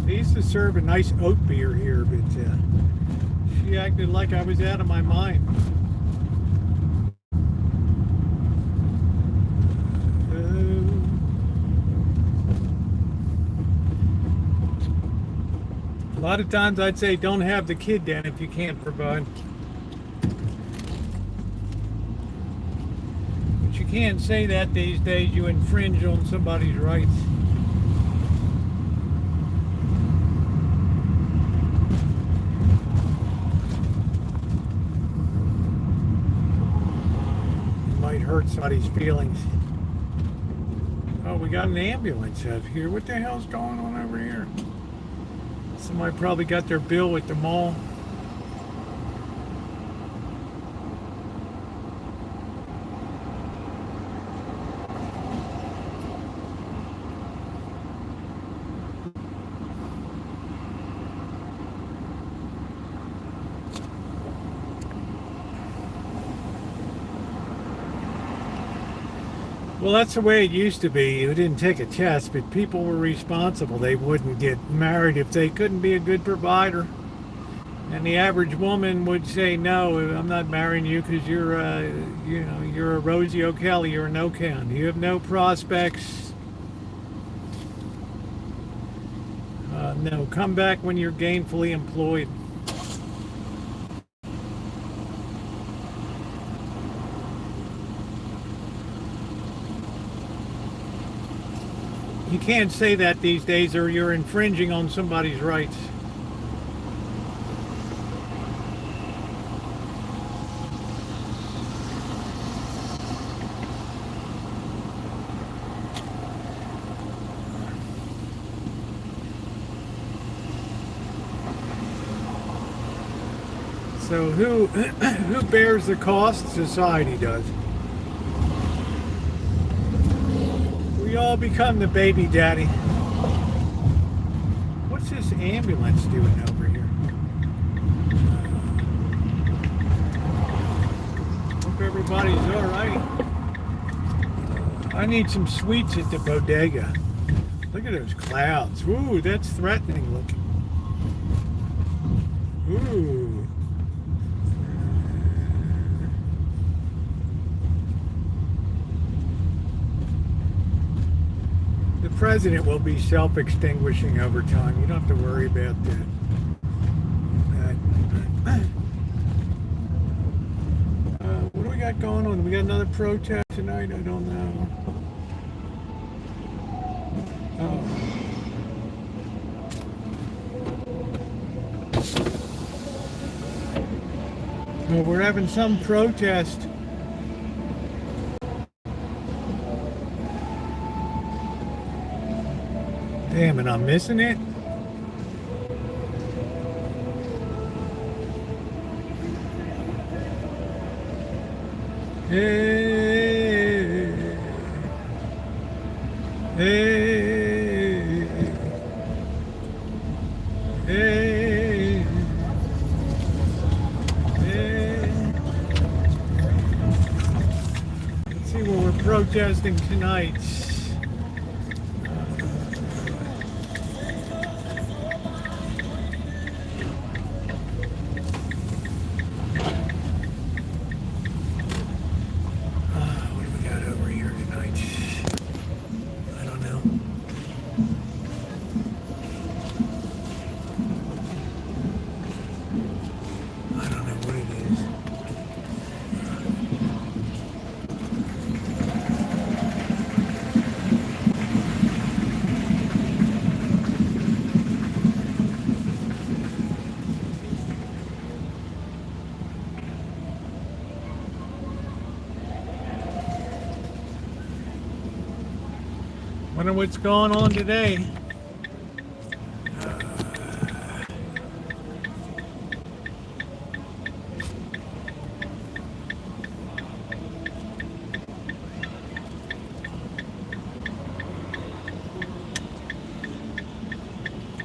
They used to serve a nice oat beer here, but she acted like I was out of my mind. A lot of times I'd say don't have the kid then if you can't provide. But you can't say that these days. You infringe on somebody's rights. Hurt somebody's feelings. Oh, we got an ambulance out here. What the hell's going on over here? Somebody probably got their bill at the mall. Well, that's the way it used to be. You didn't take a test, but people were responsible. They wouldn't get married if they couldn't be a good provider. And the average woman would say, no, I'm not marrying you because you're a Rosie O'Kelly, you're a no count. You have no prospects. No, come back when you're gainfully employed. You can't say that these days or you're infringing on somebody's rights. So who bears the cost? Society does. We all become the baby daddy. What's this ambulance doing over here? Hope everybody's all right. I need some sweets at the bodega. Look at those clouds. Ooh, that's threatening looking. Ooh. The president will be self-extinguishing over time. You don't have to worry about that. What do we got going on? We got another protest tonight? I don't know. Oh. Well, we're having some protest. Damn, and I'm missing it? Hey, hey, hey, hey. Let's see what we're protesting tonight. I don't know Wonder what's going on today.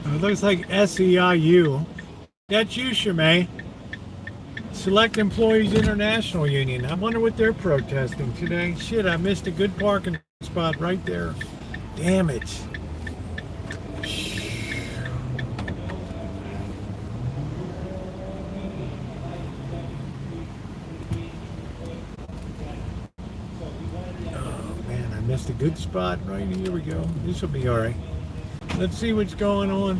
It looks like SEIU. That's you, Shimei. Select Employees International Union. I wonder what they're protesting today. Shit, I missed a good parking spot right there. Damn it. Oh man, I missed a good spot right here. We go. This will be all right. Let's see what's going on.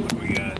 What do we got?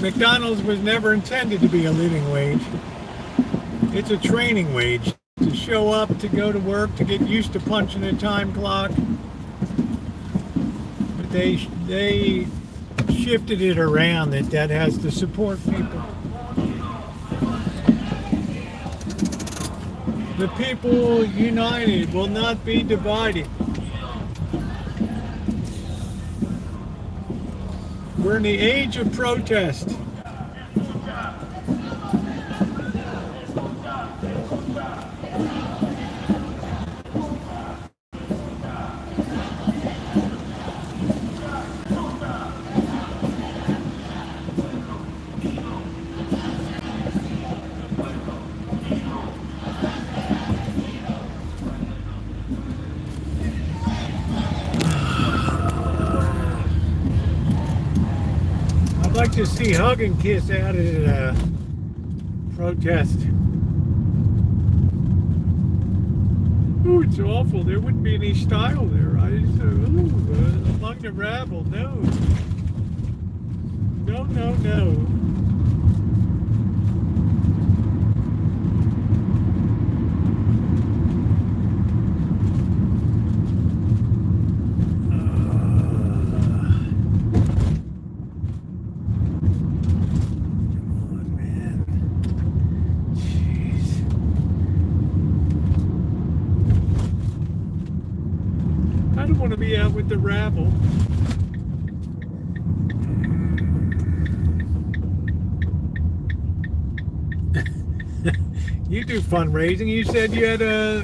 McDonald's was never intended to be a living wage. It's a training wage to show up, to go to work, to get used to punching a time clock. But they shifted it around that has to support people. The people united will not be divided. We're in the age of protest. I'd like to see Hug and Kiss out at a protest. Ooh, it's awful. There wouldn't be any style there. Among the rabble, no. No, no, no. To be out with the rabble. You do fundraising. You said you had a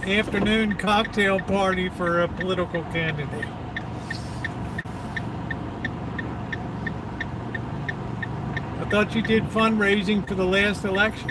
afternoon cocktail party for a political candidate. I thought you did fundraising for the last election.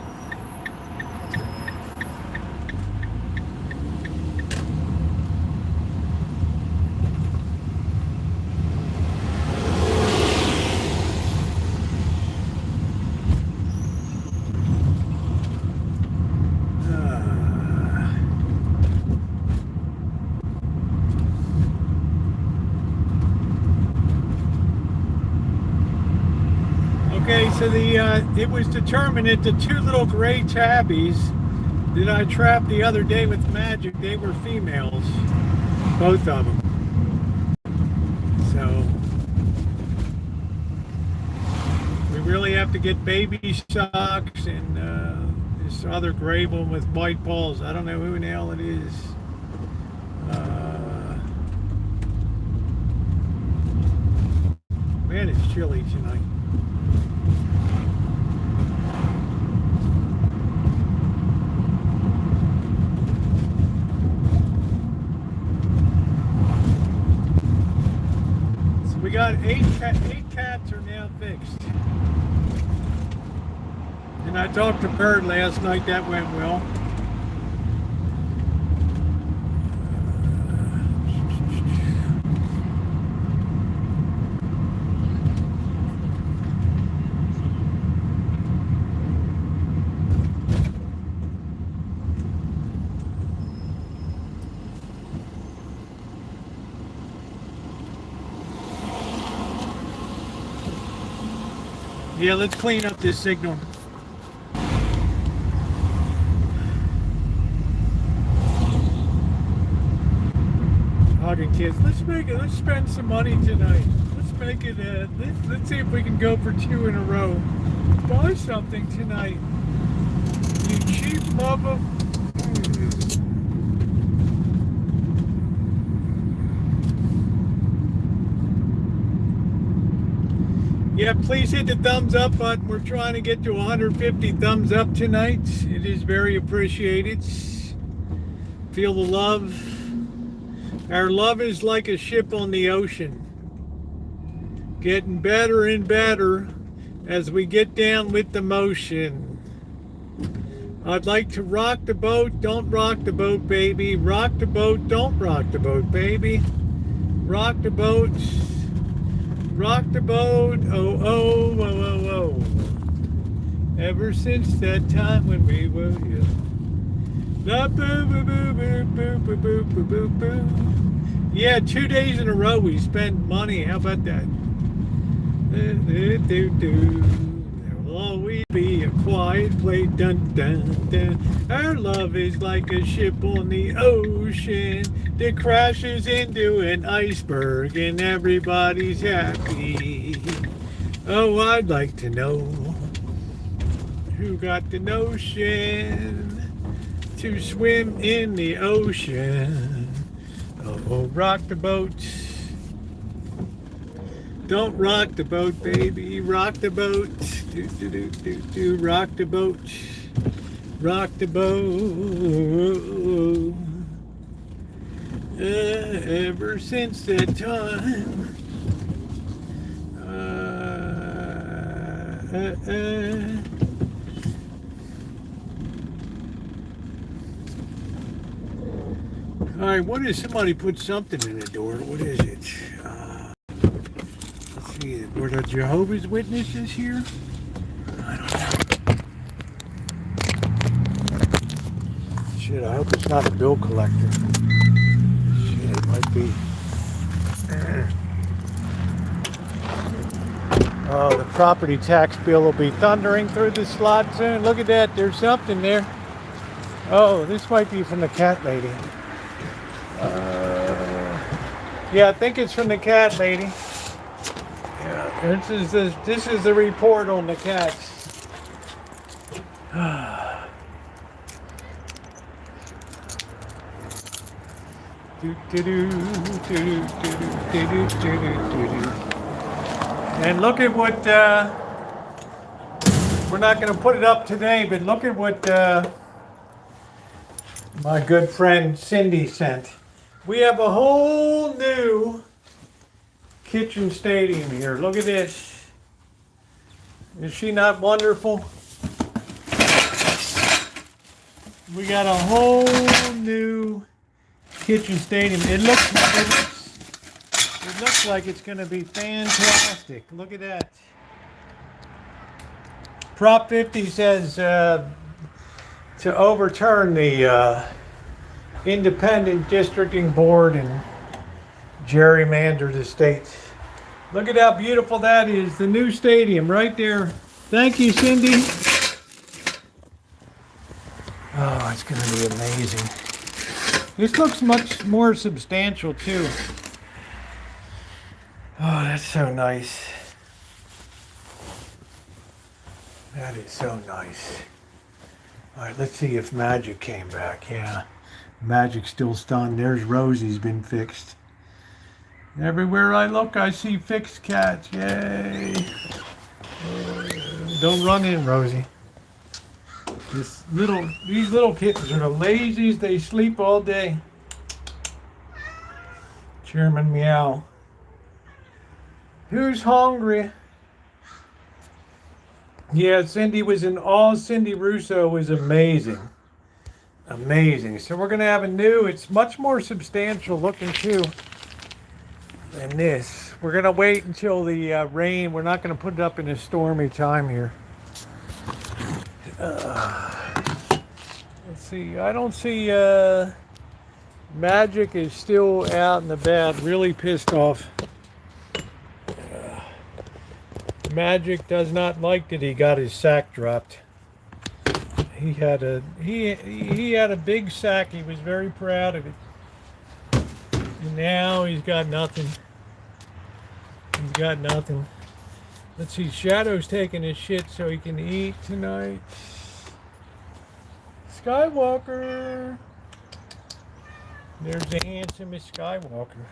Okay, so it was determined that the two little gray tabbies that I trapped the other day with magic, they were females, both of them. So we really have to get baby socks and this other gray one with white balls. I don't know who in the hell it is. Man, it's chilly tonight. We got eight cats are now fixed. And I talked to Bird last night, that went well. Yeah, let's clean up this signal. Hugging kids. Let's spend some money tonight. Let's make it, let's see if we can go for 2 in a row. Buy something tonight. You cheap mother. Yeah, please hit the thumbs up button. We're trying to get to 150 thumbs up tonight. It is very appreciated. Feel the love. Our love is like a ship on the ocean, getting better and better as we get down with the motion. I'd like to rock the boat, don't rock the boat, baby. Rock the boat, don't rock the boat, baby. Rock the boat, rock the boat, oh, oh, oh, oh, oh. Ever since that time when we were young. Yeah, 2 days in a row we spend money. How about that? There will always be a quiet place. Dun, dun, dun. Our love is like a ship on the ocean that crashes into an iceberg and everybody's happy. Oh, I'd like to know who got the notion to swim in the ocean. Oh, rock the boat. Don't rock the boat, baby. Rock the boat. Do, do, do, do, do. Rock the boat. Rock the boat. Ever since that time. All right, what is, somebody put something in the door? What is it? Let's see, were the Jehovah's Witnesses here? I don't know. Shit, I hope it's not a bill collector. Shit, it might be. Oh, the property tax bill will be thundering through the slot soon. Look at that, there's something there. Oh, this might be from the cat lady. Yeah, I think it's from the cat lady. Yeah, this is the report on the cats. And look at what we're not going to put it up today, but look at what my good friend Cindy sent. We have a whole new kitchen stadium here. Look at this. Is she not wonderful? We got a whole new kitchen stadium. It looks like it's going to be fantastic. Look at that. Prop 50 says to overturn the Independent Districting Board and gerrymandered estates. Look at how beautiful that is. The new stadium right there. Thank you, Cindy. Oh, it's going to be amazing. This looks much more substantial too. Oh, that's so nice. That is so nice. All right, let's see if Magic came back. Yeah. Magic's still stunned. There's Rosie's been fixed. Everywhere I look, I see fixed cats. Yay. Don't run in, Rosie. These little kittens are the laziest. They sleep all day. Chairman Meow. Who's hungry? Yeah, Cindy was in awe. Cindy Russo was amazing. Amazing. So we're going to have a new, it's much more substantial looking too than this. We're going to wait until the rain. We're not going to put it up in a stormy time here. Let's see. I don't see Magic is still out in the bed, really pissed off. Magic does not like that he got his sack dropped. He had a big sack. He was very proud of it. And now he's got nothing. He's got nothing. Let's see, Shadow's taking his shit so he can eat tonight. Skywalker. There's the handsomest Skywalker.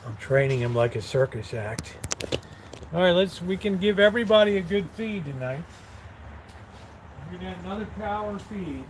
I'm training him like a circus act. All right, we can give everybody a good feed tonight. We're gonna have another power feed.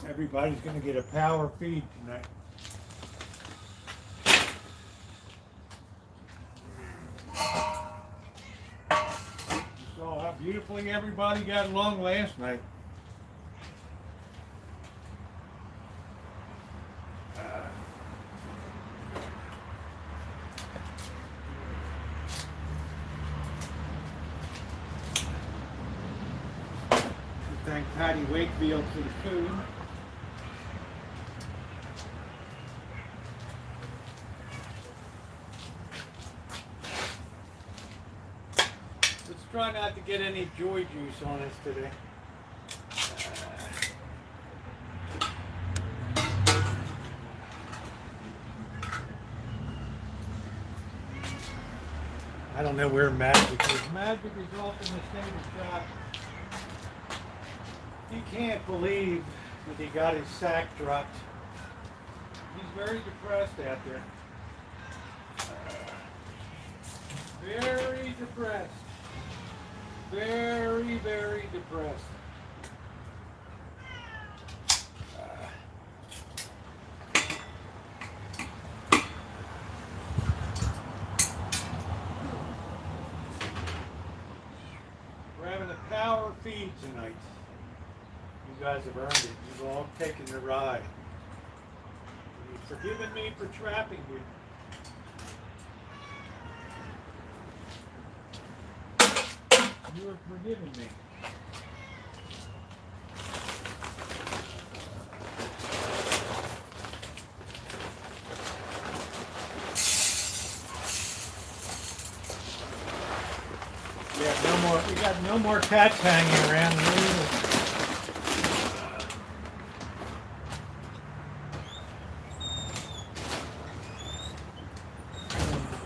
Everybody's going to get a power feed tonight. You saw how beautifully everybody got along last night. Thank Patty Wakefield for the food. Let's try not to get any joy juice on us today. I don't know where Magic is. Magic is off in the state of shock. He can't believe that he got his sack dropped. He's very depressed out there. Very depressed. Very, very depressed. We're having a power feed tonight. You guys have earned it. You've all taken the ride. You've forgiven me for trapping you. You have forgiven me. We got no more cats hanging around the room.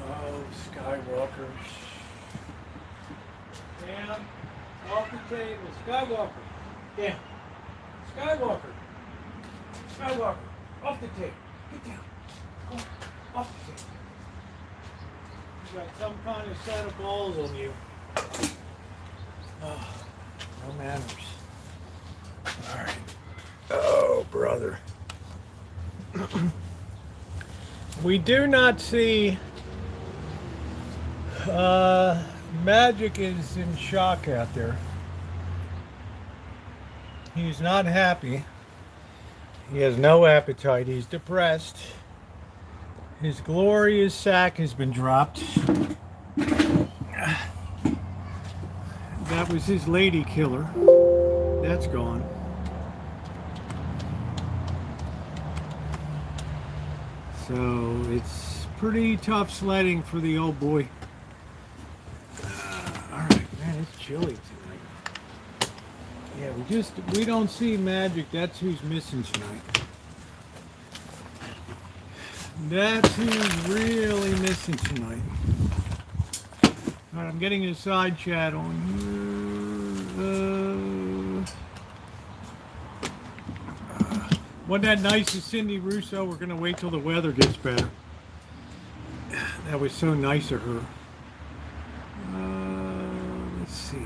Oh, Skywalker. Down, off the table. Skywalker. Down. Skywalker. Skywalker. Off the table. Get down. Go on. Off the table. You got some kind of set of balls on you. Oh, no manners. All right. Oh, brother. We do not see... Magic is in shock out there. He's not happy. He has no appetite. He's depressed. His glorious sack has been dropped. That was his lady killer. That's gone. So it's pretty tough sledding for the old boy. Alright, man, it's chilly tonight. Yeah, we don't see Magic. That's who's missing tonight. That's who's really missing tonight. Alright, I'm getting a side chat on here. Wasn't that nice of Cindy Russo? We're going to wait till the weather gets better. That was so nice of her. Let's see.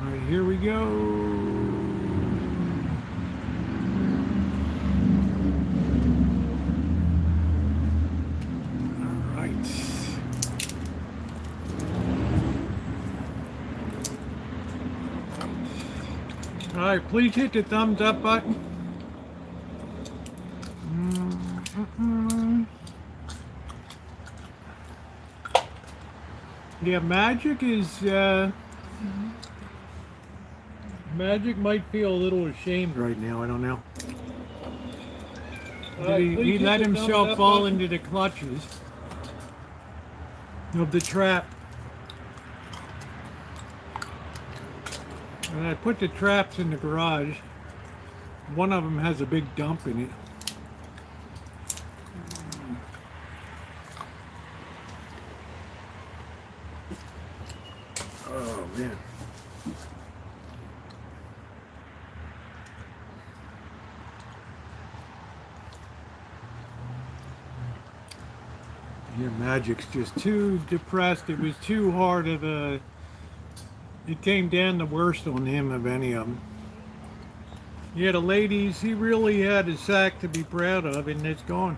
All right, here we go. All right. All right, please hit the thumbs up button. Yeah, Magic is, Magic might feel a little ashamed right now, I don't know. He let himself fall into the clutches of the trap. And I put the traps in the garage. One of them has a big dump in it. Oh man. Your Magic's just too depressed. It was too hard of a... It came down the worst on him of any of them. Yeah, the ladies, he really had a sack to be proud of, and it's gone.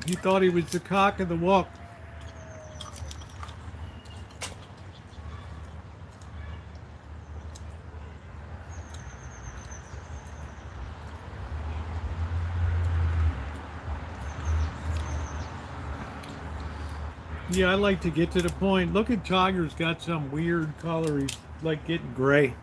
He thought he was the cock of the walk. Yeah, I like to get to the point. Look at Tiger's got some weird color. He's like getting gray.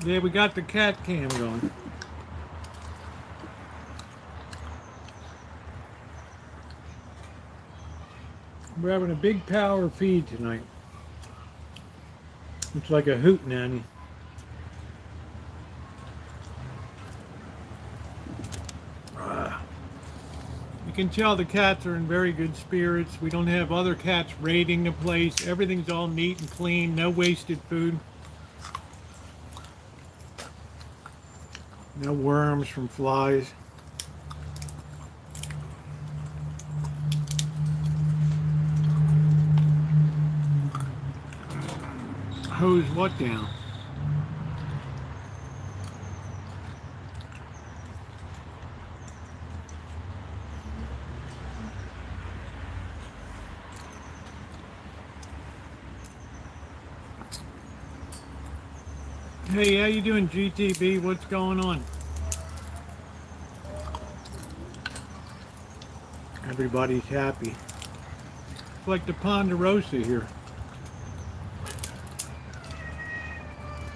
Yeah, we got the cat cam going. We're having a big power feed tonight. It's like a hootenanny. You can tell the cats are in very good spirits. We don't have other cats raiding the place. Everything's all neat and clean. No wasted food. No worms from flies. Hose what down? Hey, how you doing, GTB? What's going on? Everybody's happy. It's like the Ponderosa here.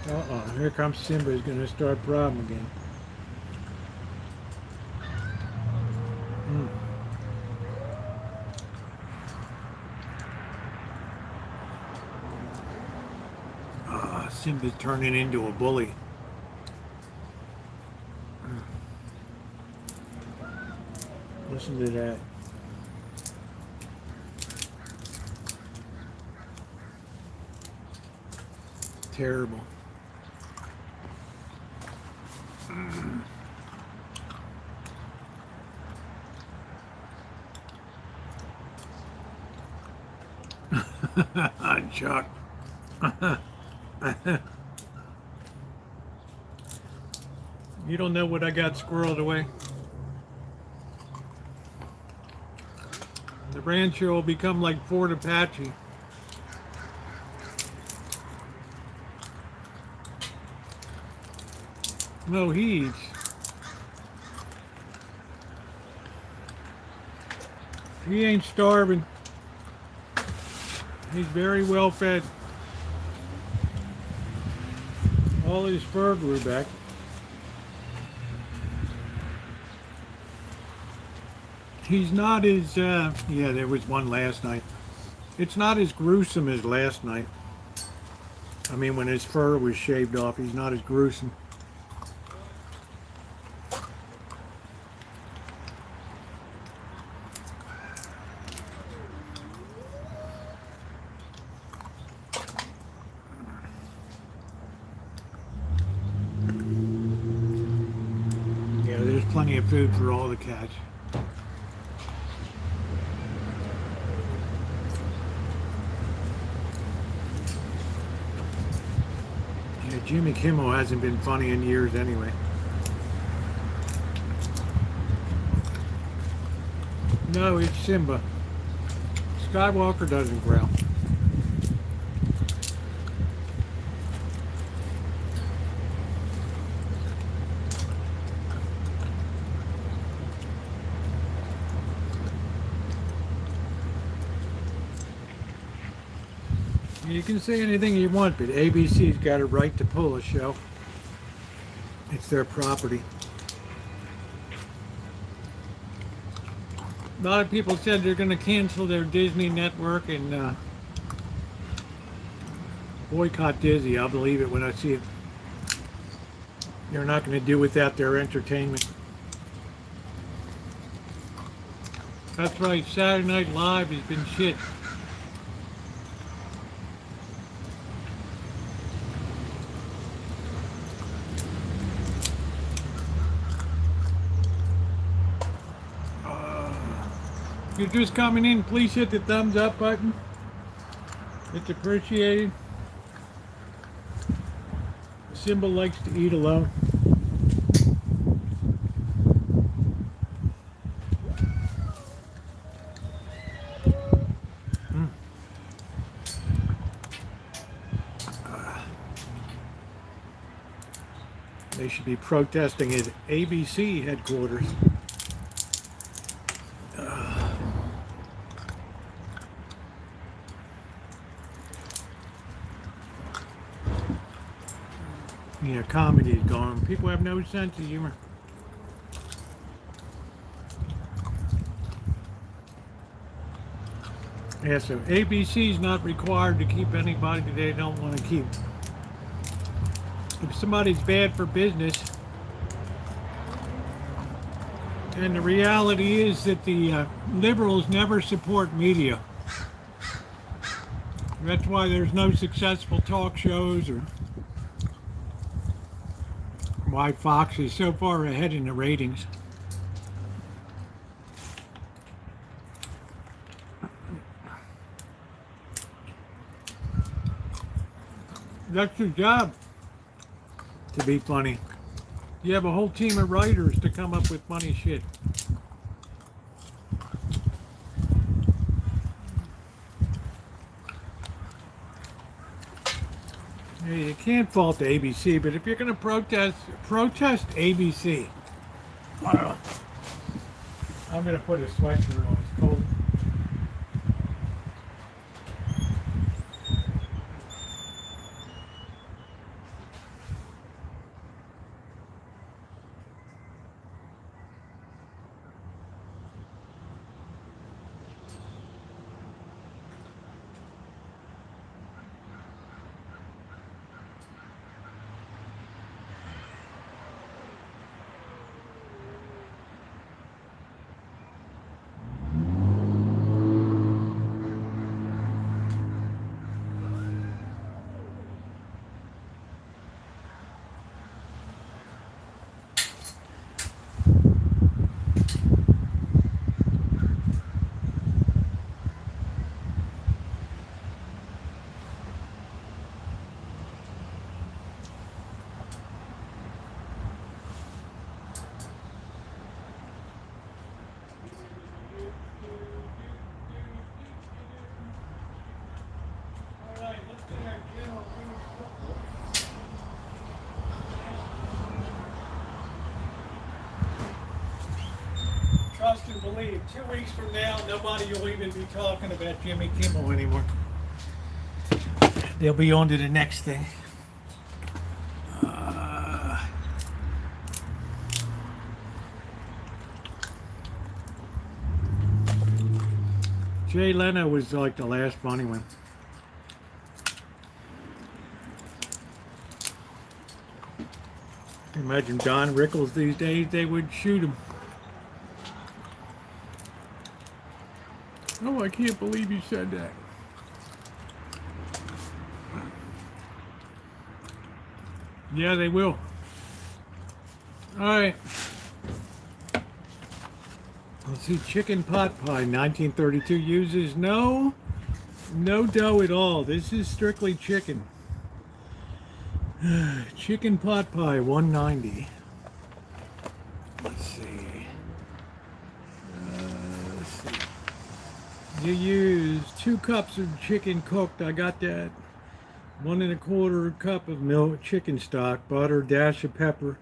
Uh-oh, here comes Simba. He's going to start a problem again. Simba's turning into a bully. Listen to that. Terrible. Chuck. You don't know what I got squirreled away. The Rancho will become like Fort Apache. No, he eats. He ain't starving. He's very well fed. All his fur grew back. He's not as, yeah, there was one last night. It's not as gruesome as last night. I mean, when his fur was shaved off, he's not as gruesome. Yeah, there's plenty of food for all the cats. Yeah, Jimmy Kimmel hasn't been funny in years anyway. No, it's Simba. Skywalker doesn't growl. You can say anything you want, but ABC's got a right to pull a show. It's their property. A lot of people said they're going to cancel their Disney network and boycott Disney. I'll believe it when I see it. They're not going to do without their entertainment. That's right, Saturday Night Live has been shit. If you're just coming in, please hit the thumbs up button. It's appreciated. The symbol likes to eat alone. They should be protesting at ABC headquarters. Yeah, comedy is gone. People have no sense of humor. Yeah, so ABC is not required to keep anybody they don't want to keep. If somebody's bad for business, and the reality is that the liberals never support media. That's why there's no successful talk shows, or why Fox is so far ahead in the ratings. That's your job, to be funny. You have a whole team of writers to come up with funny shit. Yeah, you can't fault the ABC, but if you're going to protest ABC. I'm going to put a sweatshirt on. It's cold. Trust and believe. 2 weeks from now, nobody will even be talking about Jimmy Kimmel anymore. They'll be on to the next thing. Jay Leno was like the last funny one. Imagine Don Rickles these days, they would shoot him. Oh, I can't believe you said that. Yeah, they will. All right. Let's see, chicken pot pie, 1932, uses no dough at all. This is strictly chicken. Chicken pot pie, 190. Let's see. Let's see. You use 2 cups of chicken cooked. I got that. 1 1/4 cup of milk, chicken stock, butter, dash of pepper.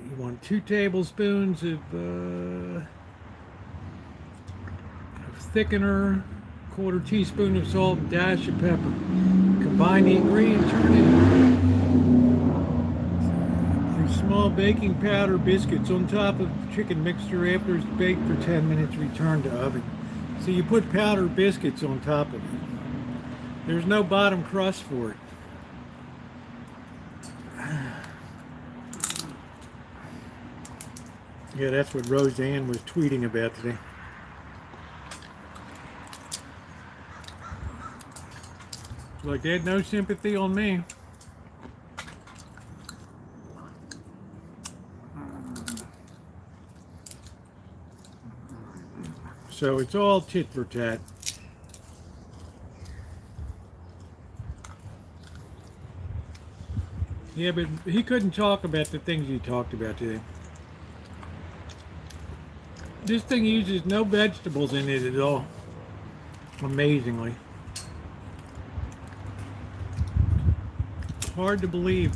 You want 2 tablespoons of thickener, 1/4 teaspoon of salt, dash of pepper. Combine the ingredients, turn it in. Small baking powder biscuits on top of chicken mixture after it's baked for 10 minutes. Return to oven. So you put powdered biscuits on top of it. There's no bottom crust for it. Yeah, that's what Roseanne was tweeting about today. Like they had no sympathy on me. So it's all tit for tat. Yeah, but he couldn't talk about the things he talked about today. This thing uses no vegetables in it at all. Amazingly. Hard to believe.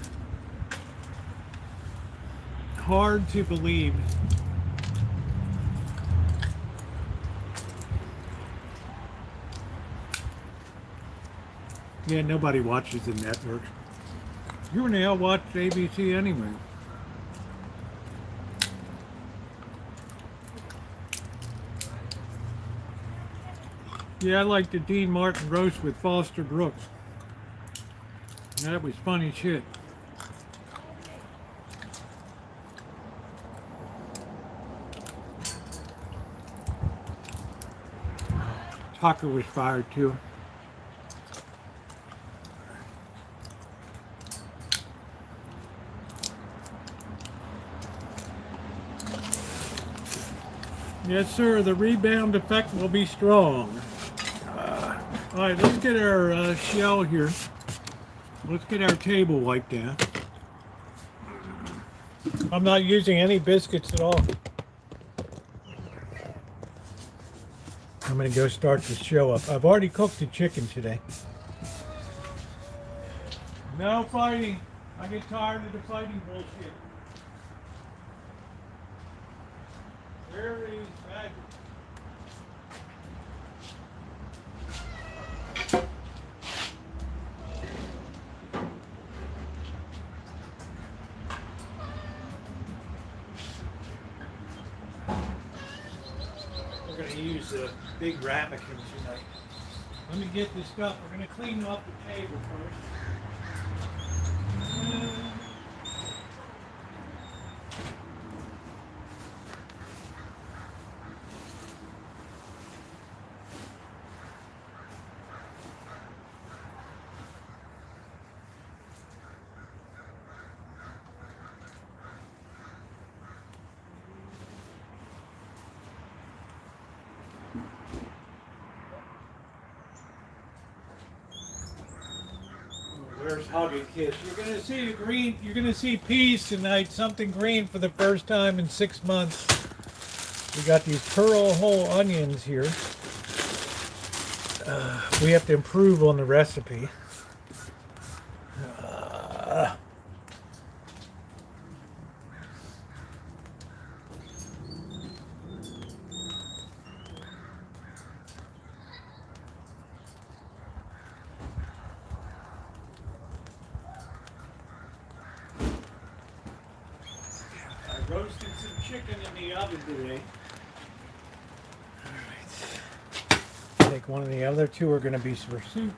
Hard to believe. Yeah, nobody watches the network. Who in the hell watched ABC anyway? Yeah, I like the Dean Martin roast with Foster Brooks. That was funny shit. Tucker was fired too. Yes, sir. The rebound effect will be strong. All right, let's get our shell here. Let's get our table wiped down. I'm not using any biscuits at all. I'm going to go start the show up. I've already cooked the chicken today. No fighting. I get tired of the fighting bullshit. There is magic. We're going to use a big ramekin tonight. Let me get this stuff. We're going to clean off the table first. Where's Hug and Kiss? You're gonna see green. You're gonna see peas tonight. Something green for the first time in 6 months. We got these pearl whole onions here. We have to improve on the recipe. Roasted some chicken in the oven today. All right. One of the other two are going to be for soup.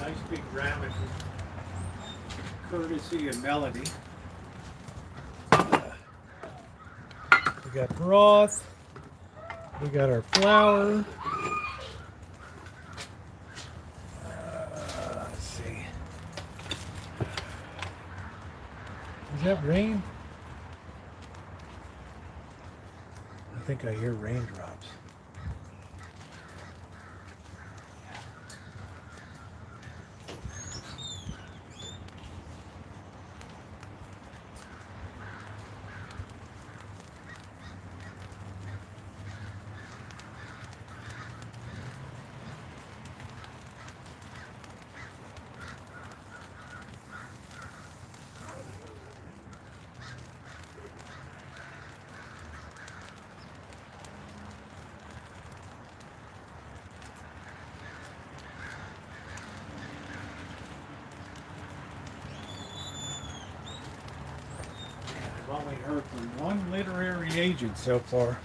Nice big ramen, courtesy of Melody. We got broth. We got our flour. Let's see. Is that rain? I think I hear raindrops. I've only heard from one literary agent so far.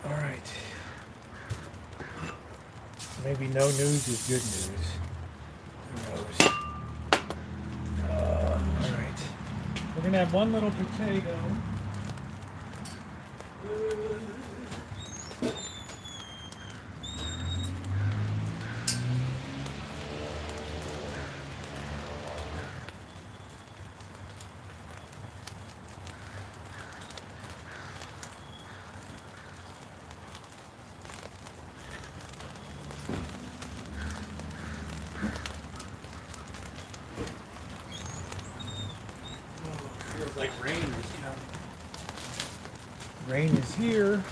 All right. Maybe no news is good news. Who knows? All right. We're going to have one little potato. Feels like rain is coming. Rain is here.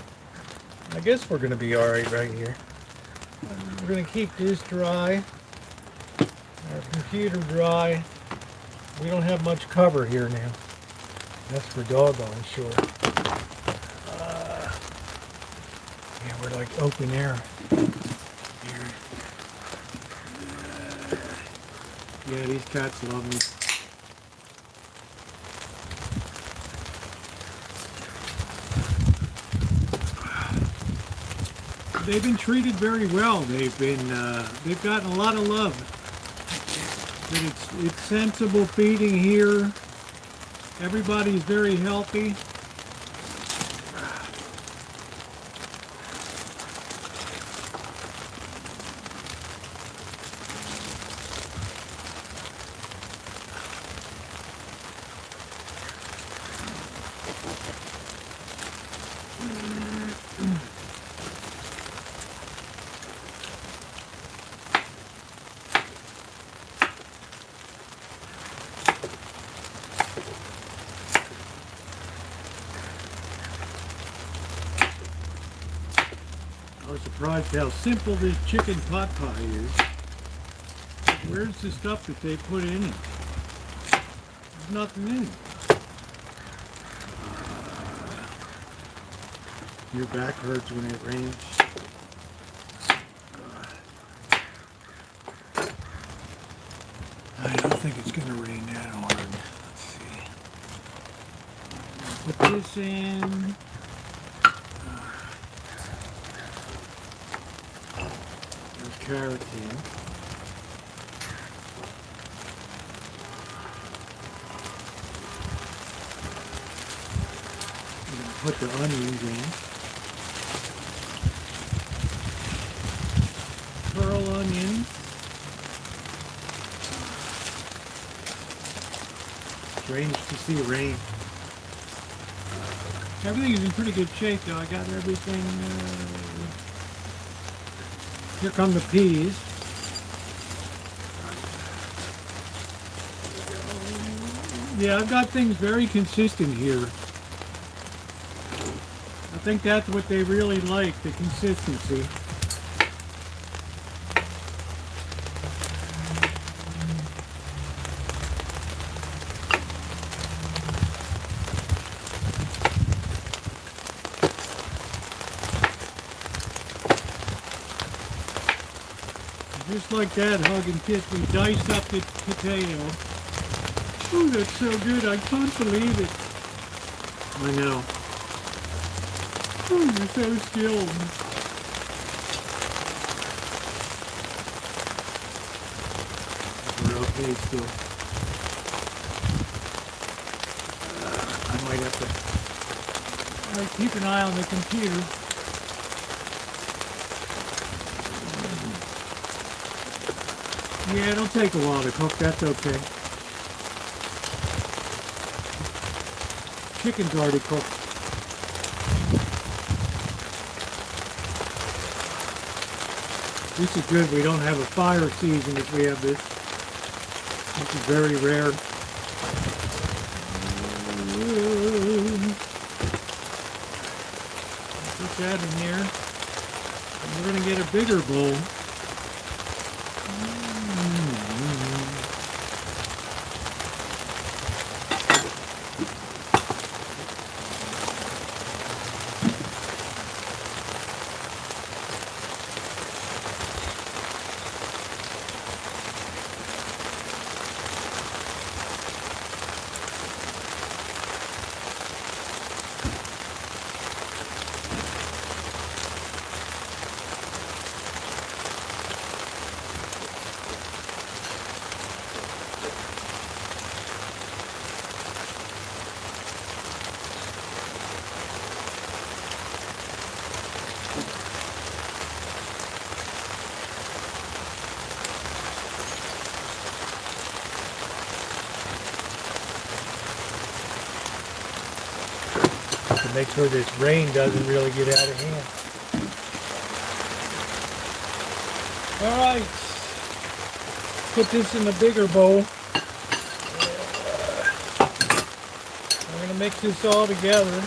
I guess we're going to be all right here. We're going to keep this dry. Our computer dry. We don't have much cover here now. That's for doggone sure. Yeah, we're like open air here. Yeah, these cats love me. They've been treated very well. They've gotten a lot of love. But it's sensible feeding here. Everybody's very healthy. I was surprised how simple this chicken pot pie is. Where's the stuff that they put in it? There's nothing in it. Your back hurts when it rains. I don't think it's going to rain that hard. Let's see. Put this in. Carrot in. I'm going to put the onions in. Pearl onions. Strange to see rain. Everything is in pretty good shape though. I got everything. Here come the peas. Yeah, I've got things very consistent here. I think that's what they really like, the consistency. Just like that, hug and kiss. We diced up the potato. Oh, that's so good. I can't believe it. I know. Oh, you're so still. We're okay still. I might have to keep an eye on the computer. Yeah, it'll take a while to cook. That's okay. Chicken's already cooked. This is good. We don't have a fire season if we have this. This is very rare. Put that in here. And we're going to get a bigger bowl. Make sure this rain doesn't really get out of hand. Alright, put this in a bigger bowl. We're going to mix this all together.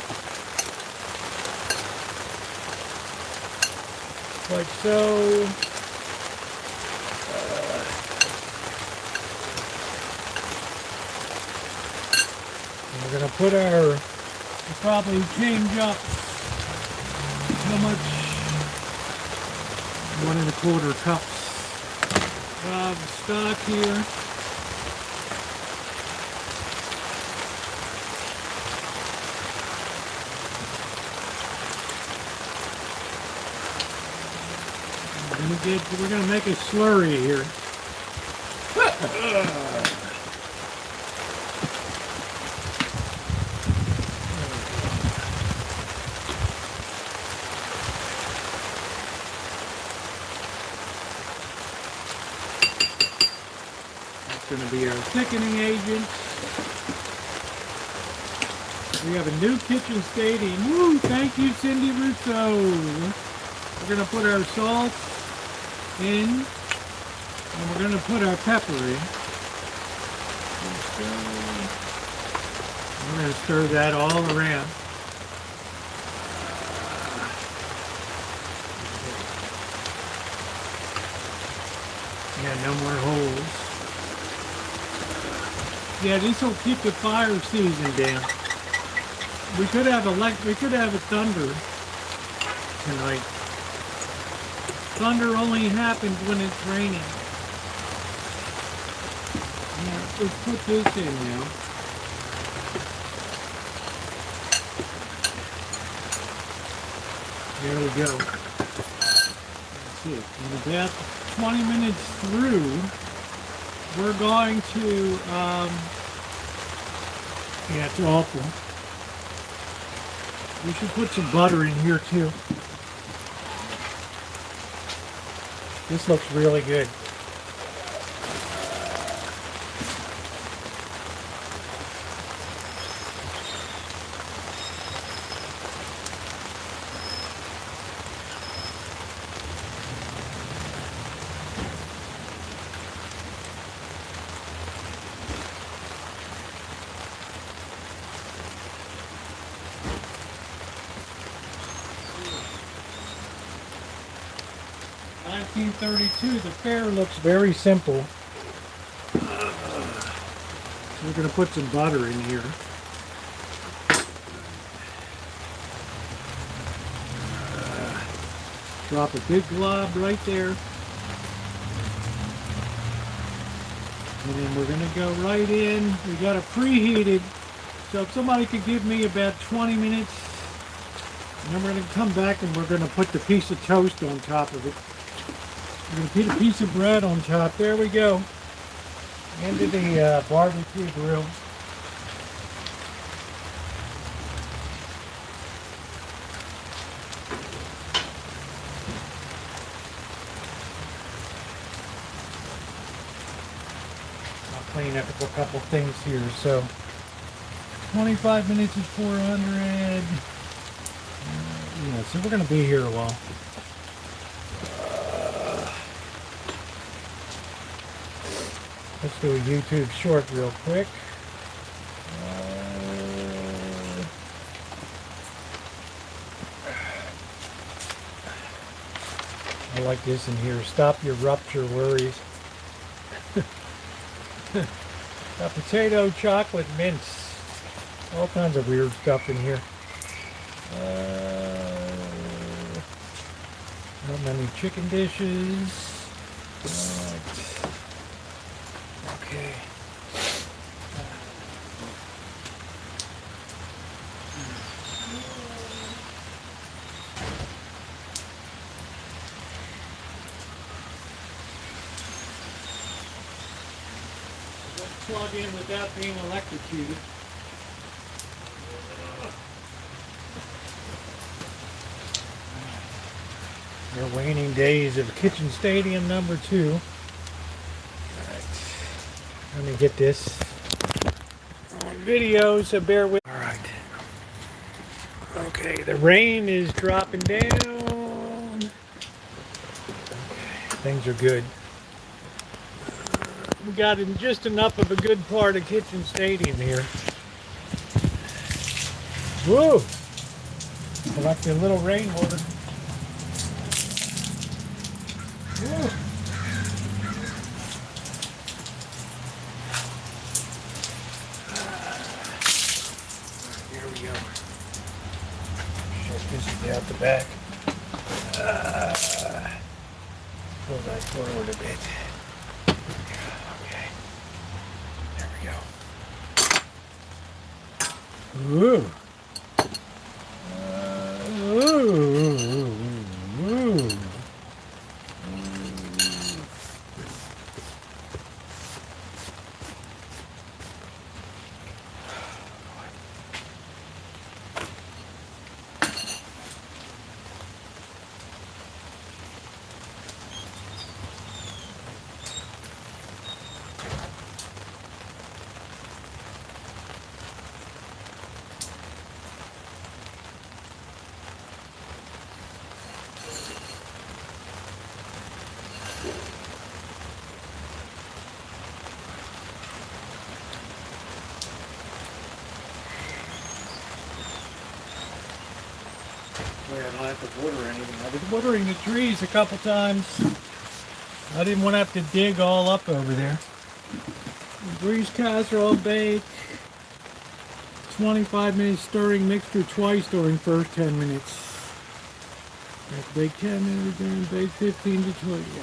Like so. And we're going to put our probably change up how much 1 1/4 cups of stock here. We're gonna make a slurry here. Going to be our thickening agent. We have a new kitchen stadium. Woo! Thank you, Cindy Russo. We're going to put our salt in, and we're going to put our pepper in. We're going to stir that all around. Yeah, no more holes. Yeah, this will keep the fire season down. We could have a thunder tonight. Thunder only happens when it's raining. Yeah, let's put this in now. There we go. That's it. And about 20 minutes through, we're going to, yeah, it's awful. We should put some butter in here too. This looks really good. $19.32. The fare looks very simple. So we're going to put some butter in here. Drop a big glob right there. And then we're going to go right in. We got it preheated. So if somebody could give me about 20 minutes, and then we're going to come back and we're going to put the piece of toast on top of it. We're going to put a piece of bread on top. There we go. Into the barbecue grill. I'll clean up a couple things here. So 25 minutes is 400. Yeah, so we're going to be here a while. Let's do a YouTube short real quick. I like this in here. Stop your rupture worries. Got potato, chocolate, mince. All kinds of weird stuff in here. Not many chicken dishes. Okay. Let's plug in without being electrocuted. Our waning days of Kitchen Stadium number 2. Let me get this on video, so bear with. All right. Okay, the rain is dropping down. Okay, things are good. We got in just enough of a good part of Kitchen Stadium here. Woo! Collect a little rainwater. Woo! This is out the back. Pull that forward a bit. Okay. There we go. Ooh. Ooh. I don't have to water anything. I was watering the trees a couple times. I didn't want to have to dig all up over there. Grease casserole bake. 25 minutes stirring mixture twice during first 10 minutes. Bake 10 minutes, then bake 15 to 20. Yeah.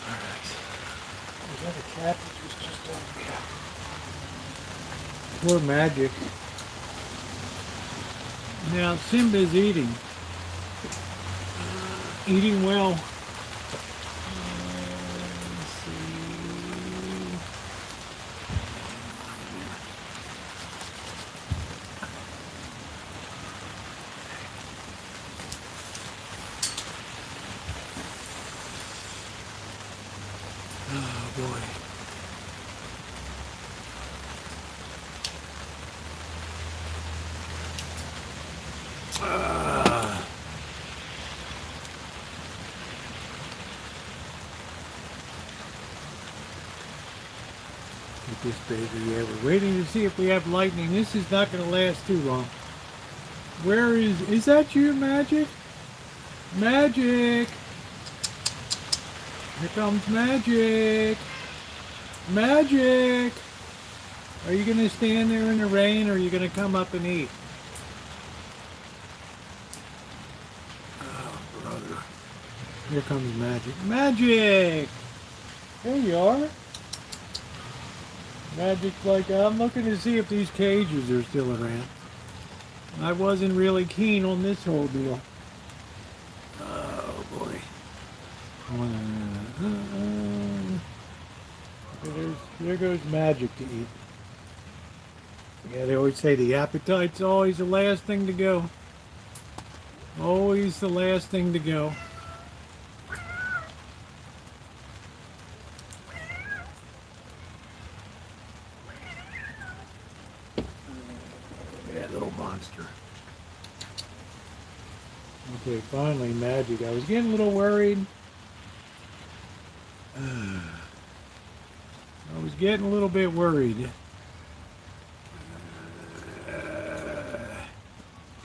Alright. Is that a cat that was just on? Yeah. Poor Magic. Now Simba's eating. Eating well. Let's see. Oh boy. Get this baby. Yeah, we're waiting to see if we have lightning. This is not going to last too long. Where is that you, Magic? Magic! Here comes Magic! Magic! Are you going to stand there in the rain or are you going to come up and eat? Oh, brother. Here comes Magic. Magic! There you are. Magic, like, I'm looking to see if these cages are still around. I wasn't really keen on this whole deal. Oh boy. There goes Magic to eat. Yeah, they always say the appetite's always the last thing to go. Always the last thing to go. Yeah, little monster. Okay, finally Magic. I was getting a little worried. I was getting a little bit worried.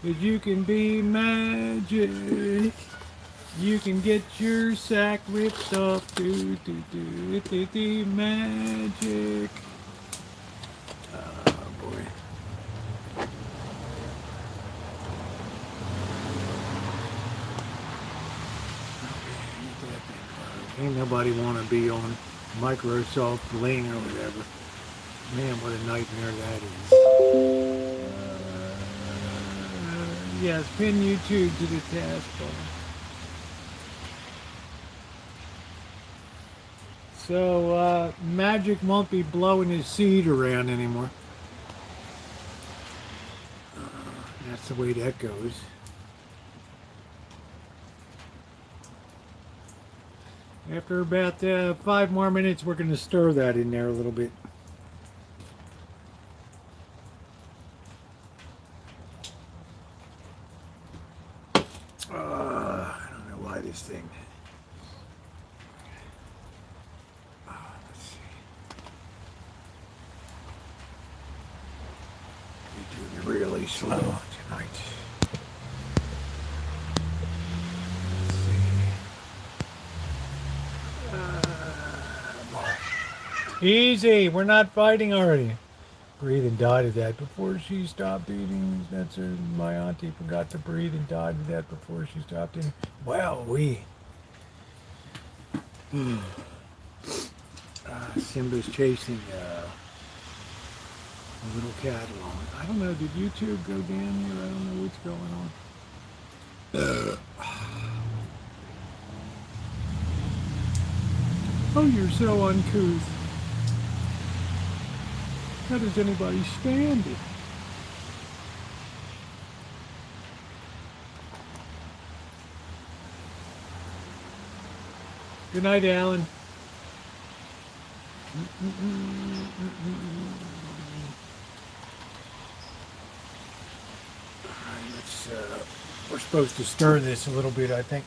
Cause you can be magic. You can get your sack ripped off. Do magic. Oh boy. Ain't nobody want to be on Microsoft Bling or whatever. Man, what a nightmare that is. Yes, pin YouTube to the taskbar. So, Magic won't be blowing his seed around anymore. That's the way that goes. After about 5 more minutes, we're going to stir that in there a little bit. I don't know why this thing. Let's see. You're doing really slow tonight. Easy, we're not fighting already. Breathe and died of that before she stopped eating. That's her, my auntie forgot to breathe and died of that before she stopped eating. Wow, Simba's chasing a little cat along. I don't know, did YouTube go down here? I don't know what's going on. Oh, you're so uncouth. How does anybody stand it? Good night, Alan. We're supposed to stir this a little bit, I think.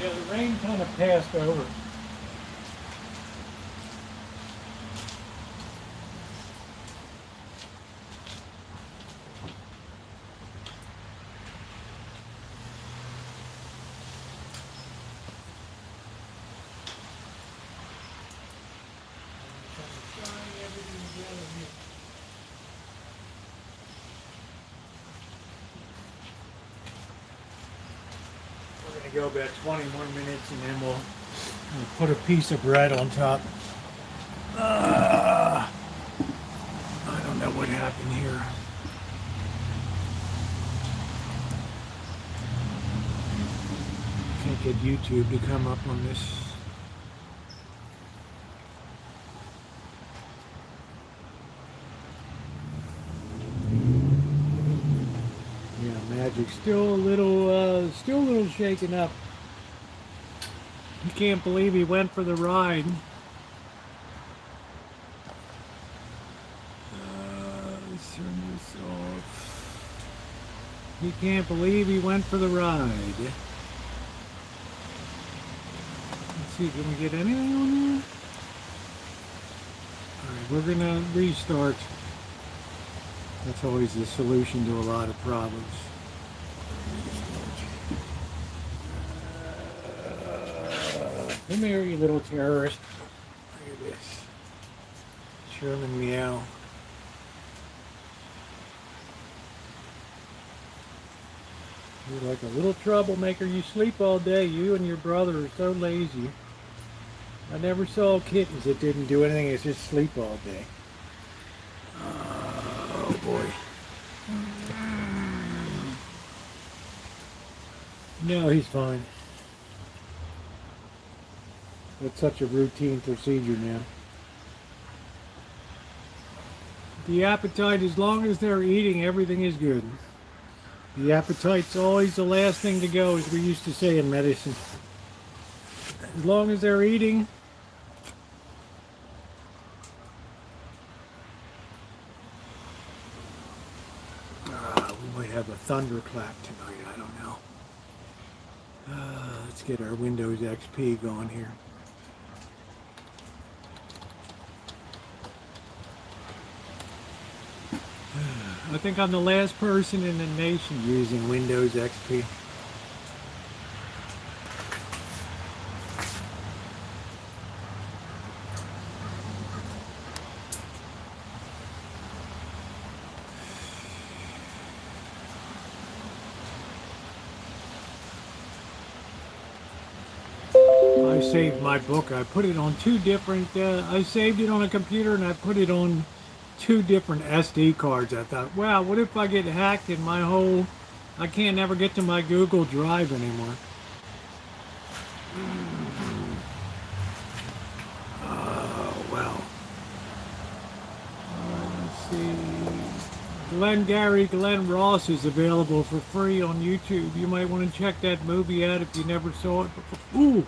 Yeah, the rain kind of passed over. Go about 20 more minutes and then we'll put a piece of bread on top. I don't know what happened here. Can't get YouTube to come up on this. Magic's still a little shaken up. He can't believe he went for the ride. Let's turn this off. He can't believe he went for the ride. Let's see see, can we get anything on there? Alright, we're gonna restart. That's always the solution to a lot of problems. Come here, you little terrorist. Look at this. Sherman meow. You're like a little troublemaker. You sleep all day. You and your brother are so lazy. I never saw kittens that didn't do anything. It's just sleep all day. Oh boy. No, he's fine. It's such a routine procedure now. The appetite, as long as they're eating, everything is good. The appetite's always the last thing to go, as we used to say in medicine. As long as they're eating. We might have a thunderclap tonight, I don't know. Let's get our Windows XP going here. I think I'm the last person in the nation using Windows XP. I saved my book. I put it on two different, I saved it on a computer and I put it on two different SD cards. I thought, wow, what if I get hacked and I can't never get to my Google Drive anymore. Oh, well. Let's see. Glenn Ross is available for free on YouTube. You might want to check that movie out if you never saw it before. Ooh!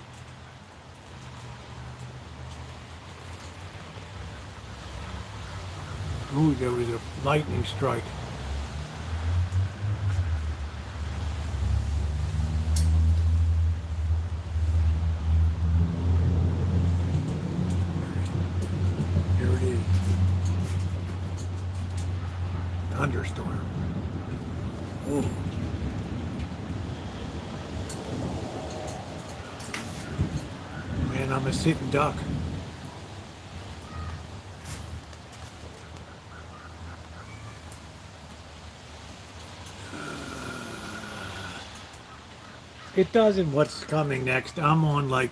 Ooh, there was a lightning strike. Here it is. Thunderstorm. Ooh. Man, I'm a sitting duck. It doesn't what's coming next. I'm like,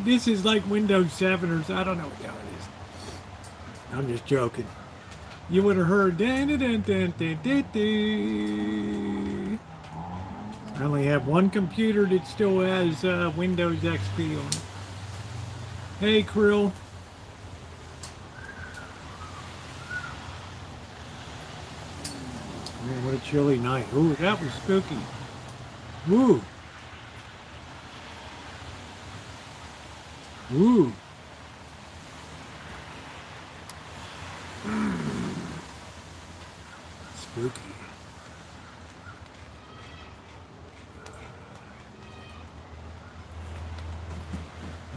this is like Windows 7 or I don't know what the hell it is. I'm just joking. You would have heard. Dun, dun, dun, dun, dun, dun, dun. I only have one computer that still has Windows XP on it. Hey, Krill. Man, what a chilly night. Ooh, that was spooky. Ooh. Ooh. Spooky.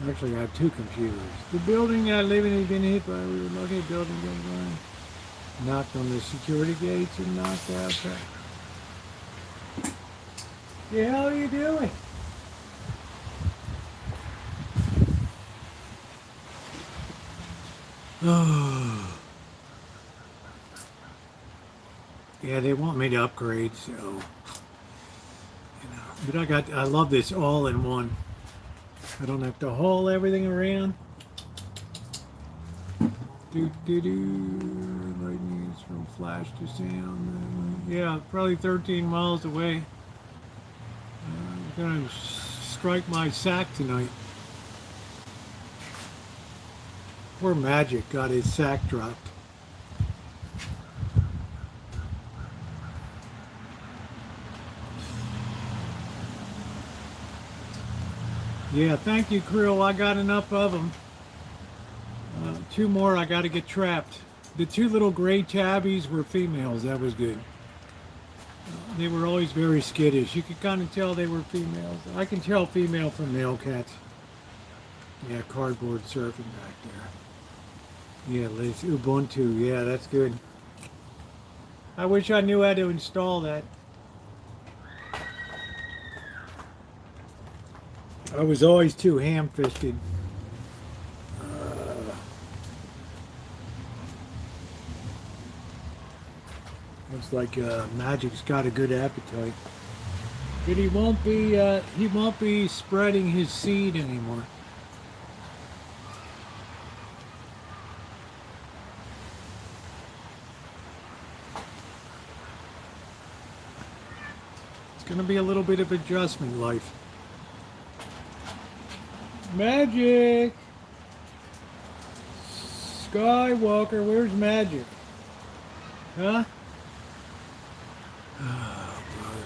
Actually, I have two computers. The building I live in has been hit by a relocated building going. Knocked on the security gates and knocked out that. The hell are you doing? Oh. Yeah, they want me to upgrade, so But I love this all-in-one. I don't have to haul everything around. Lightning is from flash to sound. Yeah, probably 13 miles away. I'm gonna strike my sack tonight. Poor Magic got his sack dropped. Yeah, thank you, Krill. I got enough of them. Two more I got to get trapped. The two little gray tabbies were females. That was good. They were always very skittish. You could kind of tell they were females. I can tell female from male cats. Yeah, cardboard surfing back there. Yeah, Liz, Ubuntu. Yeah, that's good. I wish I knew how to install that. I was always too ham-fisted. Looks like Magic's got a good appetite, but he won't be spreading his seed anymore. It's gonna be a little bit of adjustment life. Magic! Skywalker, where's Magic? Huh? Oh, brother.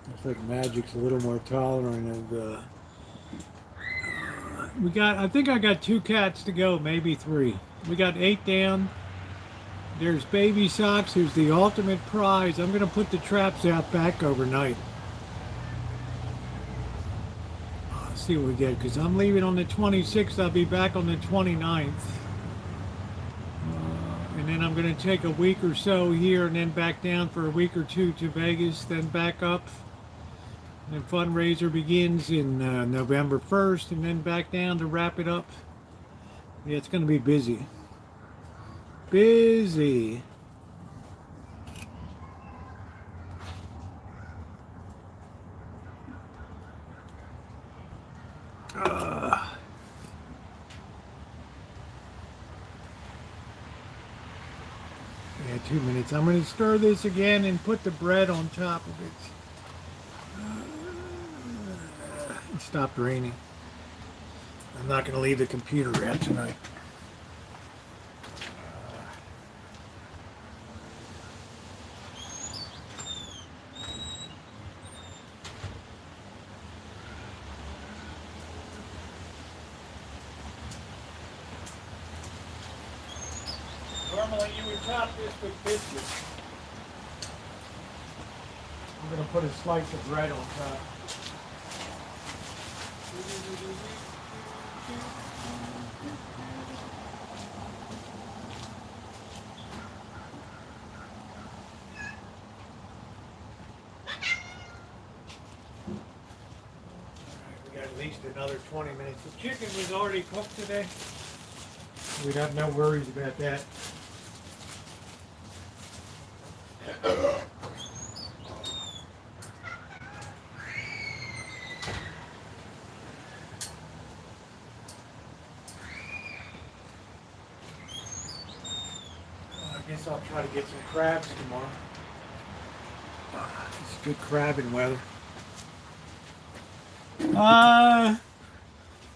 Looks like Magic's a little more tolerant of I think I got 2 cats to go, maybe 3. We got 8 down. There's Baby Socks, who's the ultimate prize. I'm gonna put the traps out back overnight. See what we get, because I'm leaving on the 26th. I'll be back on the 29th. And then I'm going to take a week or so here and then back down for a week or 2 to Vegas, then back up. And the fundraiser begins in November 1st, and then back down to wrap it up. Yeah, it's going to be busy. Busy. Yeah, 2 minutes. I'm going to stir this again and put the bread on top of it. It stopped raining. I'm not going to leave the computer out tonight. Normally you would top this with biscuits. I'm going to put a slice of bread on top. We got at least another 20 minutes. The chicken was already cooked today. We'd have no worries about that. I guess I'll try to get some crabs tomorrow. It's good crabbing weather. All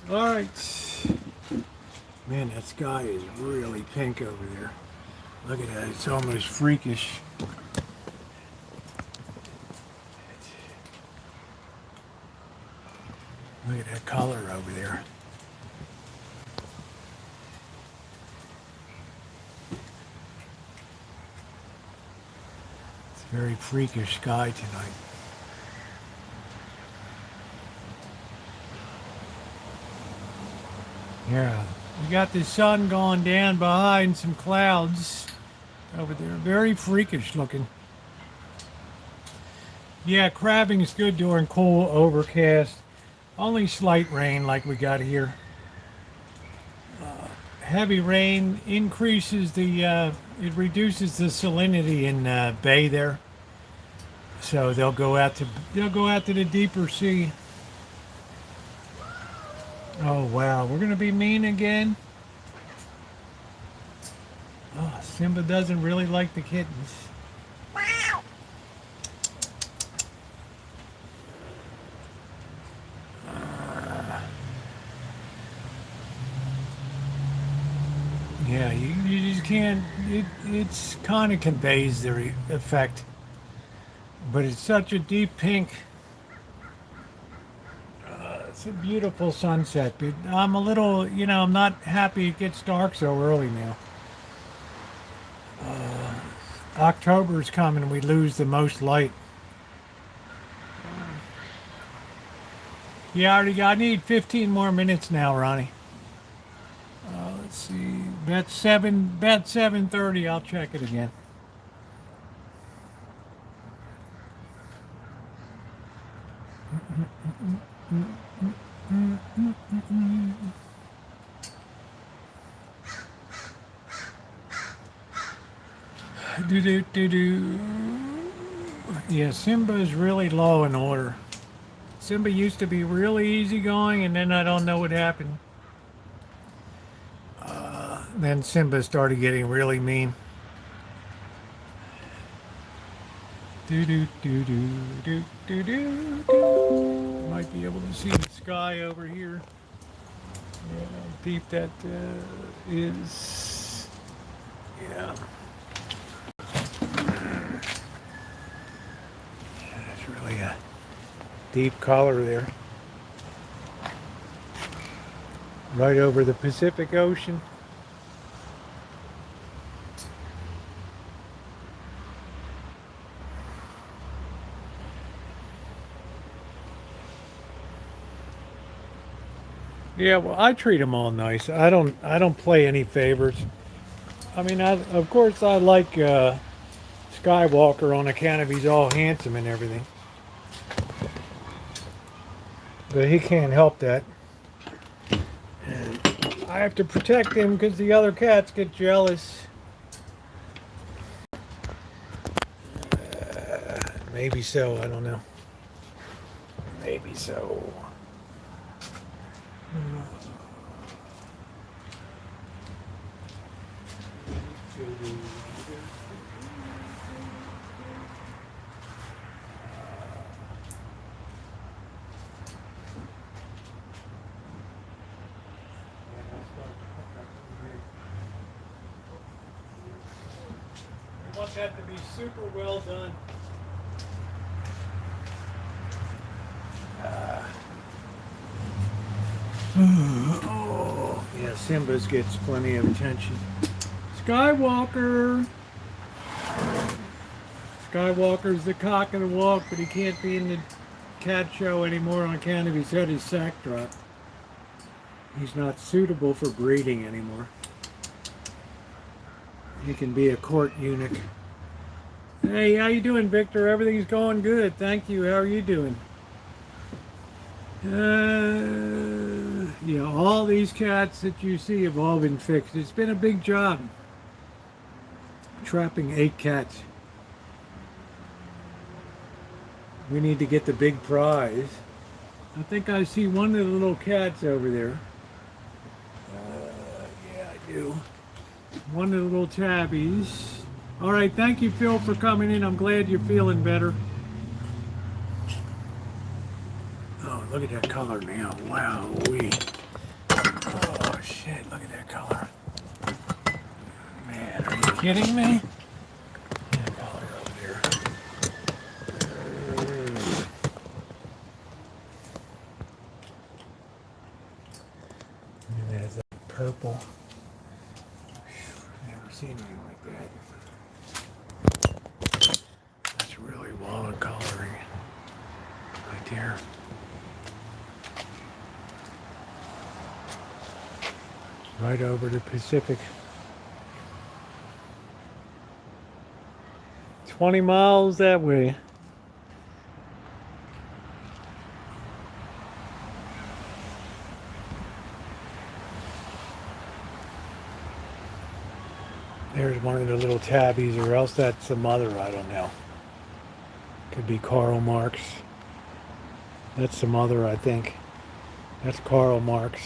right. Man, that sky is really pink over there. Look at that, it's almost freakish. Look at that color over there. It's a very freakish sky tonight. Yeah, we got the sun going down behind some clouds over there. Very freakish looking. Yeah, crabbing is good during cool overcast. Only slight rain like we got here. Heavy rain increases it reduces the salinity in bay there. So they'll go out to the deeper sea. Oh wow, we're gonna be mean again. Oh, Simba doesn't really like the kittens. Yeah, you just can't. It's kind of conveys the effect, but it's such a deep pink. It's a beautiful sunset, but I'm a little, I'm not happy it gets dark so early now. October's coming and we lose the most light. Yeah, I need 15 more minutes now, Ronnie. Let's see. Bet 7:30. I'll check it again. Do. Yeah, Simba's really low in order. Simba used to be really easygoing, and then I don't know what happened. Then Simba started getting really mean. Do. Might be able to see the sky over here. Yeah, how deep that is. Yeah. That's really a deep color there. Right over the Pacific Ocean. Yeah, well, I treat them all nice. I don't play any favorites. I mean, of course I like Skywalker on account of he's all handsome and everything. But he can't help that. And I have to protect him because the other cats get jealous. Maybe so, I don't know. Maybe so. I want that to be super well done. Oh, yeah, Simba's gets plenty of attention. Skywalker! Skywalker's the cock of the walk, but he can't be in the cat show anymore on account of he's had his sack dropped. He's not suitable for breeding anymore. He can be a court eunuch. Hey, how you doing, Victor? Everything's going good. Thank you. How are you doing? Yeah, all these cats that you see have all been fixed. It's been a big job trapping 8 cats. We need to get the big prize. I think I see one of the little cats over there. Yeah, I do. One of the little tabbies. All right, thank you, Phil, for coming in. I'm glad you're feeling better. Oh, look at that color now. Wow, oh, shit, look at that color. Man, are you kidding me? That color over there. And there's that purple. Never seen anything like that. That's really wild coloring right there. Right over the Pacific. 20 miles that way. There's one of the little tabbies, or else that's the mother, I don't know. Could be Karl Marx. That's the mother, I think. That's Karl Marx.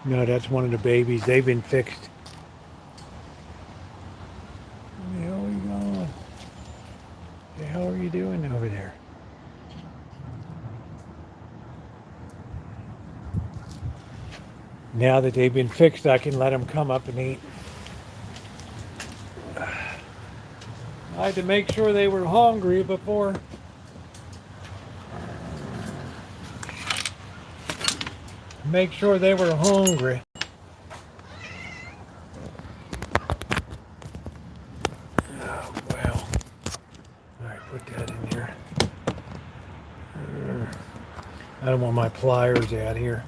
No, that's one of the babies. They've been fixed. Where the hell are you going? What the hell are you doing over there? Now that they've been fixed, I can let them come up and eat. I had to make sure they were hungry before. make sure they were hungry. Oh, well. Alright, put that in here. I don't want my pliers out here.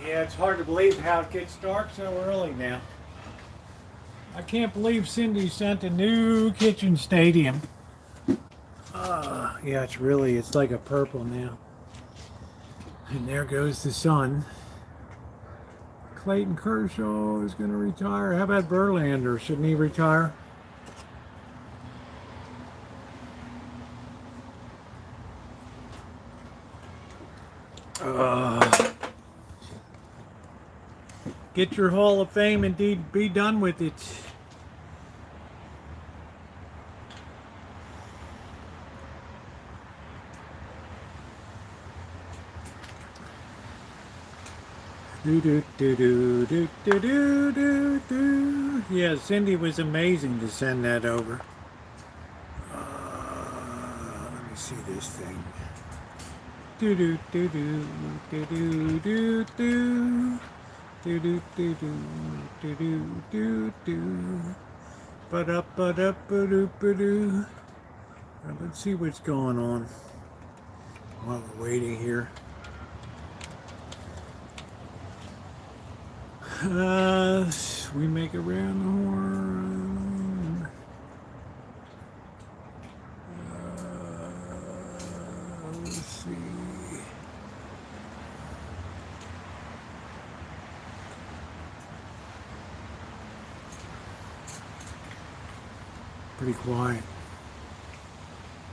Yeah, it's hard to believe how it gets dark so early now. I can't believe Cindy sent a new kitchen stadium. Yeah, it's like a purple now. And there goes the sun. Clayton Kershaw is going to retire. How about Verlander? Shouldn't he retire? Get your Hall of Fame and be done with it. Do do do do do do do do do. Yeah, Cindy was amazing to send that over. Let me see this thing. Do do do do do do do do. Do do do do do do do do. But up ba do ba do. Let's see what's going on while we're waiting here. We make around the horn. Let's see. Pretty quiet.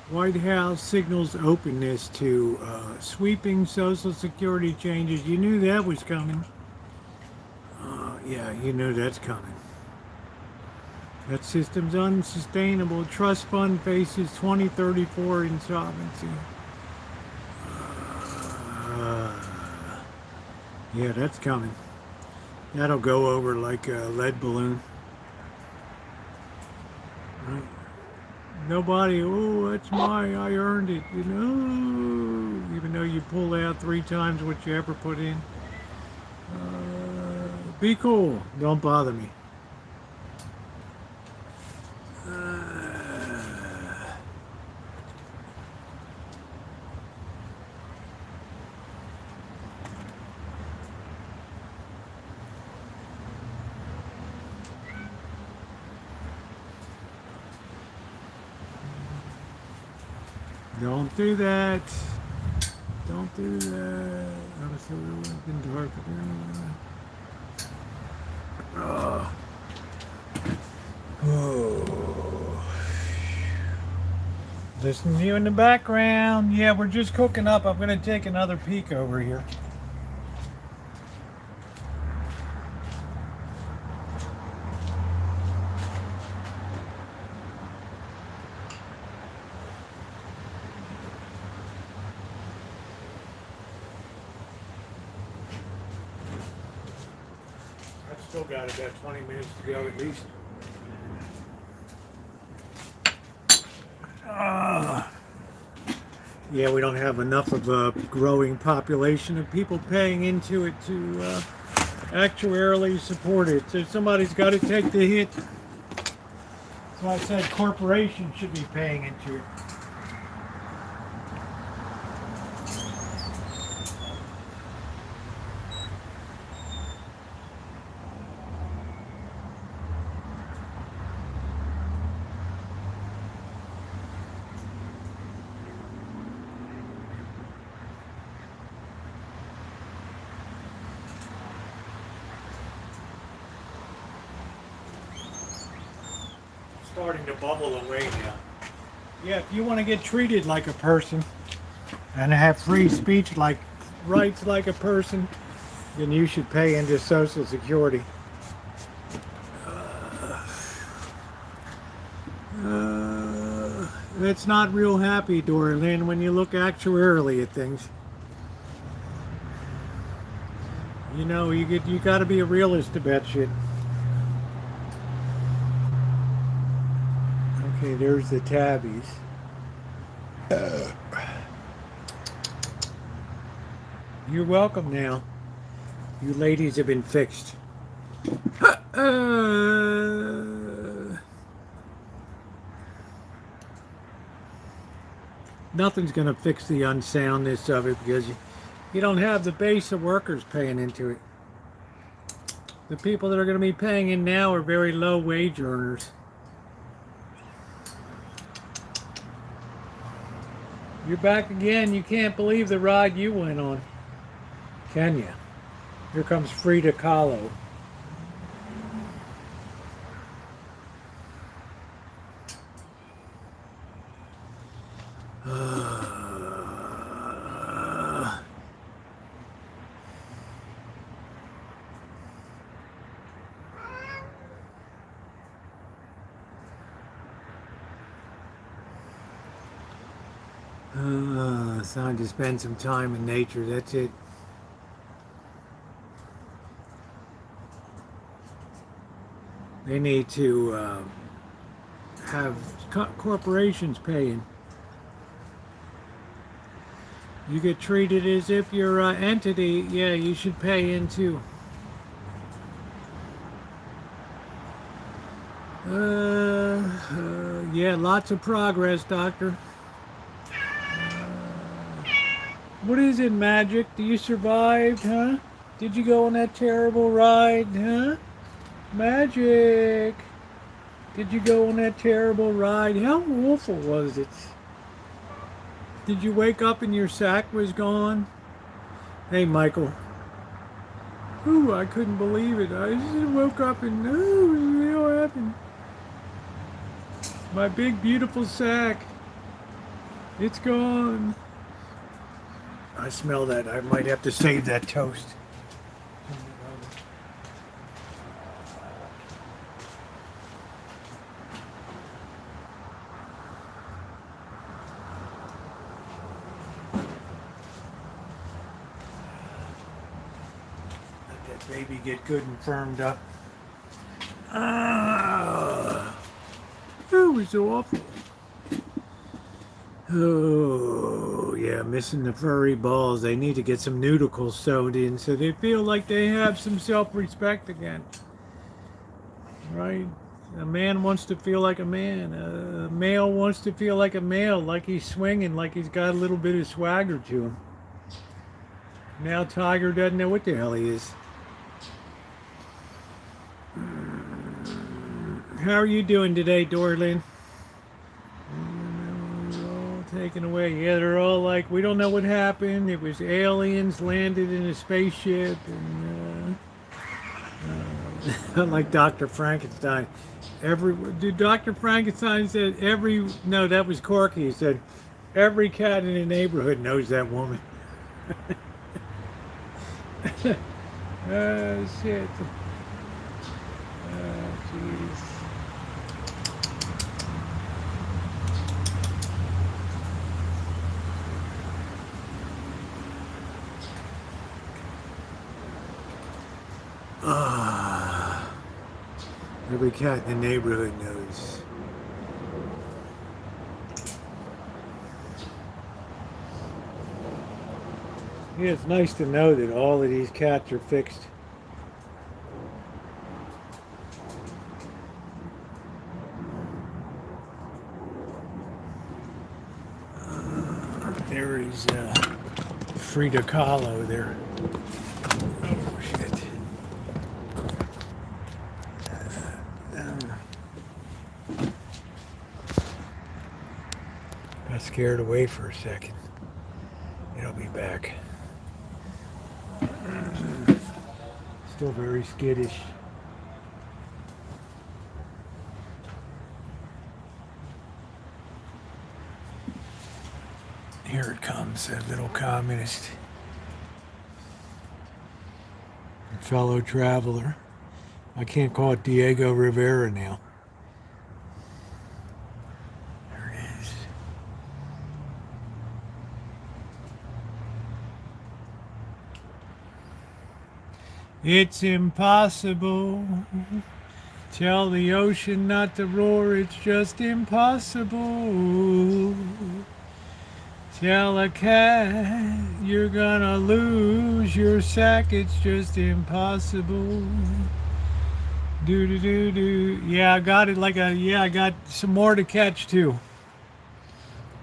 White House signals openness to sweeping Social Security changes. You knew that was coming. Yeah, you know that's coming. That system's unsustainable. Trust fund faces 2034 insolvency. Yeah, that's coming. That'll go over like a lead balloon. Right. Nobody, oh, that's mine, I earned it, you know, even though you pull out 3 times what you ever put in. Be cool, don't bother me. Don't do that. Don't do that. I'm so been dark. Oh. Listen to you in the background. Yeah, we're just cooking up. I'm going to take another peek over here. I've still got about 20 minutes to go at least. Yeah, we don't have enough of a growing population of people paying into it to actuarially support it. So somebody's got to take the hit. So I said corporations should be paying into it. Starting to bubble away now. Yeah, if you want to get treated like a person and have free speech like rights like a person, then you should pay into Social Security. It's not real happy, Dorian, when you look actuarially at things. You know, you got to be a realist about shit. Okay, there's the tabbies. You're welcome now. You ladies have been fixed. Nothing's going to fix the unsoundness of it because you don't have the base of workers paying into it. The people that are going to be paying in now are very low wage earners. You're back again. You can't believe the ride you went on, can you? Here comes Frida Kahlo. It's time to spend some time in nature. That's it. They need to have corporations paying. You get treated as if you're an entity. Yeah, you should pay in too. Yeah, lots of progress, Doctor. What is it, Magic? Do you survive, huh? Did you go on that terrible ride, huh? Magic! Did you go on that terrible ride? How awful was it? Did you wake up and your sack was gone? Hey, Michael. Ooh, I couldn't believe it. I just woke up and, ooh, what happened? My big, beautiful sack. It's gone. I smell that. I might have to save that toast. Let that baby get good and firmed up. It was awful. Oh, yeah, missing the furry balls. They need to get some nudicles sewed in so they feel like they have some self-respect again. Right? A man wants to feel like a man. A male wants to feel like a male, like he's swinging, like he's got a little bit of swagger to him. Now Tiger doesn't know what the hell he is. How are you doing today, Dorlin? Taken away. Yeah, they're all like, we don't know what happened. It was aliens landed in a spaceship, and like Dr. Frankenstein. Dr. Frankenstein said no, that was Corky. He said every cat in the neighborhood knows that woman. Oh shit. Oh jeez. Every cat in the neighborhood knows. Yeah, it's nice to know that all of these cats are fixed. There is Frida Kahlo there. Oh, shit. Got scared away for a second. It'll be back. Still very skittish. Here it comes, a little communist. A fellow traveler. I can't call it Diego Rivera now. There it is. It's impossible. Tell the ocean not to roar, it's just impossible. Tell a cat you're gonna lose your sack, it's just impossible. Do do do do. Yeah, I got it I got some more to catch too.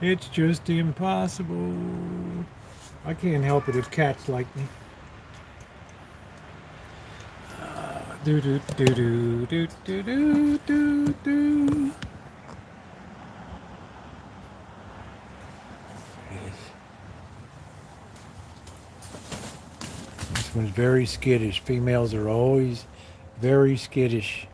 It's just impossible. I can't help it if cats like me. Do do do do do do do do do. This one's very skittish. Females are always very skittish.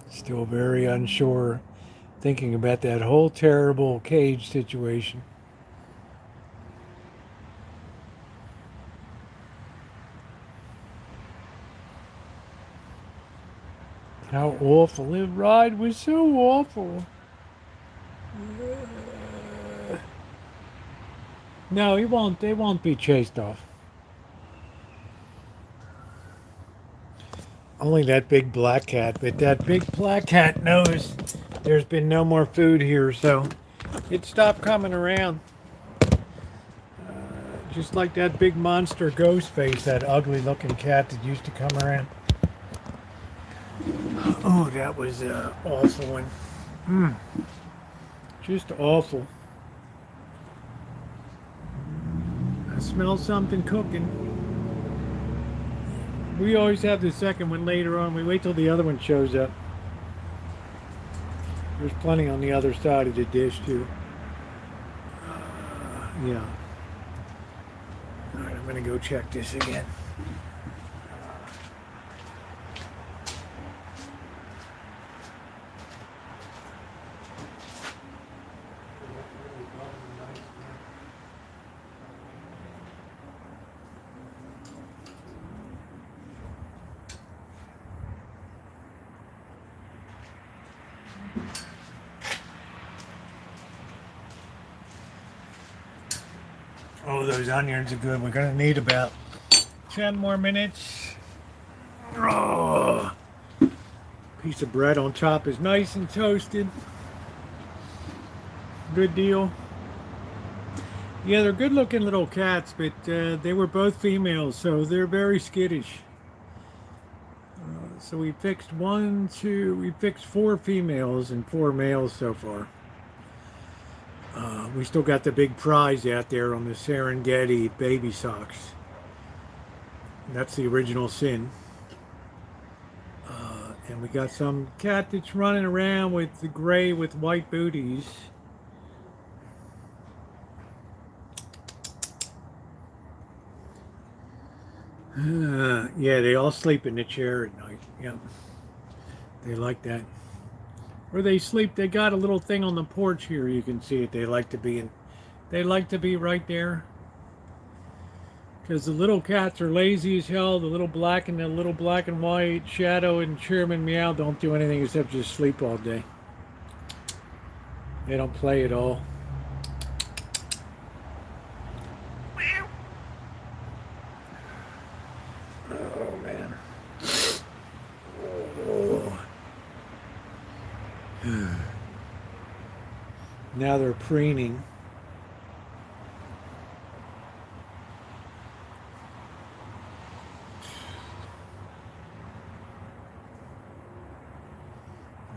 Still very unsure, thinking about that whole terrible cage situation. How awful. The ride was so awful. No, he won't. They won't be chased off. Only that big black cat, but that big black cat knows there's been no more food here, so it stopped coming around. Just like that big monster ghost face, that ugly looking cat that used to come around. Oh, that was an awful one. Just awful. I smell something cooking. We always have the second one later on. We wait till the other one shows up. There's plenty on the other side of the dish too. Yeah. All right, I'm gonna go check this again. Oh, those onions are good. We're gonna need about 10 more minutes. Oh, piece of bread on top is nice and toasted. Good deal. Yeah, they're good looking little cats, but they were both females, so they're very skittish. So we fixed we fixed 4 females and 4 males so far. We still got the big prize out there on the Serengeti baby socks. That's the original sin. And we got some cat that's running around with the gray with white booties. Yeah, they all sleep in the chair at night. Yep. They like that. Or they sleep, they got a little thing on the porch here, you can see it. They like to be in, they like to be right there. Because the little cats are lazy as hell. The little black and white, Shadow and Chairman Meow don't do anything except just sleep all day. They don't play at all. Oh man. Oh. Now they're preening.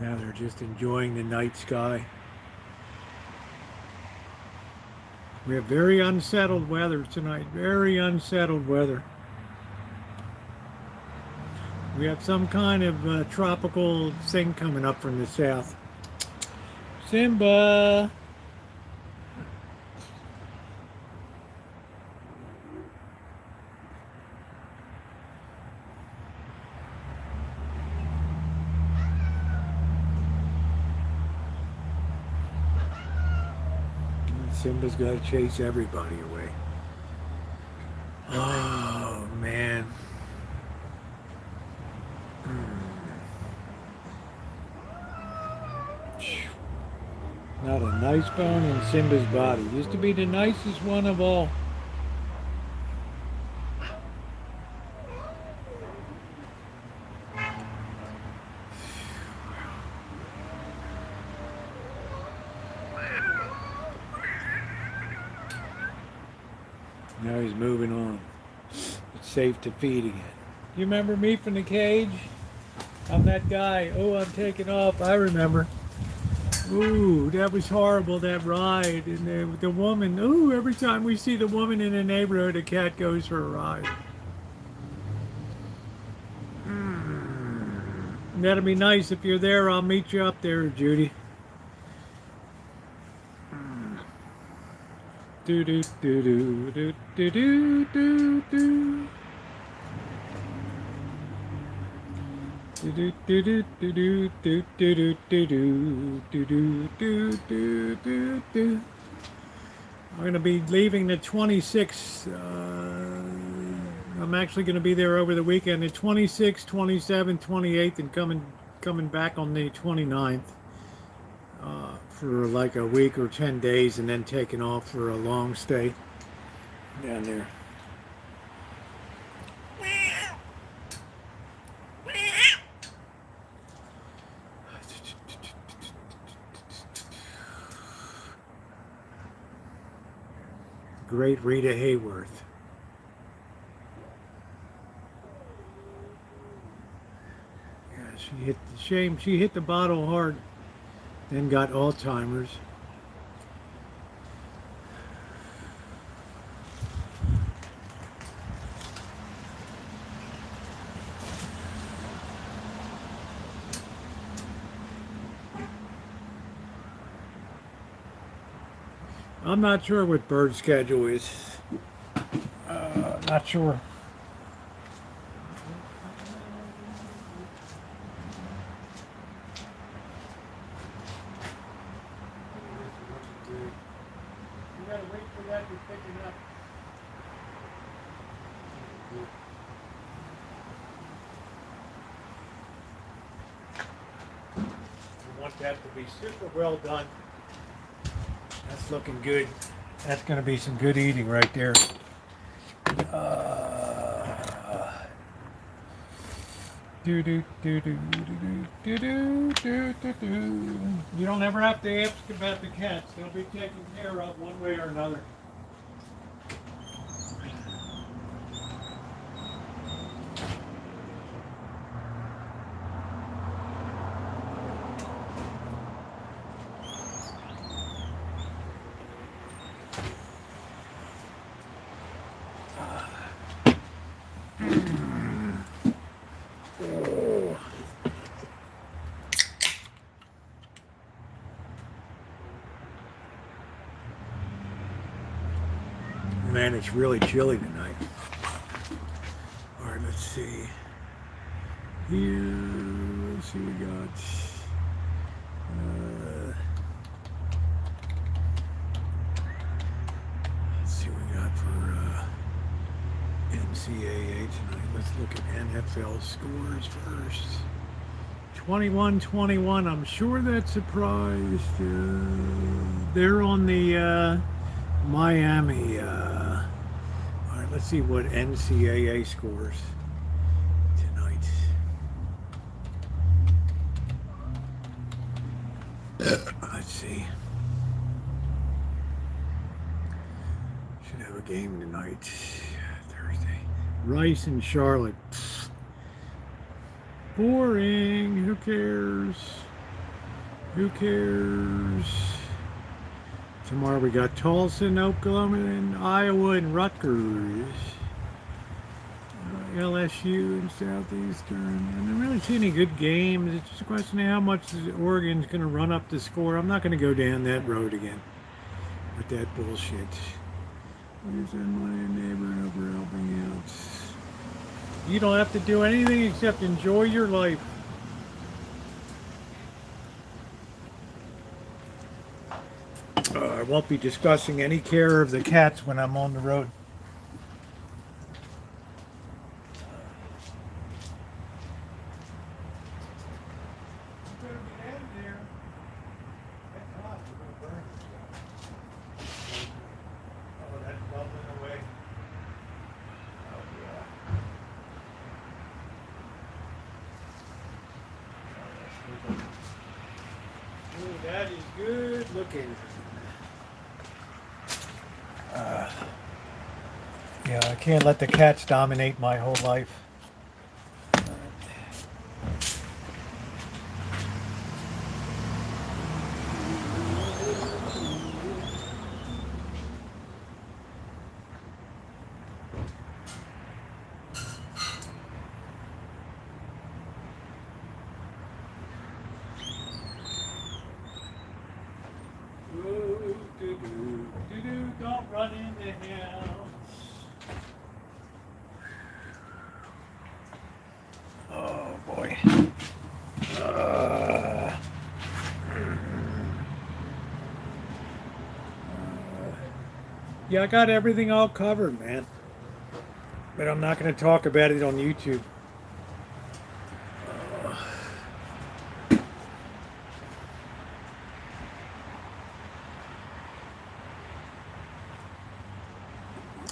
Now they're just enjoying the night sky. We have very unsettled weather tonight. Very unsettled weather. We have some kind of tropical thing coming up from the south. Simba! Simba's got to chase everybody away. Oh, man. Not a nice bone in Simba's body. Used to be the nicest one of all. Now he's moving on. It's safe to feed again. You remember me from the cage? I'm that guy. Oh, I'm taking off. I remember. Ooh, that was horrible, that ride. And the woman, ooh, every time we see the woman in the neighborhood, a cat goes for a ride. That'll be nice. If you're there, I'll meet you up there, Judy. Do do do do do do do do do. I'm going to be leaving the 26th. I'm actually going to be there over the weekend, the 26th, 27th, 28th, and coming back on the 29th for like a week or 10 days, and then taking off for a long stay down there. Great Rita Hayworth. Yeah, she hit the bottle hard, then got Alzheimer's. I'm not sure what bird schedule is. Not sure. You gotta wait for that to pick it up. I want that to be super well done. That's looking good. That's going to be some good eating right there. Do do do do do do do do do do. You don't ever have to ask about the cats. They'll be taken care of one way or another. Man, it's really chilly tonight. All right, let's see. Here, let's see what we got. Let's see what we got for NCAA tonight. Let's look at NFL scores first. 21-21. I'm sure that's surprised. They're on the Miami. All right, let's see what NCAA scores tonight. Let's see. Should have a game tonight, Thursday. Rice and Charlotte. Boring. Who cares? Who cares? Tomorrow we got Tulsa and Oklahoma and Iowa and Rutgers. LSU and Southeastern. I haven't really seen any good games. It's just a question of how much Oregon's going to run up the score. I'm not going to go down that road again with that bullshit. Where's my neighbor over helping out? You don't have to do anything except enjoy your life. won't be discussing any care of the cats when I'm on the road. That is good looking. Yeah, I can't let the cats dominate my whole life. Don't run in the house. Oh boy. Yeah, I got everything all covered, man. But I'm not going to talk about it on YouTube.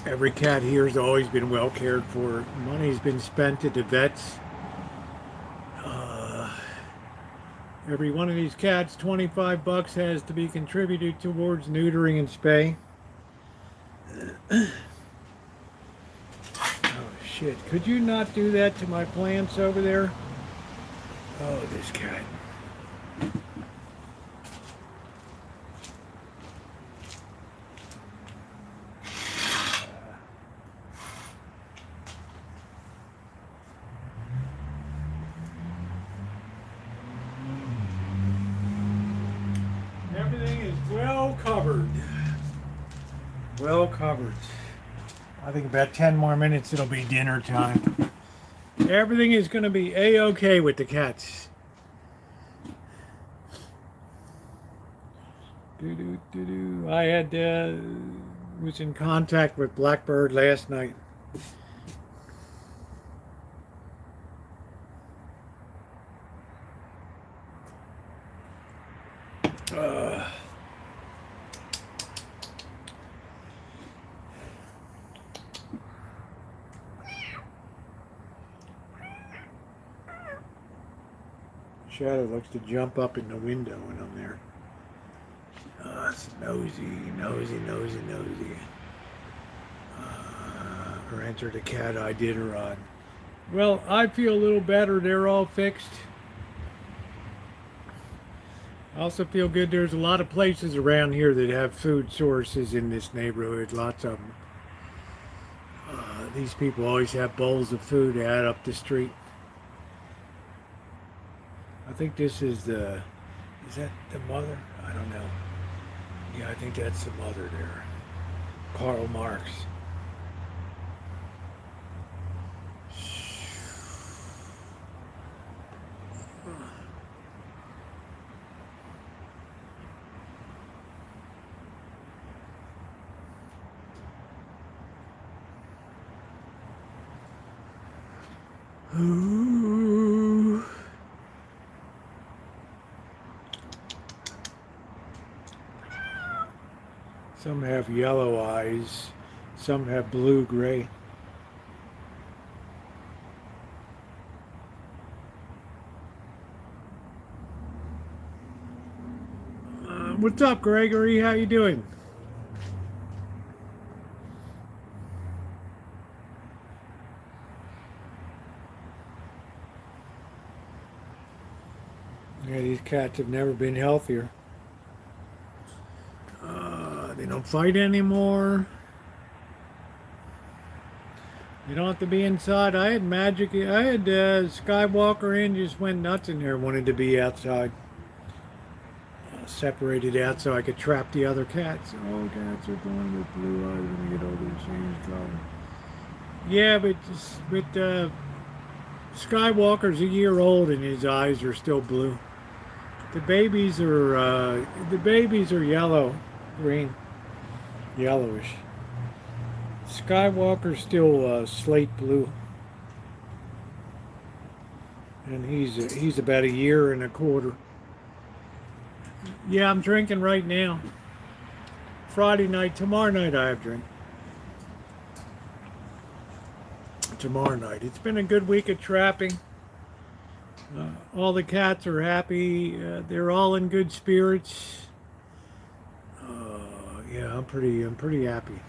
Every cat here has always been well cared for. Money's been spent at the vets. Every one of these cats, $25 has to be contributed towards neutering and spay. Oh shit, could you not do that to my plants over there? Oh, this cat. Everything is well covered. Well covered. I think about 10 more minutes it'll be dinner time. Everything is going to be A-okay with the cats. I had was in contact with Blackbird last night. Shadow likes to jump up in the window when I'm there. It's nosy. Rancho the cat I did her on. Well, I feel a little better. They're all fixed. I also feel good. There's a lot of places around here that have food sources in this neighborhood. Lots of them. These people always have bowls of food out up the street. I think this is the, is that the mother? I don't know. Yeah, I think that's the mother there. Karl Marx. Ooh. Some have yellow eyes, some have blue-gray. What's up, Gregory? How you doing? Yeah, these cats have never been healthier. They don't fight anymore. You don't have to be inside. I had Skywalker in, just went nuts in there, wanted to be outside. Separated out so I could trap the other cats. All cats are born with blue eyes when they get older and change color. Yeah, but Skywalker's a year old and his eyes are still blue. The babies are yellow. green, yellowish. Skywalker's still slate blue, and he's about a year and a quarter. Yeah, I'm drinking right now. Friday night, tomorrow night I have drink. Tomorrow night. It's been a good week of trapping. All the cats are happy. They're all in good spirits. Yeah, I'm pretty happy.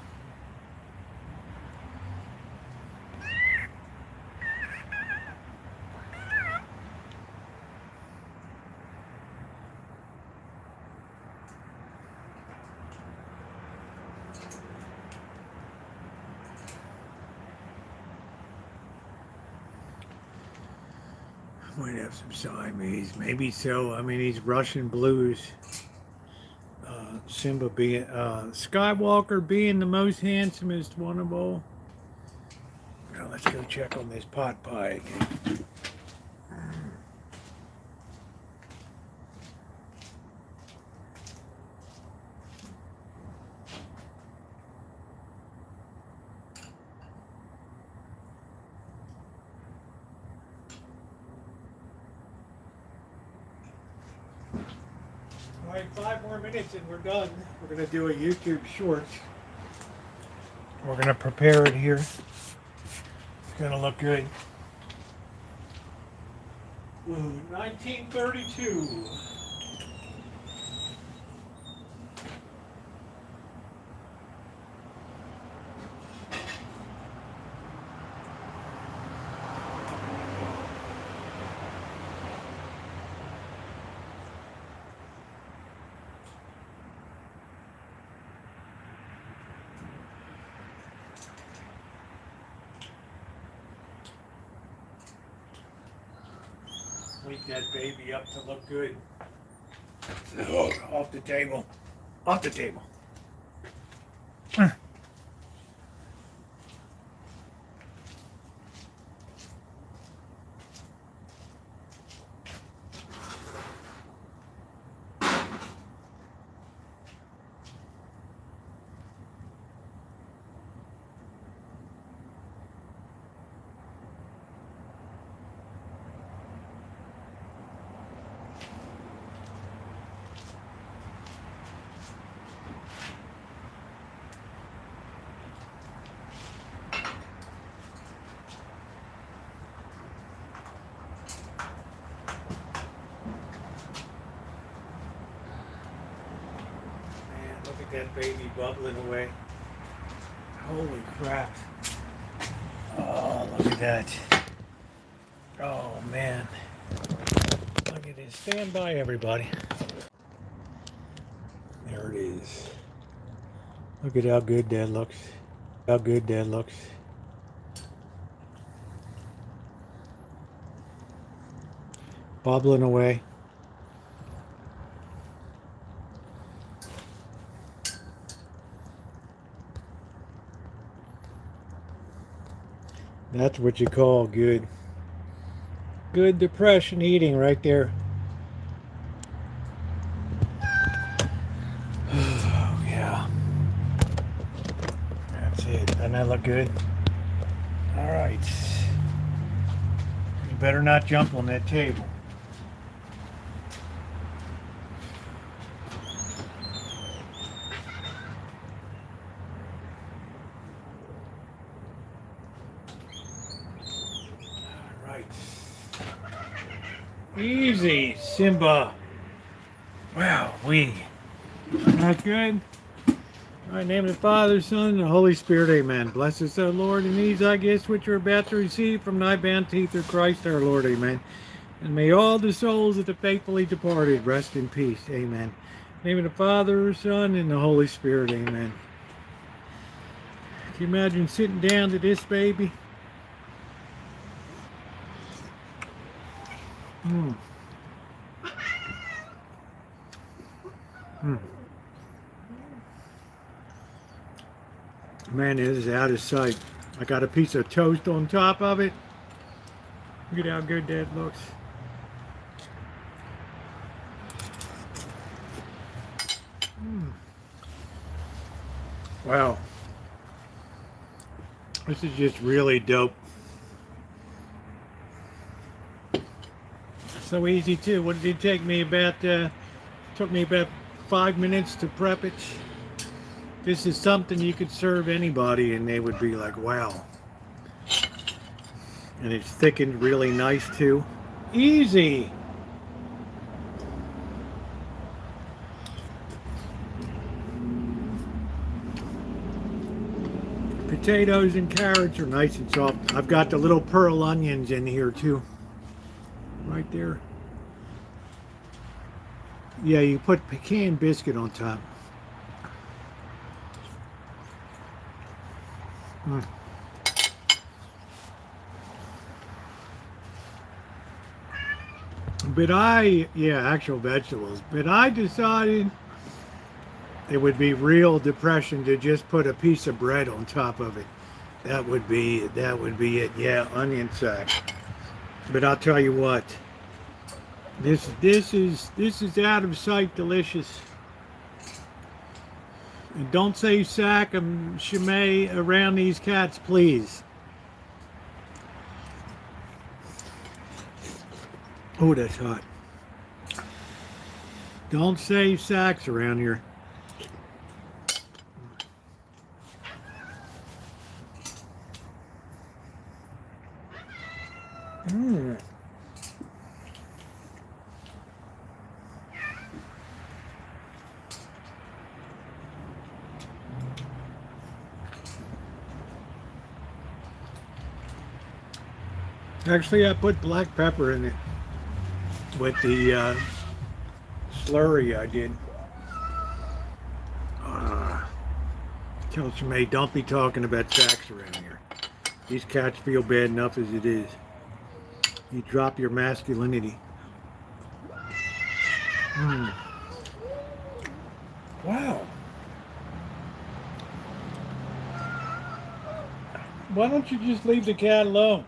Might have some Siamese, maybe so. I mean, he's Russian blues. Simba being Skywalker being the most handsomest one of all. Now let's go check on this pot pie again. All right, 5 more minutes and we're done. We're going to do a YouTube Shorts. We're going to prepare it here. It's going to look good. Ooh, 1932. Wake that baby up to look good. Oh, off the table. Off the table. Look at that baby bubbling away. Holy crap. Oh, look at that. Oh, man. Look at this. Stand by, everybody. There it is. Look at how good that looks. How good that looks. Bubbling away. That's what you call good depression eating right there. Oh, yeah. That's it. Doesn't that look good? All right. You better not jump on that table. Easy, Simba. Wow, That's good. All right, name of the Father, Son, and the Holy Spirit, amen. Bless us, O Lord, in these thy gifts which we're about to receive from thy bounty through Christ our Lord, amen. And may all the souls of the faithfully departed rest in peace, amen. Name of the Father, Son, and the Holy Spirit, amen. Can you imagine sitting down to this baby? Man, this is out of sight. I got a piece of toast on top of it. Look at how good that looks. Wow. This is just really dope. So easy too. What did it take me about? Took me about 5 minutes to prep it. This is something you could serve anybody and they would be like, wow. And it's thickened really nice too. Easy. Potatoes and carrots are nice and soft. I've got the little pearl onions in here too. Right there. Yeah, you put pecan biscuit on top. Mm. But actual vegetables. But I decided it would be real depression to just put a piece of bread on top of it. That would be it. Yeah, onion sack. But I'll tell you what. This is out of sight delicious. And don't say sack and chimay around these cats, please. Oh, that's hot. Don't say sacks around here. Mm. Actually, I put black pepper in it with the slurry I did. Tell Shimei, don't be talking about sacks around here. These cats feel bad enough as it is. You drop your masculinity. Mm. Wow. Why don't you just leave the cat alone?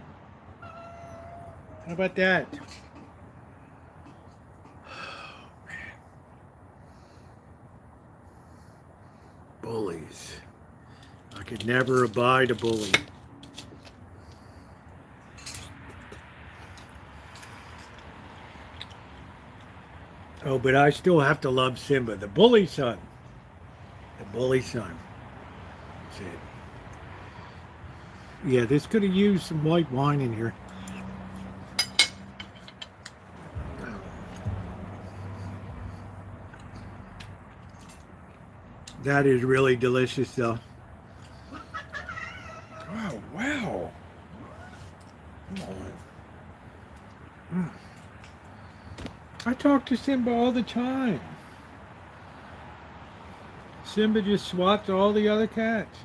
How about that? Bullies. I could never abide a bully. Oh, but I still have to love Simba, the bully son. The bully son. That's it. Yeah, this could have used some white wine in here. That is really delicious, though. Oh, wow. Come on. I talk to Simba all the time. Simba just swats all the other cats.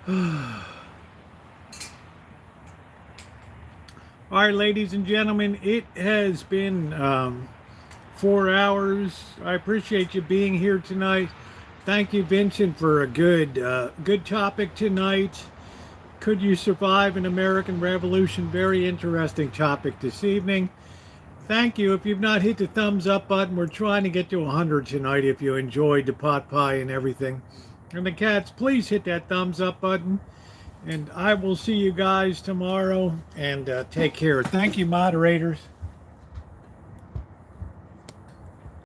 All right, ladies and gentlemen, it has been 4 hours. I appreciate you being here tonight. Thank you, Vincent, for a good topic tonight. Could you survive an American Revolution? Very interesting topic this evening. Thank you. If you've not hit the thumbs up button, we're trying to get to 100 tonight if you enjoyed the pot pie and everything. And the cats, please hit that thumbs up button. And I will see you guys tomorrow. And take care. Thank you, moderators.